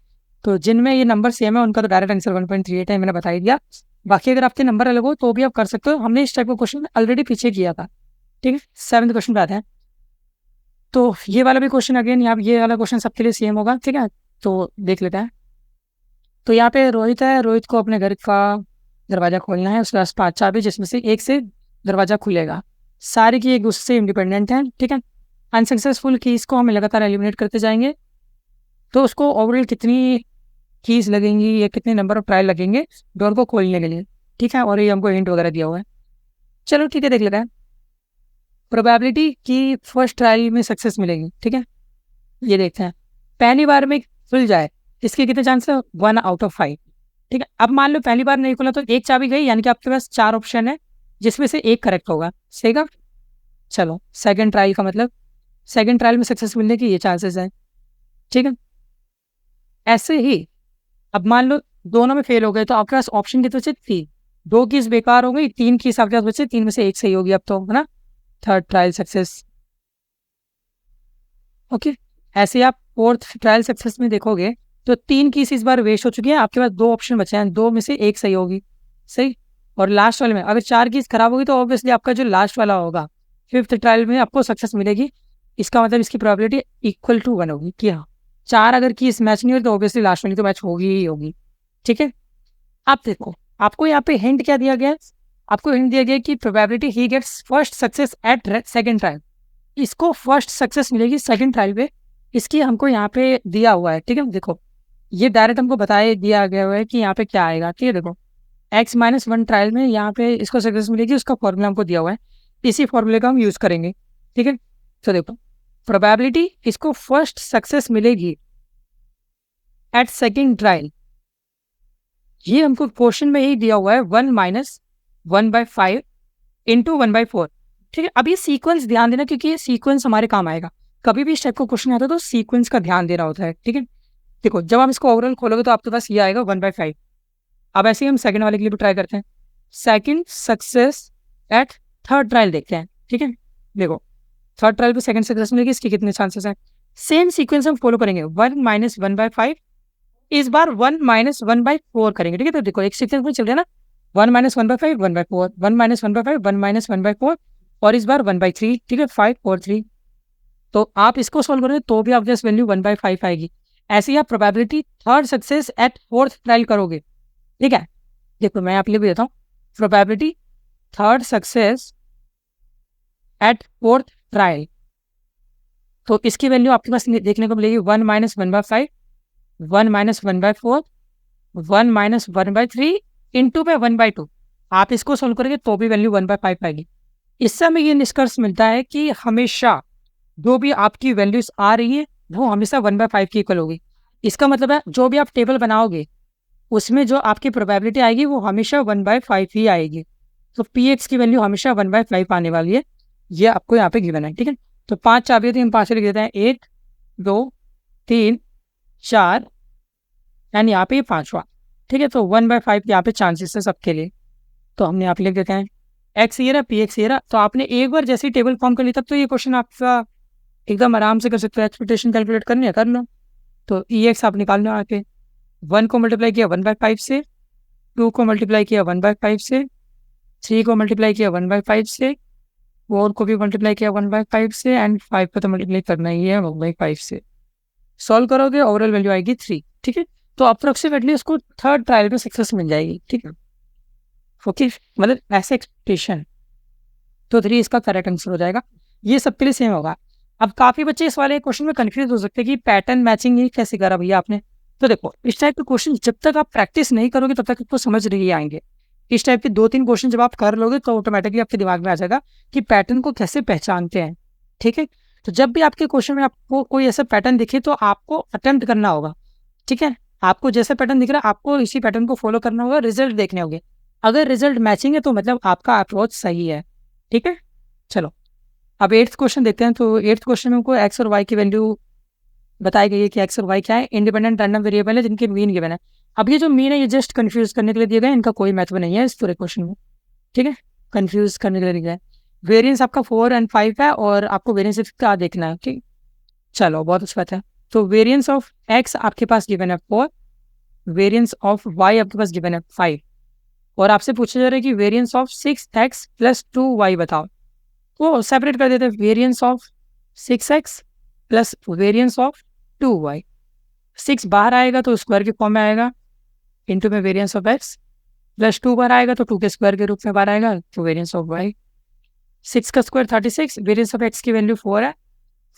तो जिनमें ये नंबर सेम है उनका तो डायरेक्ट आंसर 1.38 है, मैंने बता ही दिया। बाकी अगर आपके नंबर अलग हो तो भी आप कर सकते हो, हमने इस टाइप का क्वेश्चन ऑलरेडी पीछे किया था। ठीक है, 7th क्वेश्चन पे आते हैं। तो ये वाला भी क्वेश्चन अगेन यहाँ ये वाला क्वेश्चन सबके लिए सेम होगा, ठीक है, तो देख लेते हैं। तो यहाँ पे रोहित है, रोहित को अपने घर का दरवाजा खोलना है, उसके पास 5 चाबी जिसमें से एक से दरवाजा खुलेगा। सारी की एक दूसरे से इंडिपेंडेंट है, ठीक है। अनसक्सेसफुल कीज को हम लगातार एलिमिनेट करते जाएंगे, तो उसको ओवरऑल कितनी कीज लगेंगी या कितने नंबर ऑफ ट्रायल लगेंगे डोर को खोलने के लिए, ठीक है। और ये हमको हिंट वगैरह दिया हुआ है। चलो ठीक है, देख लेते हैं। प्रोबेबिलिटी की फर्स्ट ट्रायल में सक्सेस मिलेगी, ठीक है, ये देखते हैं। पहली बार में खुल जाए, इसके कितने चांस है? 1 आउट ऑफ 5, ठीक है। अब मान लो पहली बार नहीं खुला तो एक चाबी गई, यानी कि आपके पास 4 ऑप्शन है जिसमें से एक करेक्ट होगा, सही का। चलो सेकंड ट्रायल का मतलब सेकंड ट्रायल में सक्सेस मिलने की ये चांसेस है, ठीक है। ऐसे ही अब मान लो दोनों में फेल हो गए तो आपके पास ऑप्शन कितने बचे? 3। 2 कीज बेकार हो गई, 3 कीज आपके पास बचे, 3 में से एक सही होगी अब तो, है ना। Third trial success, okay. ऐसे आप फोर्थ ट्रायल सक्सेस में देखोगे तो 3 कीज इस बार वेस्ट हो चुकी है, आपके पास 2 ऑप्शन बचे हैं, 2 में से एक सही होगी, सही। और लास्ट वाले में अगर 4 कीज खराब होगी तो ऑब्वियसली आपका जो लास्ट वाला होगा फिफ्थ ट्रायल में आपको सक्सेस मिलेगी। इसका मतलब इसकी प्रोबेबिलिटी इक्वल टू 1 होगी कि हाँ 4 अगर कीज मैच नहीं हो तो ऑब्वियसली लास्ट वाली तो मैच होगी ही होगी, ठीक है। आप देखो आपको यहाँ पे हिंट क्या दिया गया है? आपको हिंट दिया गया कि probability he gets first success at second trial. इसको फर्स्ट सक्सेस मिलेगी सेकंड ट्रायल पे, इसकी हमको यहाँ पे दिया हुआ है, ठीक है। देखो ये डायरेक्ट हमको बताया दिया गया हुआ है कि यहाँ पे क्या आएगा, ठीक है। देखो x-1 ट्रायल में यहाँ पे इसको सक्सेस मिलेगी, उसका फॉर्मूला हमको दिया हुआ है, इसी फॉर्मूले का हम यूज करेंगे, ठीक है। तो देखो प्रोबेबिलिटी इसको फर्स्ट सक्सेस मिलेगी एट सेकंड ट्रायल, ये हमको क्वेश्चन में ही दिया हुआ है 1-1/5 इंटू 1/4, ठीक है। अब ये सीक्वेंस ध्यान देना क्योंकि ये सीक्वेंस हमारे काम आएगा। कभी भी इस टाइप का क्वेश्चन आता है तो सीक्वेंस का ध्यान देना होता है, ठीक है। देखो जब हम इसको ओवरऑल खोलोगे तो आपके पास ये आएगा 1/5। अब ऐसे ही हम सेकंड वाले के लिए भी ट्राई करते हैं। Second success at third trial देखते हैं, ठीक है। देखो थर्ड ट्रायल पे सेकंड सक्सेस मिलेगी, इसके कितने चांसेस हैं? सेम सीक्वेंस हम फॉलो करेंगे, 1-1/5, इस बार 1-1/4 करेंगे, ठीक है। तो देखो एक सीक्वेंस में चल रहा है ना, 1-1/5 1/4, 1-1/5 1-1/4, और इस बार 1/3, ठीक है, 5 और 3। तो आप इसको सोल्व करोगे तो भी आपके पास वैल्यू 1/5 आएगी। ऐसे ही आप probability third success at fourth trial करोगे, ठीक है। देखो मैं आप लिए भी देता हूँ, probability third success at fourth trial, तो इसकी वैल्यू आपके पास देखने को मिलेगी 1-1/5, 1-1/4, 1-1/3 इंटू पे 1/2। आप इसको सोल्व करोगे तो भी वैल्यू 1/5 आएगी। इससे हमें ये निष्कर्ष मिलता है कि हमेशा जो भी आपकी वैल्यूज आ रही है वो हमेशा 1/5 की इक्वल होगी। इसका मतलब है जो भी आप टेबल बनाओगे उसमें जो आपकी प्रोबेबिलिटी आएगी वो हमेशा 1/5 ही आएगी। तो px की वैल्यू हमेशा 1/5 आने वाली है, ये आपको यहाँ पे गिवन है, ठीक है। तो 5 चाबियाँ थी, हम 5 लिख देते हैं, 1 2 3 4 एंड यहाँ पे 5वां, ठीक है। तो 1/5 यहाँ पे चांसेस है सबके लिए, तो हमने यहाँ पे लिख देते हैं x ये रहा, px ये रहा। तो आपने एक बार जैसे टेबल फॉर्म कर ली तब तो ये क्वेश्चन आपका एकदम आराम से कर सकते हो। एक्सपेक्टेशन कैलकुलेट करनी है कर लो। तो ex आप निकाल लो, यहाँ पे 1 को मल्टीप्लाई किया 1/5 से, 2 को मल्टीप्लाई किया 1/5 से, 3 को मल्टीप्लाई किया 1/5 से, 4 को भी मल्टीप्लाई किया 1/5 से, एंड 5 को तो मल्टीप्लाई करना ही है 1/5 से। सॉल्व करोगे ओवरऑल वैल्यू आएगी 3, ठीक है। तो अप्रोक्सीमेटली उसको थर्ड ट्रायल में सक्सेस मिल जाएगी, ठीक है। ओके मतलब ऐसे एक्सपेक्टेशन, तो 3 इसका करेक्ट आंसर हो जाएगा। ये सबके लिए सेम होगा। अब काफ़ी बच्चे इस वाले क्वेश्चन में कन्फ्यूज हो सकते हैं कि पैटर्न मैचिंग ये कैसे करा भैया आपने। तो देखो इस टाइप के क्वेश्चन जब तक आप प्रैक्टिस नहीं करोगे तब तक आपको समझ नहीं आएंगे। इस टाइप के 2-3 क्वेश्चन जब आप कर लोगे तो ऑटोमेटिकली आपके दिमाग में आ जाएगा कि पैटर्न को कैसे पहचानते हैं, ठीक है। तो जब भी आपके क्वेश्चन में आपको कोई ऐसा पैटर्न दिखे तो आपको अटेम्प्ट करना होगा, ठीक है। आपको जैसा पैटर्न दिख रहा है आपको इसी पैटर्न को फॉलो करना होगा, रिजल्ट देखने होंगे। अगर रिजल्ट मैचिंग है तो मतलब आपका अप्रोच सही है, ठीक है। चलो अब 8th क्वेश्चन देखते हैं। तो 8th क्वेश्चन में हमको एक्स और वाई की वैल्यू बताई गई है कि एक्स और वाई क्या है, इंडिपेंडेंट रैंडम वेरिएबल है जिनके मीन गिवन है। अब ये जो मीन है ये जस्ट कंफ्यूज करने के लिए दिए गए, इनका कोई महत्व नहीं है इस पूरे क्वेश्चन में, ठीक है। कंफ्यूज करने के लिए दिया है। वेरिएंस आपका 4 और 5 है और आपको वेरिएंस क्या देखना है, ठीक। चलो बहुत अच्छी बात है। तो वेरिएंस ऑफ एक्स आपके पास गिवन है 4, वेरिएंस ऑफ वाई आपके पास गिवन है 5, और आपसे पूछा जा रहा है कि वेरिएंस ऑफ 6x + 2y बताओ। वो सेपरेट कर देते हैं, variance of 6x plus variance of 2y। 6 बाहर आएगा तो स्क्वायर के फॉर्म में आएगा, इंटू में वेरियंस ऑफ x, प्लस 2 बाहर आएगा तो 2 के स्क्वायर के रूप में बाहर आएगा तो वेरियंस ऑफ y। 6 का स्क्वायर 36, वेरियंस ऑफ x की वैल्यू 4 है,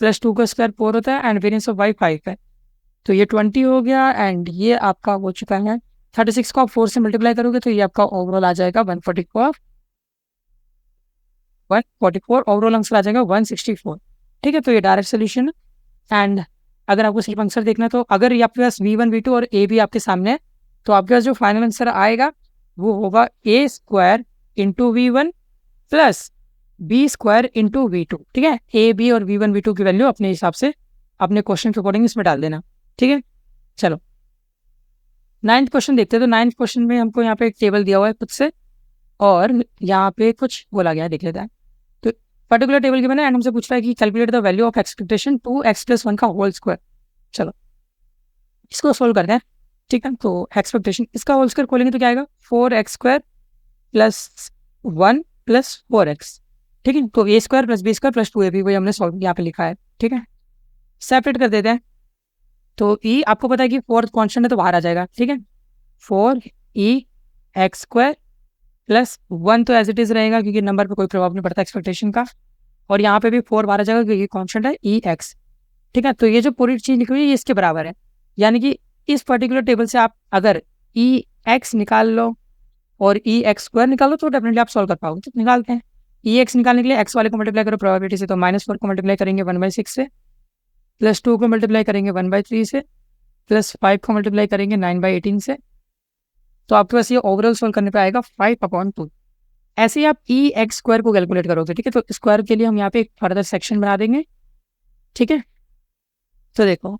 प्लस 2 का स्क्वायर 4 होता है, एंड वेरियंस ऑफ y 5 है। तो ये 20 हो गया, एंड ये आपका हो चुका है 36 को आप 4 से मल्टीप्लाई करोगे तो ये आपका ओवरऑल आ जाएगा 144, ओवरऑल आंसर आ जाएगा 164। ठीक है, तो ये डायरेक्ट सोल्यूशन है। एंड अगर आपको सिर्फ आंसर देखना है तो अगर ये आपके पास V1 V2 और A भी आपके सामने है तो आपके पास जो फाइनल आंसर आएगा वो होगा a square into V1 plus B square into V2। ठीक है, A B और V1 V2 की वैल्यू अपने हिसाब से अपने क्वेश्चन के अकॉर्डिंग इसमें डाल देना। ठीक है, चलो 9th क्वेश्चन देखते हैं। तो 9th क्वेश्चन में हमको यहाँ पे एक टेबल दिया हुआ है खुद से और यहाँ पे कुछ बोला गया है, देख लेते हैं। तो पर्टिकुलर टेबल के बना एंड हमसे पूछ रहा है कि calculate the value of expectation 2x + 1 का होल स्क्वायर। चलो इसको सोल्व करते हैं। ठीक है, तो एक्सपेक्टेशन इसका होल स्क्वायर खोलेंगे तो क्या आएगा 4x² + 1 + 4x। ठीक है, तो a² + b² + 2ab वही हमने सॉल्व यहाँ पे लिखा है। ठीक है, सेपरेट कर देते हैं। तो e आपको पता है कि 4th कॉन्स्टेंट है तो बाहर आ जाएगा। ठीक है, 4e(x² + 1 तो एज इट इज रहेगा क्योंकि नंबर पे कोई प्रभाव नहीं पड़ता एक्सपेक्टेशन का, और यहाँ पे भी 4 बाहर आ जाएगा क्योंकि कॉन्स्टेंट है e(x). ठीक है, तो ये जो पूरी चीज लिखी हुई है ये इसके बराबर है, यानी कि इस पर्टिकुलर टेबल से आप अगर e(x) निकाल लो और e(x² निकालो तो डेफिनेटली आप सॉल्व कर पाओगे। तो निकालते हैं। e(x) निकालने के लिए x वाले को मल्टीप्लाई करो प्रोबेबिलिटी से, तो -4 को मल्टीप्लाई करेंगे 1/6 से, प्लस 2 को मल्टीप्लाई करेंगे 1/3 से, प्लस 5 को मल्टीप्लाई करेंगे 9/18 से। तो आपके पास ये ओवरऑल सॉल्व करने पे आएगा 5/2। ऐसे ही आप e(x² को कैलकुलेट करोगे। ठीक है, तो स्क्वायर के लिए हम यहाँ पे एक फर्दर सेक्शन बना देंगे। ठीक है, तो देखो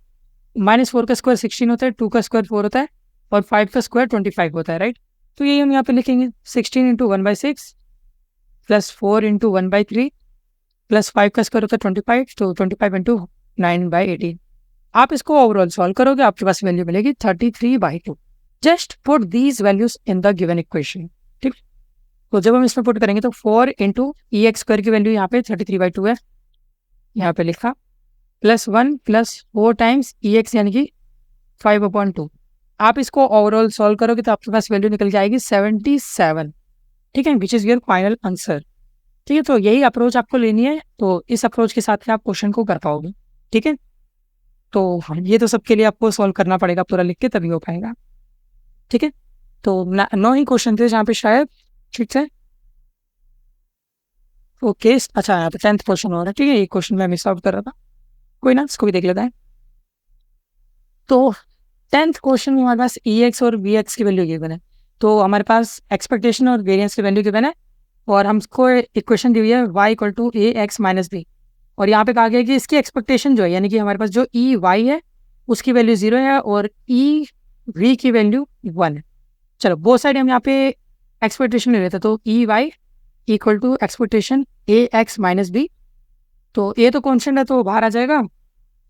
-4 का स्क्वायर 16 होता है, 2 का स्क्वायर 4 होता है और 5 का स्क्वायर 25 होता है। राइट, तो यही हम यहाँ पे लिखेंगे 16 × 1/6 प्लस 4 × 1/3 प्लस 5 का स्क्वायर होता है 25, तो 25 × 9/18। आप इसको ओवरऑल सॉल्व करोगे, आपके पास वैल्यू मिलेगी 33/2। Just put these values in the given equation. ठीक, तो जब हम इसमें पुट करेंगे तो 4 × e(x² की वैल्यू यहाँ पे 33/2 है, यहाँ पे लिखा, प्लस 1 प्लस 4 टाइम्स e(x) यानी कि 5/2। आप इसको ओवरऑल सॉल्व करोगे तो आपके पास वैल्यू निकल के आएगी 77। ठीक है, which is your final answer. ठीक है, तो यही अप्रोच आपको लेनी है, तो इस अप्रोच के साथ आप क्वेश्चन को कर पाओगे। ठीक है, तो ये तो सबके लिए आपको सॉल्व करना पड़ेगा पूरा लिख के तभी हो पाएगा। ठीक है, तो 9 ही क्वेश्चन थे जहाँ पे शायद। ठीक है, ओके, अच्छा यहाँ पे 10th क्वेश्चन हो रहा है। ठीक है, ये क्वेश्चन मैं मिस आउट कर रहा था, कोई ना, इसको भी देख लेता है। तो 10th क्वेश्चन में हमारे पास e(x) और v(x) की वैल्यू गिवन है, तो हमारे पास एक्सपेक्टेशन और वेरिएंस की वैल्यू गिवन है और हमको इक्वेशन दी हुई है y = ax - b, और यहाँ पे कहा गया है कि इसकी एक्सपेक्टेशन जो है यानी कि हमारे पास जो ई वाई है उसकी वैल्यू 0 है और ई वी की वैल्यू 1 है। चलो बोथ साइड हम यहाँ पे एक्सपेक्टेशन ले लेते हैं, तो E Y equal to expectation A X minus B, तो ए तो कॉन्स्टेंट है तो बाहर आ जाएगा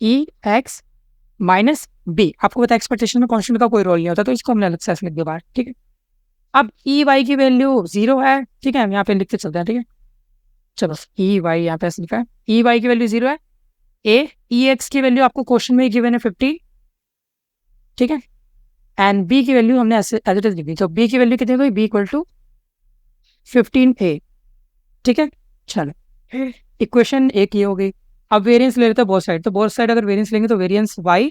ई एक्स माइनस बी। आपको पता है एक्सपेक्टेशन में कॉन्स्टेंट का कोई रोल नहीं होता, तो इसको हमने अलग से लिख दिया बाहर। ठीक है, अब ई वाई की वैल्यू 0 है। ठीक है, हम यहाँ पे लिखते चलते हैं। ठीक है, चलो ई वाई यहाँ पे ऐसे लिखा है, ई वाई की वैल्यू 0 है। ए ई एक्स की वैल्यू आपको क्वेश्चन में गिवन है 50। ठीक है, एंड बी की वैल्यू हमने ऐसे एज इट इज लिख दी, तो बी की वैल्यू कितनी होगी, बी इक्वल टू 15a। ठीक है, चलो इक्वेशन एक ये हो गई। अब वेरिएंस ले लेते हैं बोथ साइड, तो बोथ साइड अगर वेरिएंस लेंगे तो variance y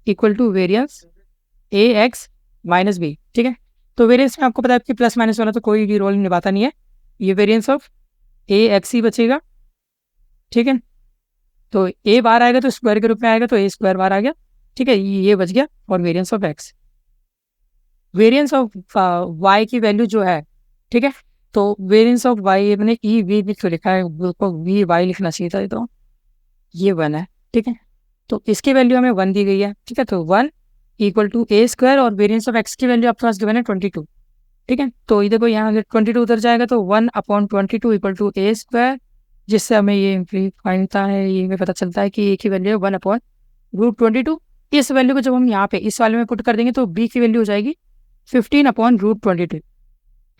equal to variance A X minus B. ठीक है, तो वेरिएंस में आपको पता है कि प्लस माइनस वाला तो कोई भी रोल निभाता नहीं है, ये वेरिएंस ऑफ ए एक्स ही बचेगा। ठीक है, तो ए बाहर आएगा तो स्क्वायर के रूप में आएगा, तो ए स्क्वायर बाहर आ गया। ठीक है, ये बच गया, और variance of X, variance of Y की वैल्यू जो है, ठीक है, तो वेरिएंस ऑफ वाई मैंने ई वी भी तो लिखा है, वी वाई लिखना चाहिए था, तो ये 1 है। ठीक है, तो इसकी वैल्यू हमें 1 दी गई है। ठीक है, तो 1 इक्वल टू ए स्क्वायर, और वेरिएंस ऑफ एक्स की वैल्यू आपके पास गिवन है 22। ठीक है, तो इधर को यहाँ 22 उधर जाएगा तो 1/22 इक्वल टू ए स्क्वायर, जिससे हमें ये इम्प्लीफाई होता है, ये हमें पता चलता है कि ए की वैल्यू है 1/√22। इस वैल्यू को जब हम यहाँ पे इस वाले में पुट कर देंगे तो बी की वैल्यू हो जाएगी 15/√22।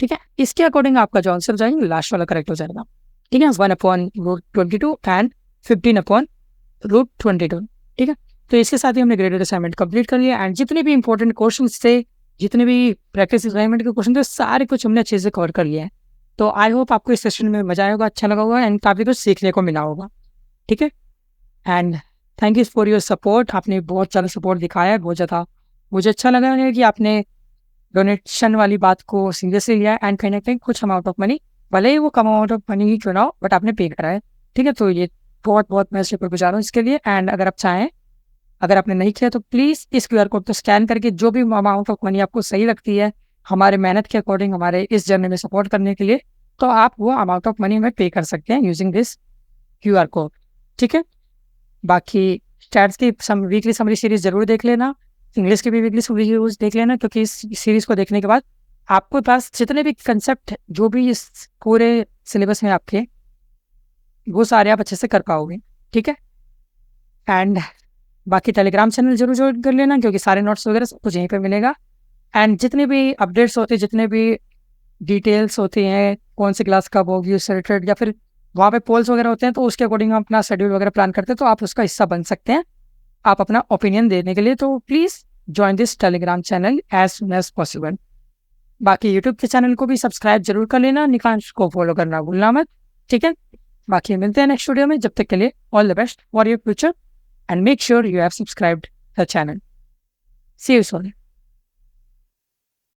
ठीक है, इसके अकॉर्डिंग आपका जो आंसर जाएगा लास्ट वाला करेक्ट हो जाएगा। ठीक है, 1/√22 एंड 15/√22। ठीक है, तो इसके साथ ही हमने ग्रेडेड असाइनमेंट कंप्लीट कर लिया एंड जितने भी इंपॉर्टेंट क्वेश्चन थे, जितने भी प्रैक्टिस असाइनमेंट के क्वेश्चन थे, सारे कुछ हमने अच्छे से कवर कर लिया है। तो आई होप आपको इस सेशन में मजा आया होगा, अच्छा लगा होगा एंड काफ़ी कुछ सीखने को मिला होगा। ठीक है, and thank you for your support. आपने बहुत ज़्यादा सपोर्ट दिखाया है, बहुत ज़्यादा मुझे अच्छा लगा है कि आपने डोनेशन वाली बात को सीरियसली लिया एंड कहीं ना कहीं कुछ अमाउंट ऑफ मनी, भले ही वो कम अमाउंट ऑफ मनी ही क्यों ना हो, बट आपने पे करा है। ठीक है, तो ये बहुत बहुत मैं शुक्रगुजार हूँ इसके लिए। एंड अगर आप चाहें, अगर आपने नहीं किया तो प्लीज़ इस QR कोड को स्कैन करके जो भी अमाउंट ऑफ मनी आपको सही लगती है हमारे मेहनत के अकॉर्डिंग, हमारे इस जर्नी में सपोर्ट करने के लिए, तो आप वो अमाउंट ऑफ मनी में पे कर सकते हैं यूजिंग दिस QR कोड। ठीक है, बाकी स्टैट्स की वीकली समरी सीरीज ज़रूर देख लेना, इंग्लिश की भी वीकली समरी सीरीज देख लेना, क्योंकि इस सीरीज़ को देखने के बाद आपके पास जितने भी कंसेप्ट जो भी इस पूरे सिलेबस में आपके, वो सारे आप अच्छे से कर पाओगे। ठीक है, एंड बाकी टेलीग्राम चैनल जरूर ज्वाइन कर लेना, क्योंकि सारे नोट्स वगैरह सब कुछ यहीं पे मिलेगा। एंड जितने भी अपडेट्स होते हैं, जितने भी डिटेल्स होती हैं, कौन सी क्लास कब होगी उससे रिलेटेड, या फिर वहाँ पे पोल्स वगैरह होते हैं, तो उसके अकॉर्डिंग हम अपना शेड्यूल वगैरह प्लान करते हैं, तो आप उसका हिस्सा बन सकते हैं आप अपना ओपिनियन देने के लिए। तो please join this Telegram channel as soon as possible. बाकी यूट्यूब के चैनल को भी सब्सक्राइब जरूर कर लेना, निकांश को फॉलो करना भूलना मत। ठीक है, बाकी मिलते हैं नेक्स्ट वीडियो में, जब तक के लिए all the best for your future and make sure you have subscribed the channel. See you soon.